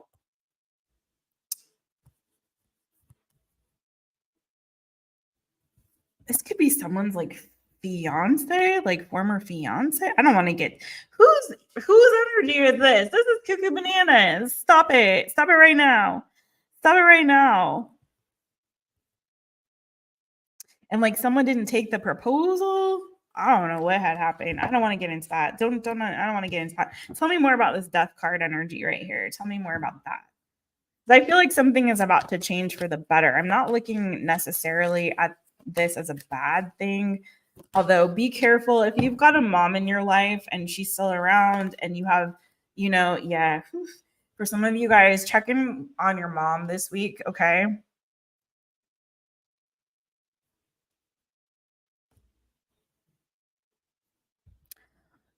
could be someone's like fiance, like former fiance. I don't want to get whose energy is this? This is cuckoo bananas. Stop it. Stop it right now. Stop it right now. And like someone didn't take the proposal. I don't know what had happened. I don't want to get into that. I don't want to get into that. Tell me more about this death card energy right here. Tell me more about that. I feel like something is about to change for the better. I'm not looking necessarily at this as a bad thing. Although be careful if you've got a mom in your life and she's still around and you have, for some of you guys, check in on your mom this week, okay?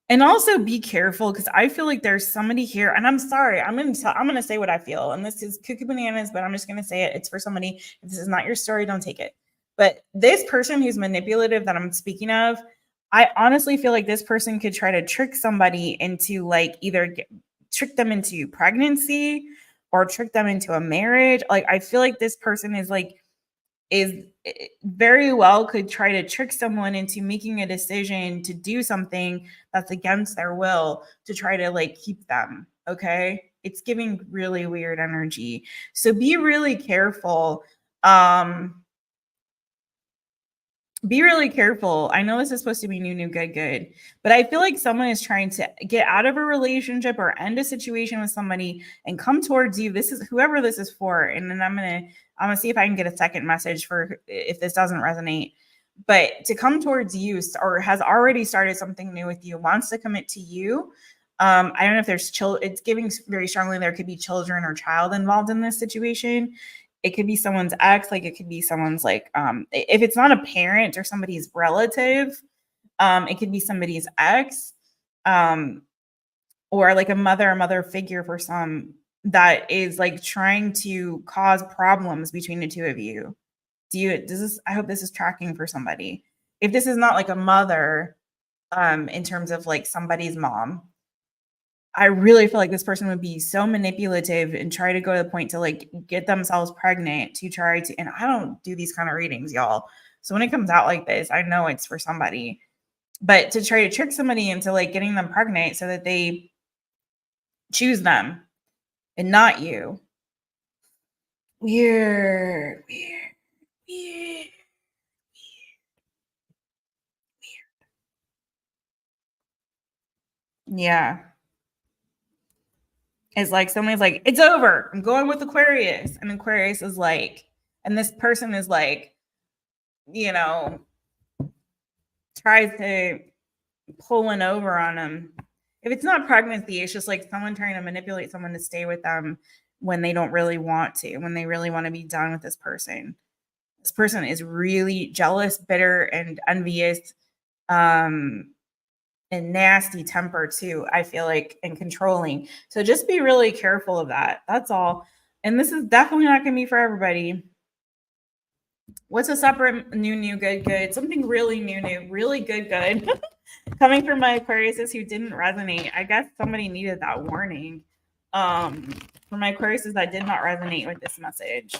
And also be careful because I feel like there's somebody here, and I'm sorry, I'm gonna say what I feel, and this is cuckoo bananas, but I'm just gonna say it. It's for somebody. If this is not your story, don't take it. But this person who's manipulative that I'm speaking of, I honestly feel like this person could try to trick somebody into like either trick them into pregnancy or trick them into a marriage. Like I feel like this person is very well could try to trick someone into making a decision to do something that's against their will to try to like keep them. Okay. It's giving really weird energy. So be really careful. Be really careful. I know this is supposed to be new, good, but I feel like someone is trying to get out of a relationship or end a situation with somebody and come towards you. This is whoever this is for. And then I'm gonna see if I can get a second message for if this doesn't resonate. But to come towards you or has already started something new with you, wants to commit to you. I don't know if there's it's giving very strongly there could be children or child involved in this situation. It could be someone's ex, like it could be someone's like if it's not a parent or somebody's relative, it could be somebody's ex, or like a mother figure for some that is like trying to cause problems between the two of you. I hope this is tracking for somebody. If this is not like a mother, in terms of like somebody's mom, I really feel like this person would be so manipulative and try to go to the point to like get themselves pregnant to try to, and I don't do these kind of readings, y'all. So when it comes out like this, I know it's for somebody, but to try to trick somebody into like getting them pregnant so that they choose them and not you. Weird. Yeah. It's like somebody's like, it's over. I'm going with Aquarius. And Aquarius is like, and this person is like, you know, tries to pull one over on them. If it's not pregnancy, it's just like someone trying to manipulate someone to stay with them when they don't really want to, when they really want to be done with this person. This person is really jealous, bitter, and envious, and nasty temper too, I feel like, and controlling. So just be really careful of that. That's all. And this is definitely not going to be for everybody. What's a separate new, good? Something really new, really good. Coming from my Aquariuses who didn't resonate. I guess somebody needed that warning. For my Aquariuses that did not resonate with this message.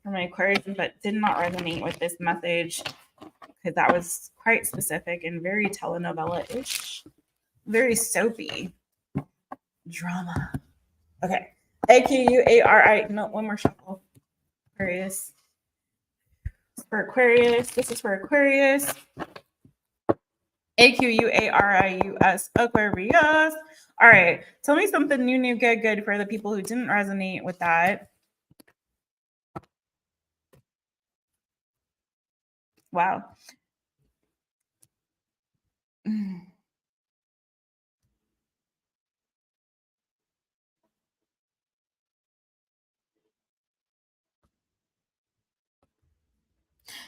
For my Aquariuses that did not resonate with this message, because that was quite specific and very telenovela-ish. Very soapy. Drama. Okay. AQUARI. No, one more shuffle. Aquarius. For Aquarius. This is for Aquarius. AQUARIUS. Aquarius. All right. Tell me something new, good for the people who didn't resonate with that. Wow.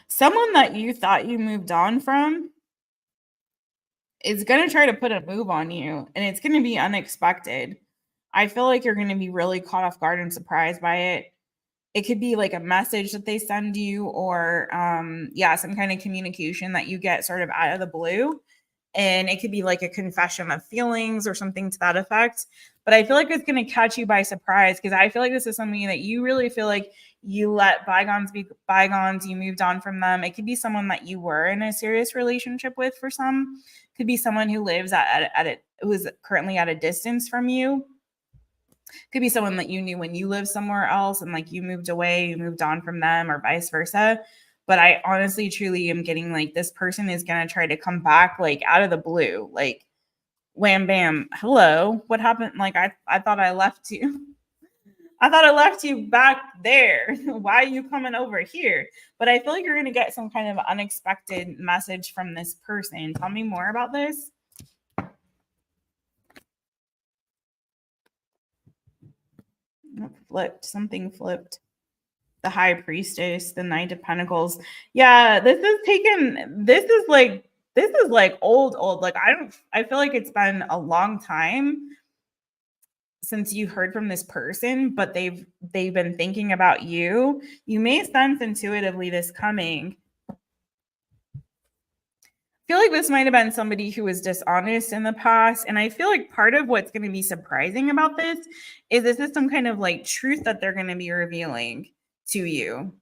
Someone that you thought you moved on from is going to try to put a move on you, and it's going to be unexpected. I feel like you're going to be really caught off guard and surprised by it. It could be like a message that they send you, or some kind of communication that you get sort of out of the blue. And it could be like a confession of feelings or something to that effect. But I feel like it's going to catch you by surprise, because I feel like this is something that you really feel like you let bygones be bygones. You moved on from them. It could be someone that you were in a serious relationship with for some. Could be someone who lives who is currently at a distance from you. Could be someone that you knew when you lived somewhere else and like you moved away, you moved on from them, or vice versa. But I honestly, truly am getting like this person is going to try to come back like out of the blue, like wham, bam, hello, what happened? Like, I thought I left you. I thought I left you back there. Why are you coming over here? But I feel like you're going to get some kind of unexpected message from this person. Tell me more about this. Flipped. Something flipped. The High Priestess, the Knight of Pentacles. Yeah, this is like old. Like I feel like it's been a long time since you heard from this person, but they've been thinking about you. You may sense intuitively this coming. I feel like this might have been somebody who was dishonest in the past. And I feel like part of what's going to be surprising about this is some kind of like truth that they're going to be revealing to you,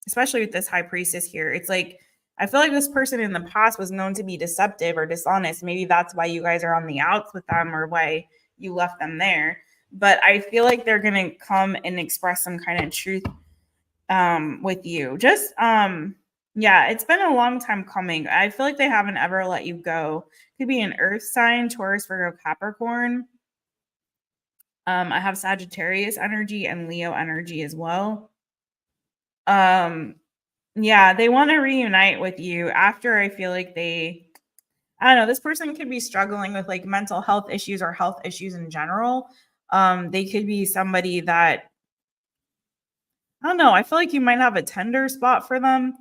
especially with this High Priestess here. It's like, I feel like this person in the past was known to be deceptive or dishonest. Maybe that's why you guys are on the outs with them, or why you left them there. But I feel like they're going to come and express some kind of truth with you. Just, yeah, it's been a long time coming. I feel like they haven't ever let you go. Could be an earth sign, Taurus, Virgo, Capricorn. I have Sagittarius energy and Leo energy as well. Yeah, they want to reunite with you after. I feel like I don't know, this person could be struggling with like mental health issues or health issues in general. They could be somebody that, I don't know, I feel like you might have a tender spot for them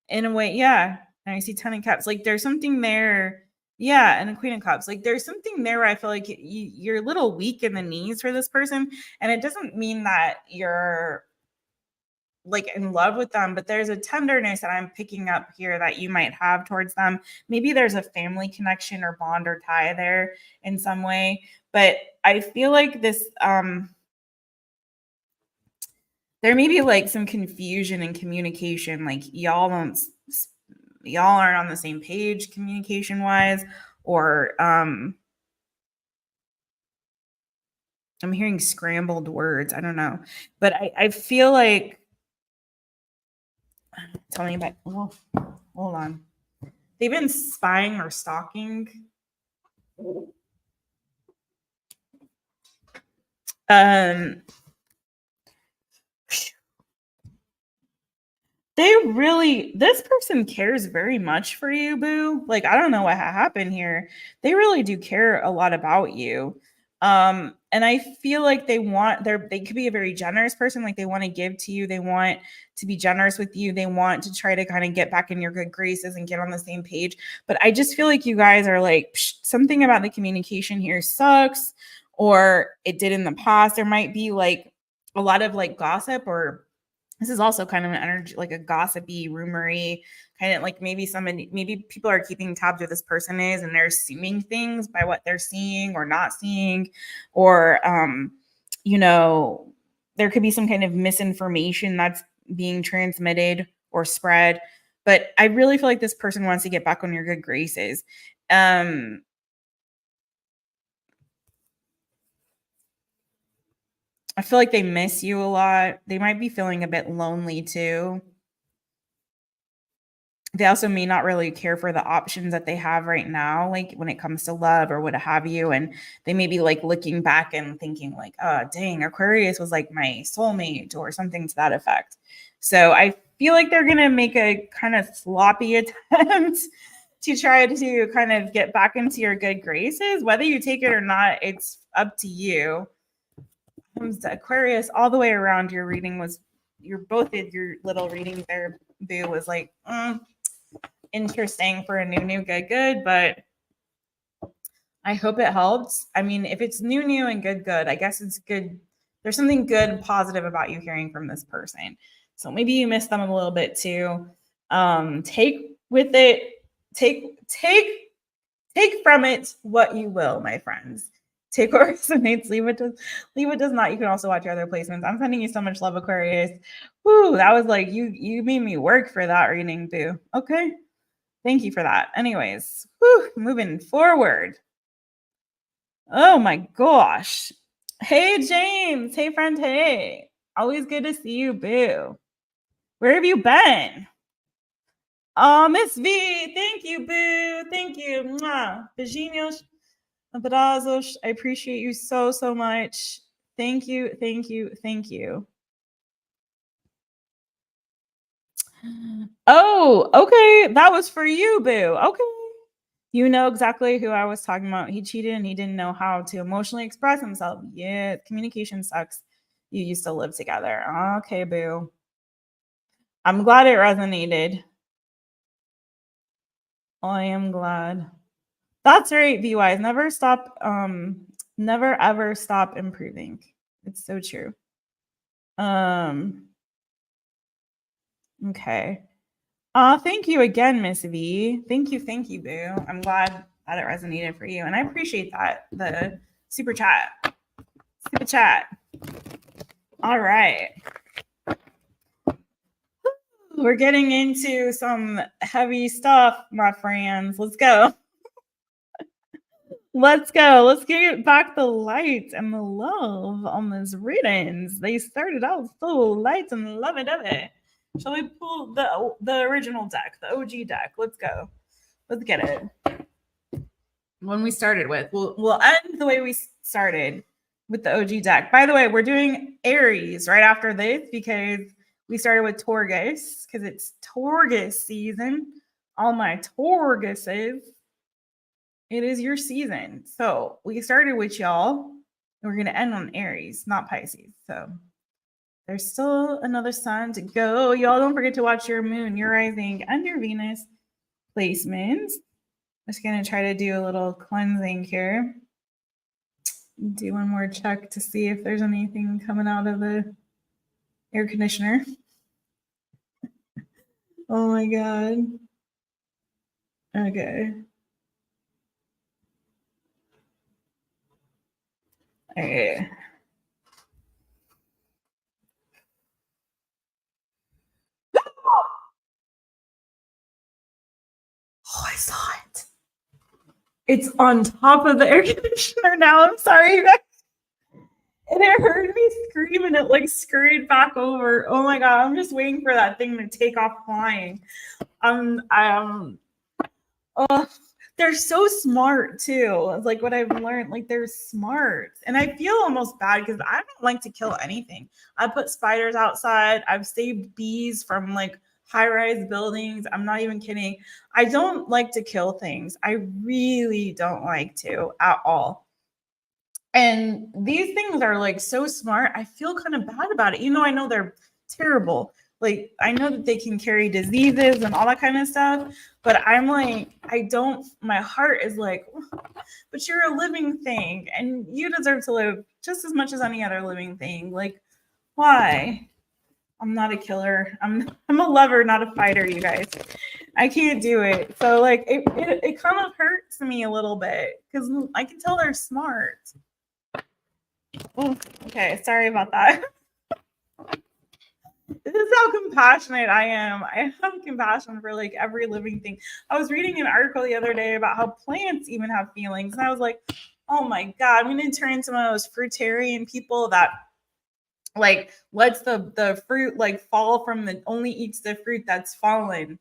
in a way. Yeah. And I see 10 of Cups. Like there's something there. Yeah. And a Queen of Cups. Like there's something there where I feel like you're a little weak in the knees for this person. And it doesn't mean that you're like in love with them, but there's a tenderness that I'm picking up here that you might have towards them. Maybe there's a family connection or bond or tie there in some way. But I feel like this, there may be like some confusion in communication. Like y'all aren't on the same page communication wise, or I'm hearing scrambled words. I don't know. But I feel like, tell me about, well, hold on. They've been spying or stalking. This person cares very much for you, boo. Like, I don't know what happened here. They really do care a lot about you. And I feel like they could be a very generous person. Like, they want to give to you. They want to be generous with you. They want to try to kind of get back in your good graces and get on the same page. But I just feel like you guys are like, something about the communication here sucks, or it did in the past. There might be like a lot of like gossip, or this is also kind of an energy, like a gossipy, rumory kind of like maybe people are keeping tabs who this person is, and they're assuming things by what they're seeing or not seeing, or, there could be some kind of misinformation that's being transmitted or spread. But I really feel like this person wants to get back on your good graces. I feel like they miss you a lot. They might be feeling a bit lonely too. They also may not really care for the options that they have right now, like when it comes to love or what have you. And they may be like looking back and thinking like, oh, dang, Aquarius was like my soulmate or something to that effect. So I feel like they're going to make a kind of sloppy attempt to try to kind of get back into your good graces. Whether you take it or not, it's up to you. Aquarius, all the way around, your reading was, your little reading there, boo, was like, interesting for a new good, but I hope it helps. I mean, if it's new and good, I guess it's good. There's something good and positive about you hearing from this person. So maybe you missed them a little bit too. Take with it, take from it what you will, my friends. Take what resonates, leave what does not. You can also watch your other placements. I'm sending you so much love, Aquarius. Woo, that was like, you made me work for that reading, boo. Okay. Thank you for that. Anyways, moving forward. Oh my gosh. Hey, James. Hey, friend. Hey. Always good to see you, boo. Where have you been? Oh, Miss V. Thank you, boo. Thank you. Mwah. Beijinhos. Abrazos. I appreciate you so much. Thank you. Thank you. Thank you. Oh, okay. That was for you, boo. Okay. You know exactly who I was talking about. He cheated and he didn't know how to emotionally express himself. Yeah, communication sucks. You used to live together. Okay, boo. I'm glad it resonated. I am glad. That's right, VYs. Never ever stop improving. It's so true. Okay. Thank you again, Miss V. Thank you, boo. I'm glad that it resonated for you. And I appreciate that. The super chat. All right. We're getting into some heavy stuff, my friends. Let's go. Let's get back the light and the love on these readings. They started out so light and lovey-dovey. Shall we pull the original deck, the OG deck? Let's go. Let's get it. When we started with, we'll end the way we started with the OG deck. By the way, we're doing Aries right after this because we started with Torgus because it's Torgus season. All my Torguses. It is your season. So we started with y'all, and we're going to end on Aries, not Pisces. So there's still another sun to go. Y'all don't forget to watch your moon, your rising, and your Venus placements. Just going to try to do a little cleansing here. Do one more check to see if there's anything coming out of the air conditioner. Oh my God. Okay. Okay. Oh, I saw it. It's on top of the air conditioner now. I'm sorry, you guys. And it heard me scream and it like scurried back over. Oh my God, I'm just waiting for that thing to take off flying. Oh, they're so smart too. Like what I've learned, like they're smart. And I feel almost bad because I don't like to kill anything. I put spiders outside. I've saved bees from like high-rise buildings. I'm not even kidding. I don't like to kill things. I really don't like to at all. And these things are like so smart. I feel kind of bad about it. I know they're terrible. Like I know that they can carry diseases and all that kind of stuff, but I'm like, my heart is like, but you're a living thing and you deserve to live just as much as any other living thing. Like, why? I'm not a killer. I'm a lover, not a fighter, you guys. I can't do it. So like it kind of hurts me a little bit because I can tell they're smart. Oh, okay, sorry about that. This is how compassionate I am. I have compassion for like every living thing. I was reading an article the other day about how plants even have feelings. And I was like, oh my God, I'm going to turn into one of those fruitarian people that like lets the fruit like fall from only eats the fruit that's fallen.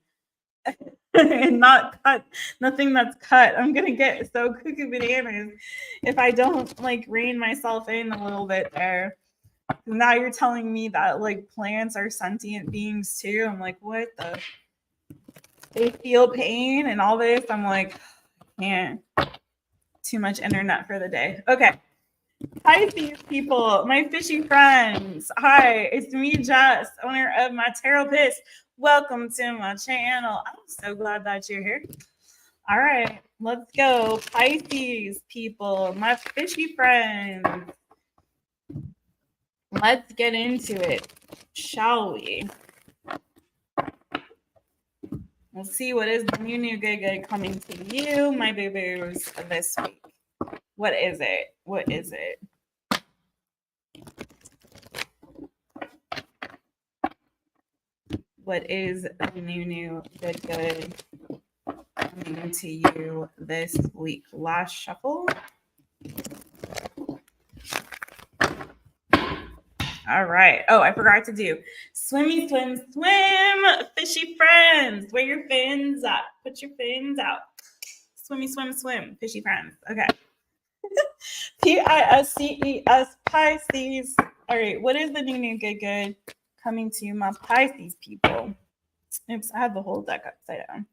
And not cut, nothing that's cut. I'm gonna get so cuckoo bananas if I don't like rein myself in a little bit there. Now you're telling me that like plants are sentient beings too. I'm like, what the? They feel pain and all this. I'm like, man, too much internet for the day. Okay. Hi, these people, my fishy friends. Hi, it's me, Jess, owner of Mytaropist. Welcome to my channel. I'm so glad that you're here. All right, let's go. Pisces people, my fishy friends. Let's get into it, shall we? We'll see what is the new good coming to you, my boo-boos, this week. What is it? What is it? What is the new good coming to you this week? Last shuffle. All right. Oh, I forgot to do swimmy, swim, swim, fishy friends. Where your fins at? Put your fins out. Swimmy, swim, swim, fishy friends. Okay. Pisces, Pisces. All right. What is the new good coming to my Pisces people? Oops, I had the whole deck upside down.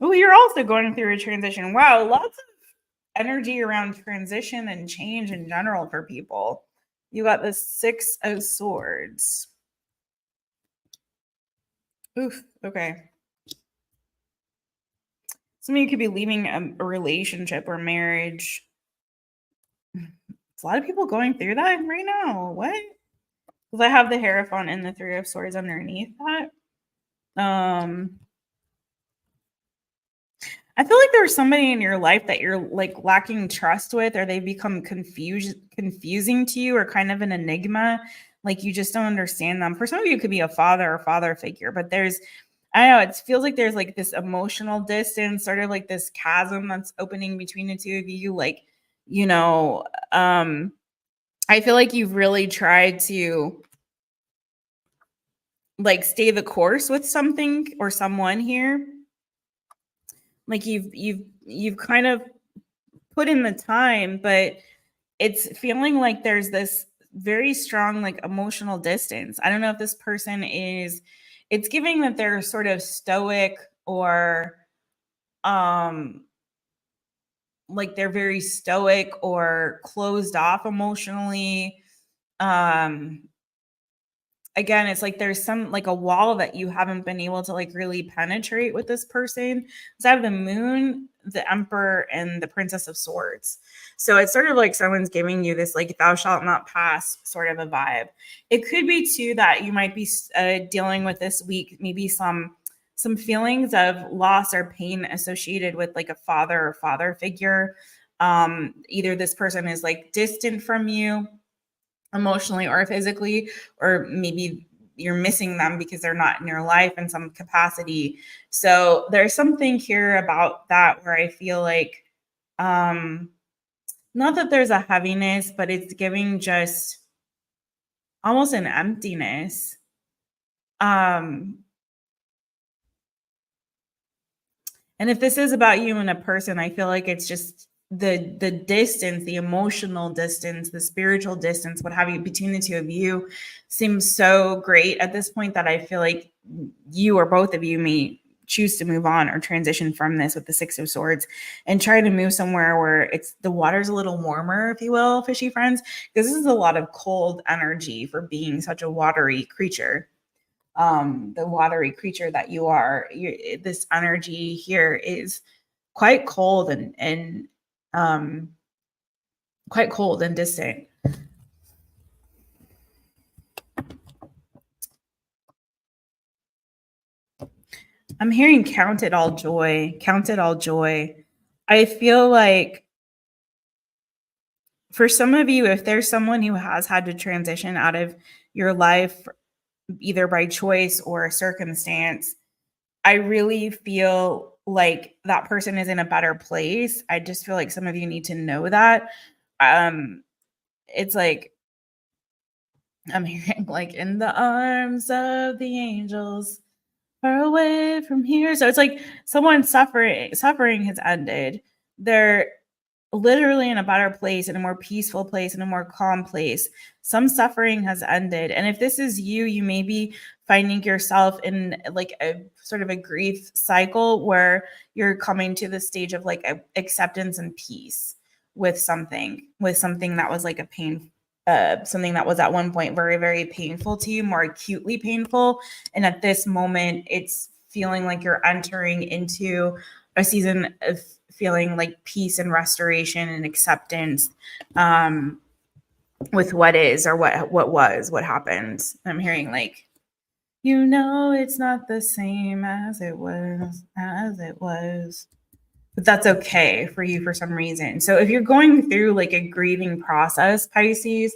Oh, you're also going through a transition. Wow, lots of energy around transition and change in general for people. You got the 6 of Swords. Oof, okay. Some of you could be leaving a relationship or marriage. It's a lot of people going through that right now. What? Because I have the Hierophant and the 3 of Swords underneath that. I feel like there's somebody in your life that you're like lacking trust with, or they become confusing to you, or kind of an enigma. Like you just don't understand them. For some of you, it could be a father or father figure, but I don't know, it feels like there's like this emotional distance, sort of like this chasm that's opening between the two of you. Like, I feel like you've really tried to like stay the course with something or someone here. Like you've kind of put in the time, but it's feeling like there's this very strong like emotional distance. I don't know if this person it's giving that they're sort of stoic or like they're very stoic or closed off emotionally. Again, it's like there's some like a wall that you haven't been able to like really penetrate with this person. So I have the Moon, the Emperor, and the Princess of Swords. So it's sort of like someone's giving you this like thou shalt not pass sort of a vibe. It could be too that you might be dealing with this week, maybe some feelings of loss or pain associated with like a father or father figure. Either this person is like distant from you emotionally or physically, or maybe you're missing them because they're not in your life in some capacity. So there's something here about that where I feel like not that there's a heaviness, but it's giving just almost an emptiness. And if this is about you and a person, I feel like it's just the distance, the emotional distance, the spiritual distance, what have you, between the two of you seems so great at this point that I feel like you or both of you may choose to move on or transition from this with the Six of Swords and try to move somewhere where it's the water's a little warmer, if you will, fishy friends, because this is a lot of cold energy for being such a watery creature. The watery creature that you are, this energy here is quite cold and quite cold and distant. I'm hearing count it all joy, count it all joy. I feel like for some of you, if there's someone who has had to transition out of your life, either by choice or circumstance, I really feel like that person is in a better place. I just feel like some of you need to know that. It's like, I'm hearing like in the arms of the angels, far away from here. So it's like someone's suffering has ended. They're literally in a better place, in a more peaceful place, in a more calm place. Some suffering has ended. And if this is you, you may be finding yourself in like a sort of a grief cycle where you're coming to the stage of like acceptance and peace with something that was like a pain, something that was at one point very, very painful to you, more acutely painful. And at this moment, it's feeling like you're entering into a season of feeling like peace and restoration and acceptance with what is or what was, what happened. I'm hearing like, you know, it's not the same as it was, but that's okay for you for some reason. So if you're going through like a grieving process, Pisces,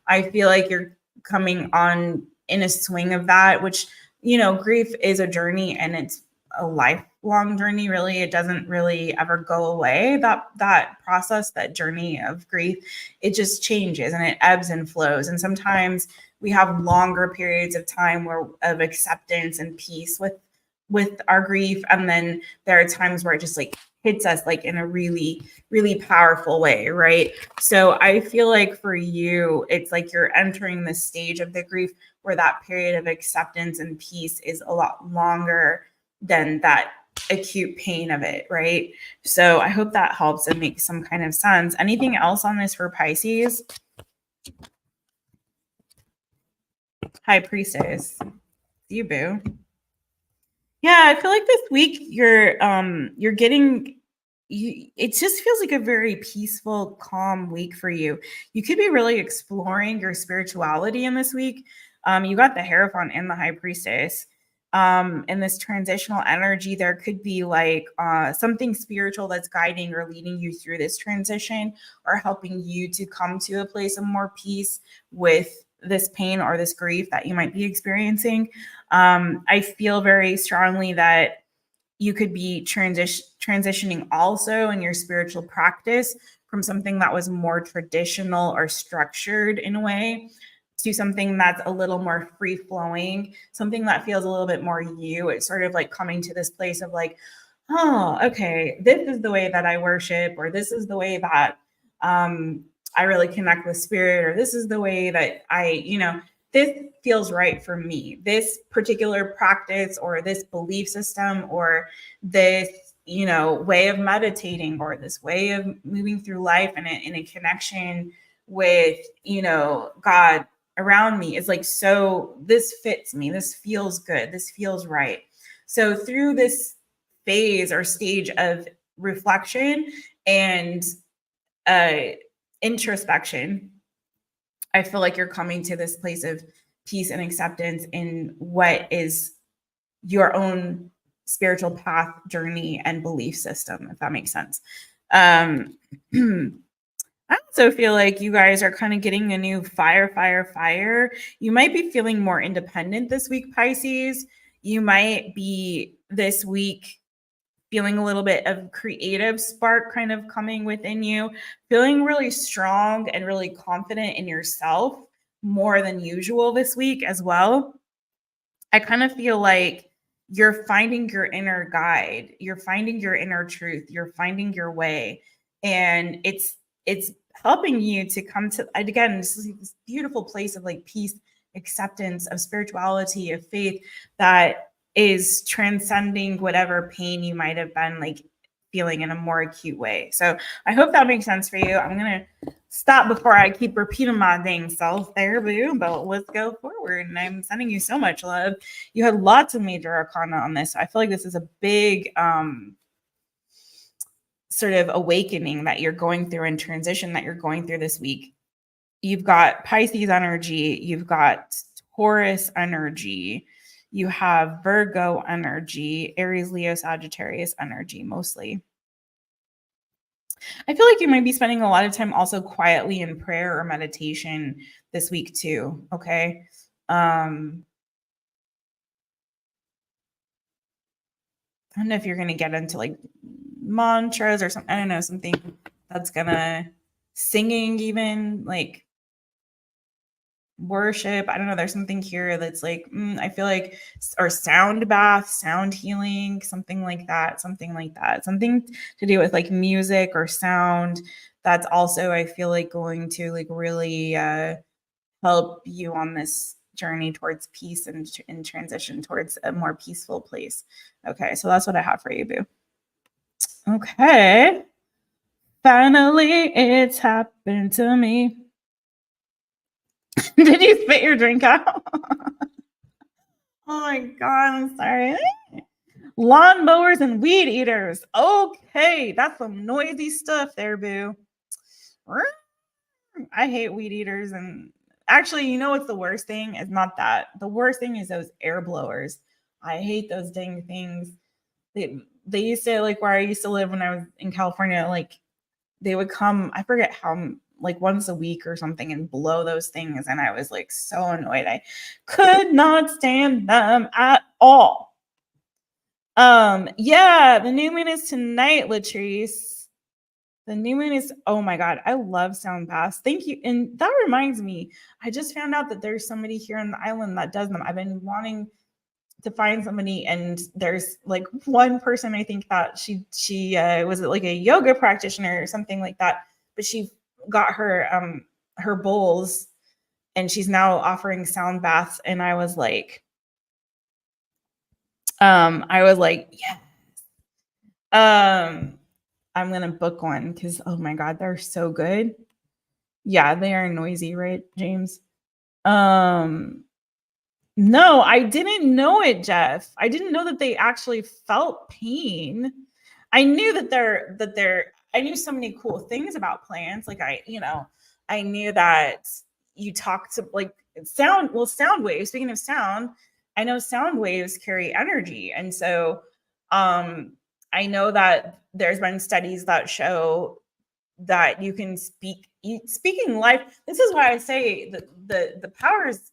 I feel like you're coming on in a swing of that, which, you know, grief is a journey and it's a lifelong journey. Really, it doesn't really ever go away. That process, that journey of grief, it just changes and it ebbs and flows. And sometimes we have longer periods of time of acceptance and peace with our grief, and then there are times where it just like hits us like in a really, really powerful way, right? So I feel like for you, it's like you're entering the stage of the grief where that period of acceptance and peace is a lot longer than that acute pain of it, right? So I hope that helps and makes some kind of sense. Anything else on this for Pisces? High Priestess. You boo. Yeah, I feel like this week you're getting it just feels like a very peaceful, calm week for you. You could be really exploring your spirituality in this week. You got the Hierophant and the High Priestess. In this transitional energy, there could be like something spiritual that's guiding or leading you through this transition or helping you to come to a place of more peace with this pain or this grief that you might be experiencing. I feel very strongly that you could be transitioning also in your spiritual practice from something that was more traditional or structured in a way to something that's a little more free flowing, something that feels a little bit more you. It's sort of like coming to this place of like, oh, okay, this is the way that I worship, or this is the way that I really connect with spirit, or this is the way that this feels right for me. This particular practice or this belief system or this, way of meditating or this way of moving through life in a connection with, God around me is like, so this fits me. This feels good. This feels right. So through this phase or stage of reflection and introspection, I feel like you're coming to this place of peace and acceptance in what is your own spiritual path, journey, and belief system, if that makes sense. I also feel like you guys are kind of getting a new fire. You might be feeling more independent this week, Pisces. You might be this week feeling a little bit of creative spark kind of coming within you, feeling really strong and really confident in yourself more than usual this week as well. I kind of feel like you're finding your inner guide, you're finding your inner truth, you're finding your way, and it's helping you to come to, again, this beautiful place of like peace, acceptance, of spirituality, of faith that is transcending whatever pain you might have been like feeling in a more acute way. So I hope that makes sense for you. I'm gonna stop before I keep repeating my dang self there, boo, but let's go forward. And I'm sending you so much love. You had lots of major arcana on this. So I feel like this is a big sort of awakening that you're going through and transition that you're going through this week. You've got Pisces energy, you've got Taurus energy, you have Virgo energy, Aries, Leo, Sagittarius energy mostly. I feel like you might be spending a lot of time also quietly in prayer or meditation this week too, okay? I don't know if you're going to get into like mantras or something, I don't know, something that's going to, singing even, like worship. I don't know. There's something here that's like, I feel like, or sound bath, sound healing, something like that, something to do with like music or sound. That's also, I feel like, going to like really help you on this journey towards peace and transition towards a more peaceful place. Okay. So that's what I have for you, boo. Okay. Finally, it's happened to me. Did you spit your drink out? Oh my God, I'm sorry. Lawnmowers and weed eaters. Okay, that's some noisy stuff there, boo. I hate weed eaters. And actually, you know what's the worst thing? It's not that. The worst thing is those air blowers. I hate those dang things. They used to, like, where I used to live when I was in California, like, they would come, I forget how, like once a week or something, and blow those things. And I was like so annoyed. I could not stand them at all. Yeah, the new moon is tonight, Latrice. The new moon is, oh my God, I love sound baths. Thank you. And that reminds me, I just found out that there's somebody here on the island that does them. I've been wanting to find somebody, and there's like one person, I think that she was like a yoga practitioner or something like that, but she got her bowls and she's now offering sound baths. And I was like, yes. I'm gonna book one because, oh my God, they're so good. Yeah, they are noisy, right, James? No, I didn't know it, Jeff. I didn't know that they actually felt pain. I knew that I knew so many cool things about plants. Like I knew that you talk to like sound waves. Speaking of sound, I know sound waves carry energy. And so I know that there's been studies that show that you can speaking life. This is why I say the powers,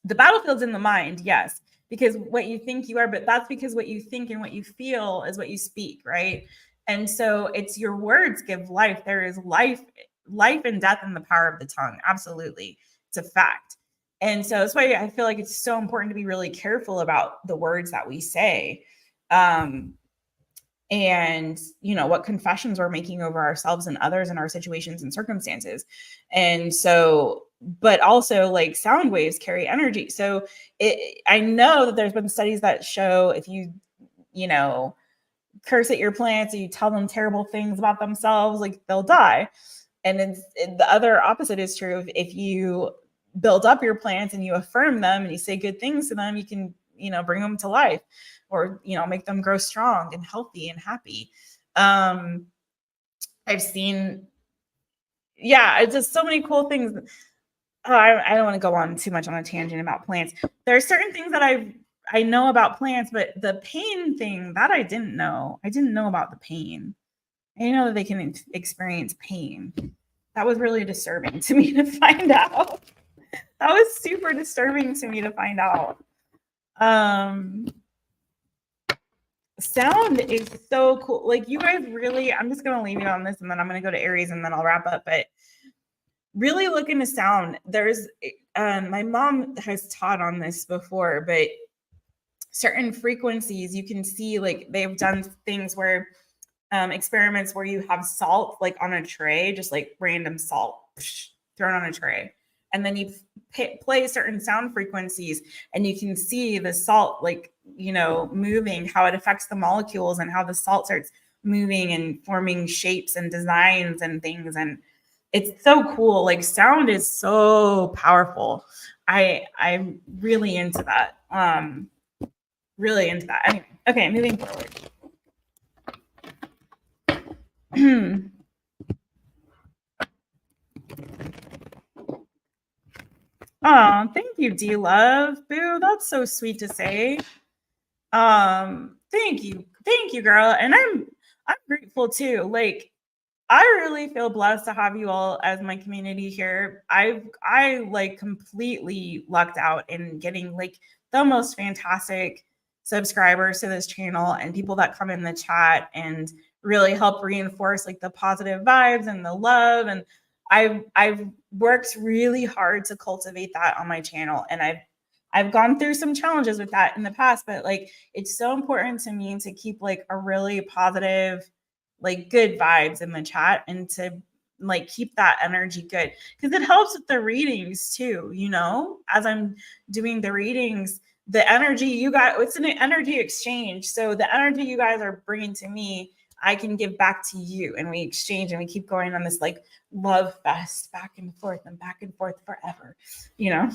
the battlefield's in the mind, yes, because what you think you are, but that's because what you think and what you feel is what you speak, right? And so it's your words give life. There is life and death in the power of the tongue. Absolutely. It's a fact. And so that's why I feel like it's so important to be really careful about the words that we say. And what confessions we're making over ourselves and others in our situations and circumstances. And so, but also like sound waves carry energy. So I know that there's been studies that show if you curse at your plants and you tell them terrible things about themselves, like they'll die. And then the other opposite is true. If you build up your plants and you affirm them and you say good things to them, you can, bring them to life, or, make them grow strong and healthy and happy. I've seen, it's just so many cool things. I don't want to go on too much on a tangent about plants. There are certain things that I know about plants, but the pain thing that I didn't know. I didn't know about the pain. I didn't know that they can experience pain. That was really disturbing to me to find out. That was super disturbing to me to find out. sound is so cool. Like you guys really, I'm just going to leave you on this and then I'm going to go to Aries and then I'll wrap up. But really look into sound. There's, my mom has taught on this before, but certain frequencies you can see, like they've done things where experiments where you have salt like on a tray, just like random salt thrown on a tray, and then you play certain sound frequencies and you can see the salt like, you know, moving, how it affects the molecules and how the salt starts moving and forming shapes and designs and things. And it's so cool. Like sound is so powerful. I'm really into that. Really into that. Anyway, okay, moving forward. Oh, thank you, D-Love. Boo, that's so sweet to say. Thank you, girl. And I'm grateful too. Like, I really feel blessed to have you all as my community here. I like completely lucked out in getting like the most fantastic subscribers to this channel and people that come in the chat and really help reinforce like the positive vibes and the love. And I've worked really hard to cultivate that on my channel. And I've gone through some challenges with that in the past, but like it's so important to me to keep like a really positive, like good vibes in the chat and to like keep that energy good because it helps with the readings too, you know, as I'm doing the readings, the energy you got, it's an energy exchange. So the energy you guys are bringing to me, I can give back to you, and we exchange and we keep going on this like love fest back and forth forever, you know.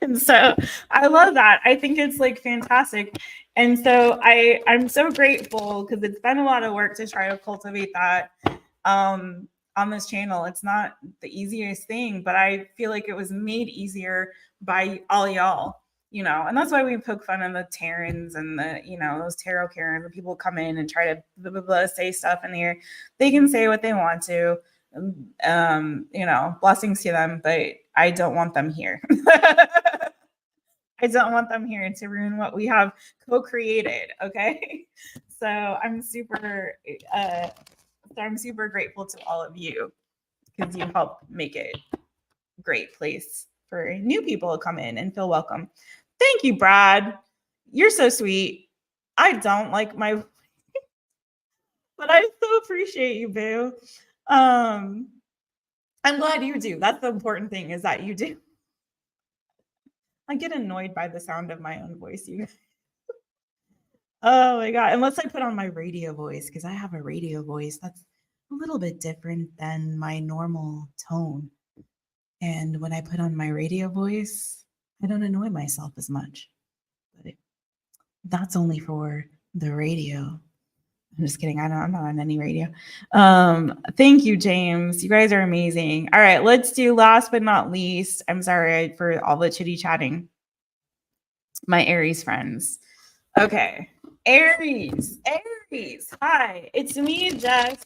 And so I love that. I think it's like fantastic. And so I'm so grateful because it's been a lot of work to try to cultivate that on this channel. It's not the easiest thing, but I feel like it was made easier by all y'all, you know. And that's why we poke fun at the Terrans and the, you know, those tarot Karens and people come in and try to blah, blah, blah, say stuff in here. They can say what they want to. You know, blessings to them, but I don't want them here. I don't want them here to ruin what we have co-created. Okay. So I'm super grateful to all of you because you help make it a great place for new people to come in and feel welcome. Thank you, Brad. You're so sweet. I don't like my, but I so appreciate you, boo. I'm glad you do. That's the important thing, is that you do. I get annoyed by the sound of my own voice, you guys. Oh my God. Unless I put on my radio voice, because I have a radio voice that's a little bit different than my normal tone. And when I put on my radio voice, I don't annoy myself as much. But that's only for the radio. I'm just kidding. I'm not on any radio. Thank you, James. You guys are amazing. All right, let's do last but not least. I'm sorry for all the chitty chatting. My Aries friends. Okay. Aries. Hi, it's me, Jess,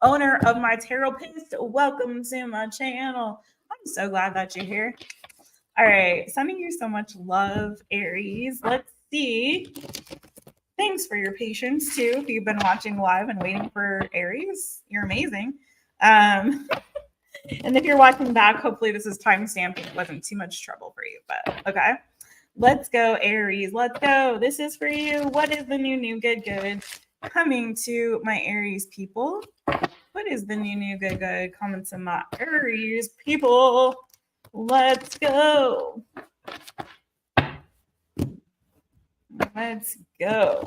owner of mytaropist. Welcome to my channel. I'm so glad that you're here. All right, sending you so much love, Aries. Let's see. Thanks for your patience too. If you've been watching live and waiting for Aries, you're amazing. And if you're watching back, hopefully this is time-stamped. It wasn't too much trouble for you, but okay. Let's go, Aries. Let's go. This is for you. What is the new, good coming to my Aries people? What is the new, good coming to my Aries people? Let's go. Let's go.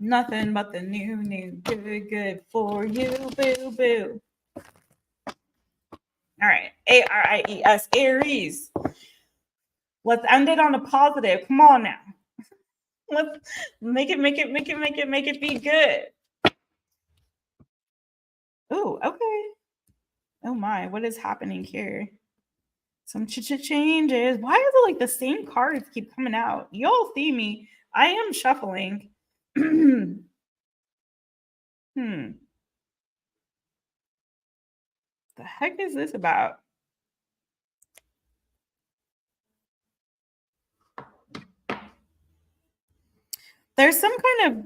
Nothing but the new, good for you, boo, boo. All right, ARIES, Aries. Let's end it on a positive. Come on now. Let's make it be good. Oh, okay. Oh my, what is happening here? Some changes. Why is it like the same cards keep coming out? Y'all see me. I am shuffling. The heck is this about? There's some kind of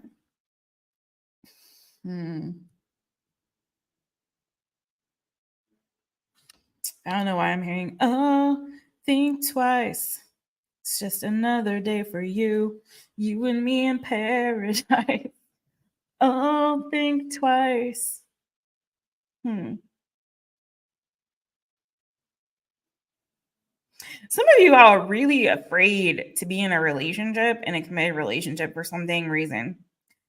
I don't know why I'm hearing, oh, think twice. It's just another day for you. You and me in paradise. Oh, think twice. Some of you are really afraid to be in a relationship, in a committed relationship for something reason.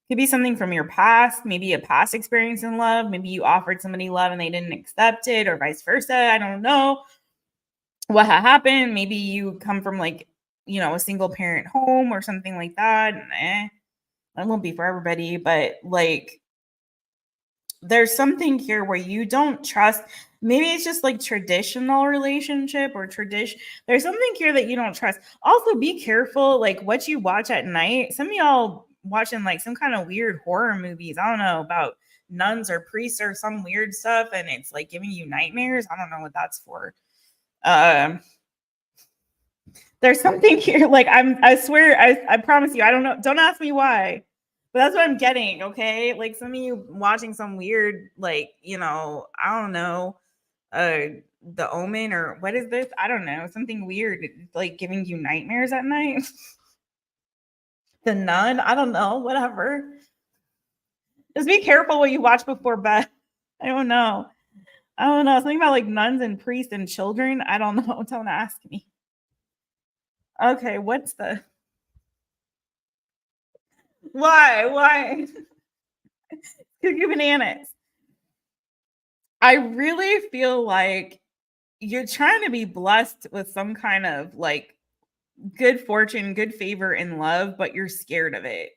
Could be something from your past, maybe a past experience in love. Maybe you offered somebody love and they didn't accept it, or vice versa. I don't know what happened. Maybe you come from like, a single parent home or something like that. That won't be for everybody, but like there's something here where you don't trust. Maybe it's just like traditional relationship or tradition. There's something here that you don't trust. Also, be careful like what you watch at night. Some of y'all watching like some kind of weird horror movies. I don't know about nuns or priests or some weird stuff, and it's like giving you nightmares. I don't know what that's for. There's something here. Like I swear, I promise you, I don't know. Don't ask me why. But that's what I'm getting, okay? Like some of you watching some weird, like, I don't know, The Omen or what is this? I don't know, something weird, like giving you nightmares at night. The Nun, I don't know, whatever. Just be careful what you watch before bed. I don't know. Something about like nuns and priests and children. I don't know. Don't ask me. Okay, what's the why? Cuckoo bananas. I really feel like you're trying to be blessed with some kind of like good fortune, good favor in love, but you're scared of it.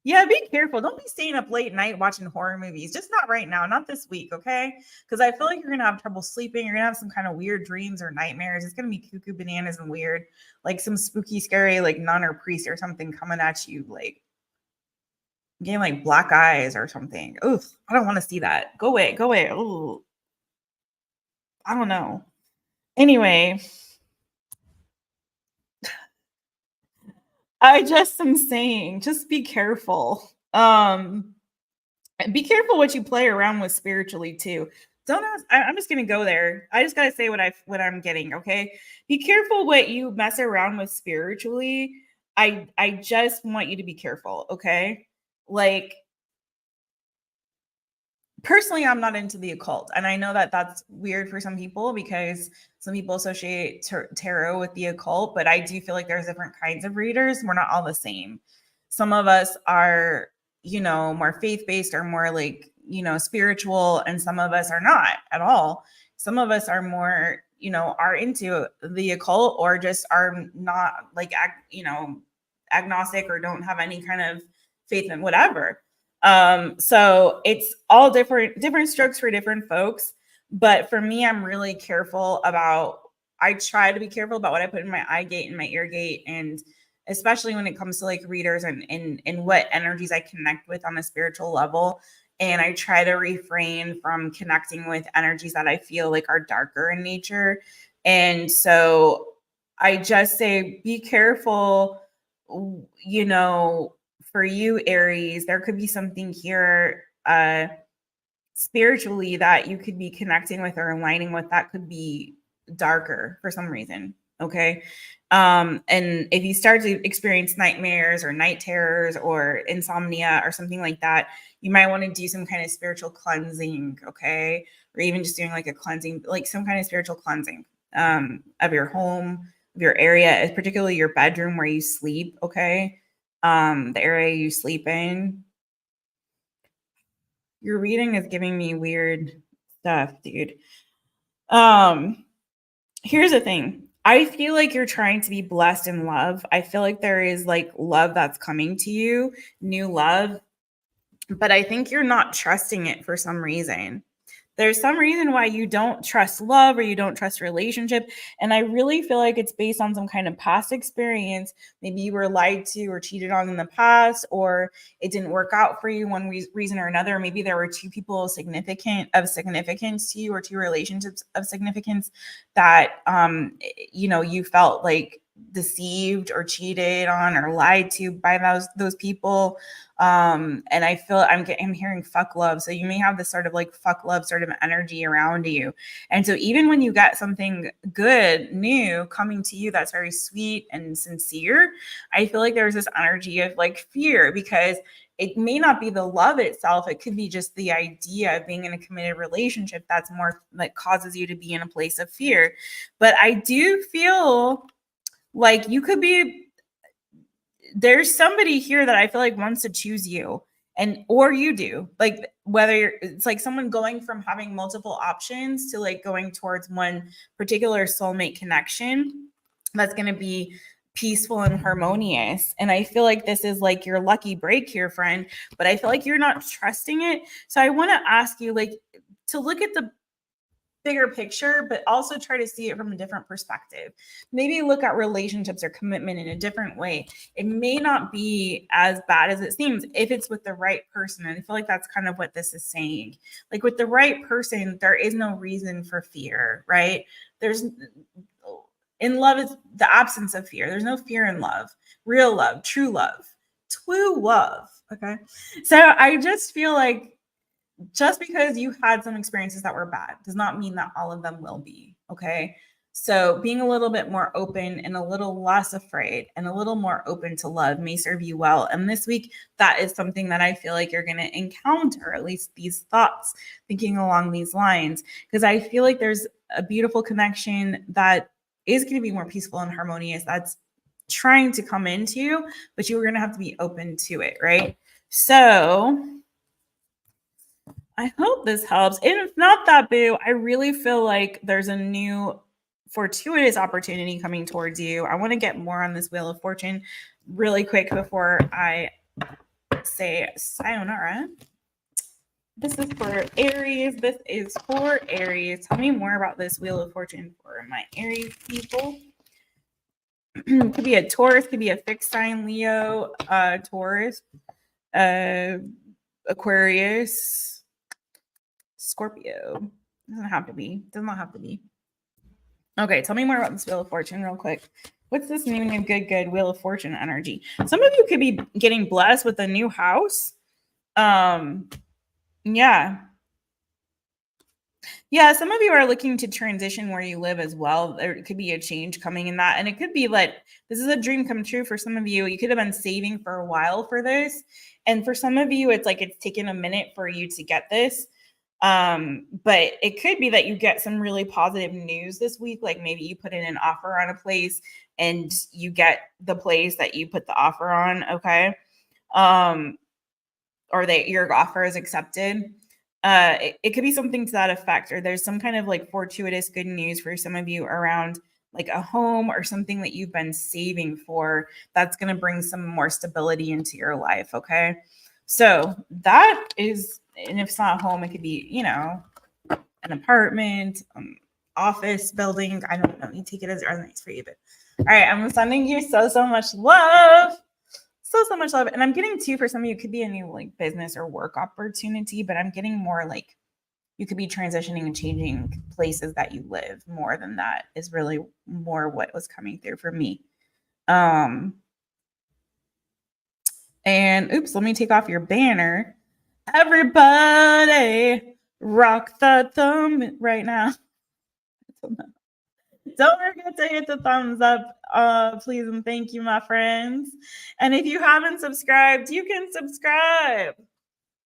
Yeah, be careful. Don't be staying up late night watching horror movies. Just not right now, not this week, okay? Because I feel like you're gonna have trouble sleeping. You're gonna have some kind of weird dreams or nightmares. It's gonna be cuckoo bananas and weird, like some spooky, scary, like nun or priest or something coming at you, like getting like black eyes or something. Oof, I don't want to see that. Go away, go away. Ooh, I don't know. Anyway, I just am saying, just be careful. Be careful what you play around with spiritually too. Don't ask, I'm just gonna go there. I just gotta say what I'm getting, okay? Be careful what you mess around with spiritually. I just want you to be careful, okay? Like personally, I'm not into the occult, and I know that that's weird for some people because some people associate tarot with the occult, but I do feel like there's different kinds of readers. We're not all the same. Some of us are, more faith-based or more like, spiritual, and some of us are not at all. Some of us are more, are into the occult or just are not like, agnostic or don't have any kind of faith in whatever. So it's all different strokes for different folks. But for me, I'm really careful about, I try to be careful about what I put in my eye gate and my ear gate. And especially when it comes to like readers and what energies I connect with on a spiritual level. And I try to refrain from connecting with energies that I feel like are darker in nature. And so I just say, be careful, for you, Aries, there could be something here spiritually that you could be connecting with or aligning with that could be darker for some reason. Okay. And if you start to experience nightmares or night terrors or insomnia or something like that, you might want to do some kind of spiritual cleansing. Okay. Or even just doing like a cleansing, like some kind of spiritual cleansing of your home, of your area, particularly your bedroom where you sleep. Okay. The area you sleep in. Your reading is giving me weird stuff, dude. Here's the thing. I feel like you're trying to be blessed in love. I feel like there is like love that's coming to you, new love, but I think you're not trusting it for some reason. There's some reason why you don't trust love or you don't trust relationship. And I really feel like it's based on some kind of past experience. Maybe you were lied to or cheated on in the past, or it didn't work out for you one reason or another. Maybe there were two people of significance to you, or two relationships of significance that, you felt like deceived or cheated on or lied to by those people. And I feel I'm hearing fuck love. So you may have this sort of like fuck love sort of energy around you. And so even when you get something good, new coming to you that's very sweet and sincere, I feel like there's this energy of like fear, because it may not be the love itself. It could be just the idea of being in a committed relationship that's more like causes you to be in a place of fear. But I do feel like you could be, there's somebody here that I feel like wants to choose you, and or you do, like whether it's like someone going from having multiple options to like going towards one particular soulmate connection that's going to be peaceful and harmonious. And I feel like this is like your lucky break here, friend, but I feel like you're not trusting it. So I want to ask you like to look at the bigger picture, but also try to see it from a different perspective. Maybe look at relationships or commitment in a different way. It may not be as bad as it seems if it's with the right person. And I feel like that's kind of what this is saying. Like with the right person, there is no reason for fear, right? In love is the absence of fear. There's no fear in love, real love, true love, okay? So I just feel like just because you had some experiences that were bad does not mean that all of them will be, okay? So being a little bit more open and a little less afraid and a little more open to love may serve you well. And this week, that is something that I feel like you're going to encounter, at least these thoughts, thinking along these lines, because I feel like there's a beautiful connection that is going to be more peaceful and harmonious that's trying to come into you, but you're going to have to be open to it, right? So I hope this helps. And if not that, boo, I really feel like there's a new fortuitous opportunity coming towards you. I want to get more on this Wheel of Fortune really quick before I say sayonara. This is for Aries. This is for Aries. Tell me more about this Wheel of Fortune for my Aries people. Could be a Taurus, could be a fixed sign Leo, Taurus, Aquarius, Scorpio. Doesn't have to be. Does not have to be. Okay, tell me more about this Wheel of Fortune real quick. What's this new good Wheel of Fortune energy? Some of you could be getting blessed with a new house. Yeah, some of you are looking to transition where you live as well. There could be a change coming in that. And it could be like, this is a dream come true for some of you. You could have been saving for a while for this. And for some of you, it's like it's taken a minute for you to get this. But it could be that you get some really positive news this week. Like maybe you put in an offer on a place and you get the place that you put the offer on. Okay. Or that your offer is accepted. It could be something to that effect, or there's some kind of like fortuitous good news for some of you around like a home or something that you've been saving for that's going to bring some more stability into your life. Okay. So that is, and if it's not home, it could be, you know, an apartment, office building. I don't know. You take it as it resonates for you, but all right. I'm sending you so much love. So much love. And I'm getting too, for some of you, it could be a new like business or work opportunity, but I'm getting more like you could be transitioning and changing places that you live. More than that is really more what was coming through for me. And oops, let me take off your banner. Everybody rock the thumb right now. Don't forget to hit the thumbs up, please and thank you, my friends. And if you haven't subscribed, you can subscribe.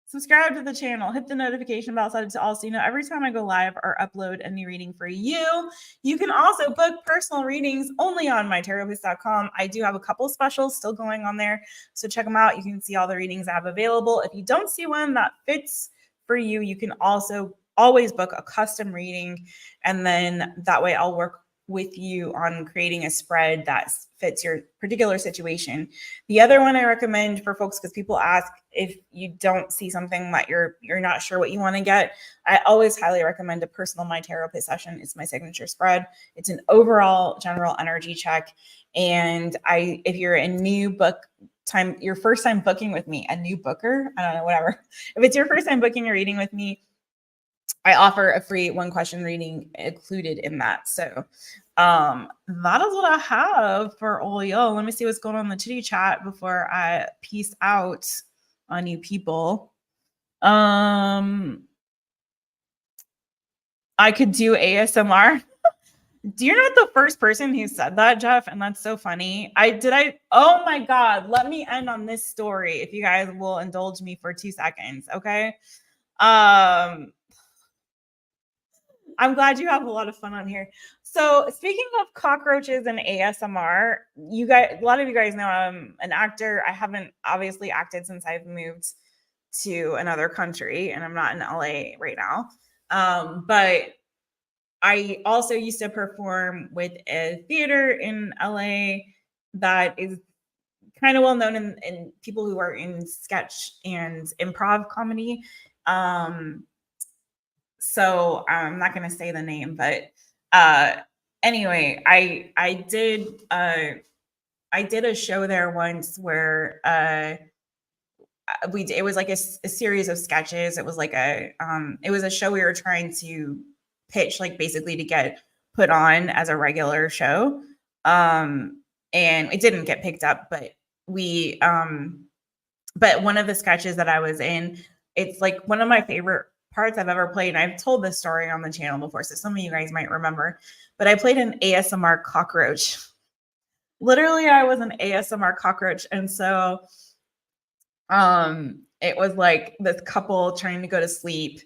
Subscribe to the channel. Hit the notification bell so you know every time I go live or upload a new reading for you. You can also book personal readings only on mytaropist.com. I do have a couple specials still going on there, so check them out. You can see all the readings I have available. If you don't see one that fits for you, you can also always book a custom reading, and then that way I'll work with you on creating a spread that fits your particular situation. The other one I recommend for folks, because people ask if you don't see something that you're not sure what you want to get, I always highly recommend a personal My Taropist session. It's my signature spread. It's an overall general energy check. And if you're a new your first time booking with me, a new booker, I don't know, whatever. If it's your first time booking a reading with me, I offer a free 1-question reading included in that. So That is what I have for all y'all. Let me see what's going on in the chitty chat before I peace out on you people. I could do ASMR. You're not the first person who said that, Jeff, and that's so funny. Oh my God, let me end on this story if you guys will indulge me for 2 seconds, okay? I'm glad you have a lot of fun on here. So speaking of cockroaches and ASMR, a lot of you guys know I'm an actor. I haven't obviously acted since I've moved to another country, and I'm not in LA right now. But I also used to perform with a theater in LA that is kind of well known in people who are in sketch and improv comedy. So I'm not going to say the name, but anyway, I did a show there once where it was like a series of sketches. It was like it was a show we were trying to pitch, like basically to get put on as a regular show. And it didn't get picked up, but but one of the sketches that I was in, it's like one of my favorite parts I've ever played. And I've told this story on the channel before, so some of you guys might remember, but I played an ASMR cockroach. Literally, I was an ASMR cockroach. And so it was like this couple trying to go to sleep,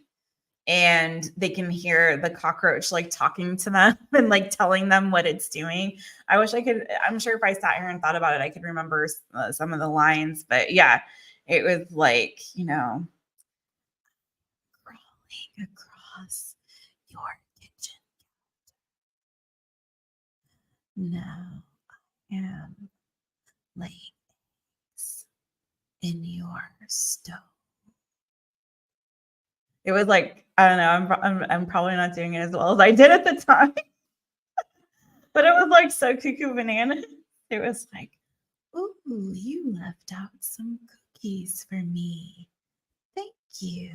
and they can hear the cockroach like talking to them and like telling them what it's doing. I wish I could. I'm sure if I sat here and thought about it, I could remember some of the lines. But yeah, it was like, crawling across your kitchen counter. Now I am laying eggs in your stove. It was like, I don't know, I'm probably not doing it as well as I did at the time. But it was like so cuckoo banana. It was like, ooh, you left out some cookies for me. Thank you.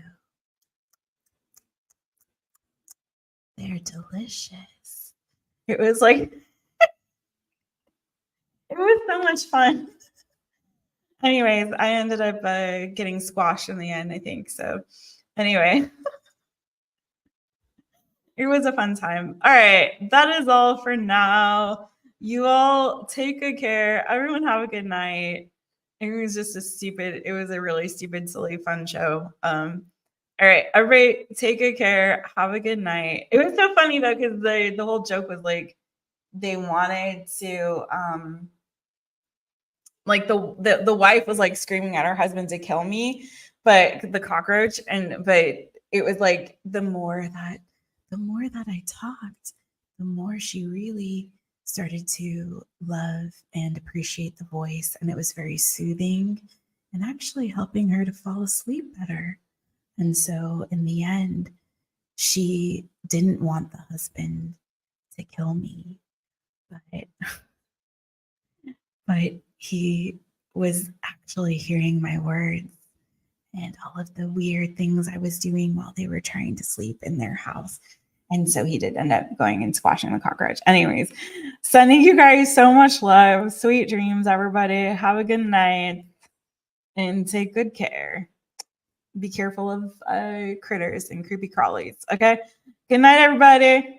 They're delicious. It was like, it was so much fun. Anyways, I ended up getting squashed in the end, I think. So anyway, it was a fun time. All right, that is all for now. You all take good care. Everyone have a good night. It was just it was a really stupid, silly, fun show. All right, everybody take good care. Have a good night. It was so funny though, because the whole joke was like they wanted to like the wife was like screaming at her husband to kill me, but the cockroach, but it was like the more that I talked, the more she really started to love and appreciate the voice, and it was very soothing and actually helping her to fall asleep better. And so in the end, she didn't want the husband to kill me, but he was actually hearing my words and all of the weird things I was doing while they were trying to sleep in their house. And so he did end up going and squashing the cockroach. Anyways, sending you guys so much love. Sweet dreams, everybody. Have a good night and take good care. Be careful of critters and creepy crawlies. Okay. Good night, everybody.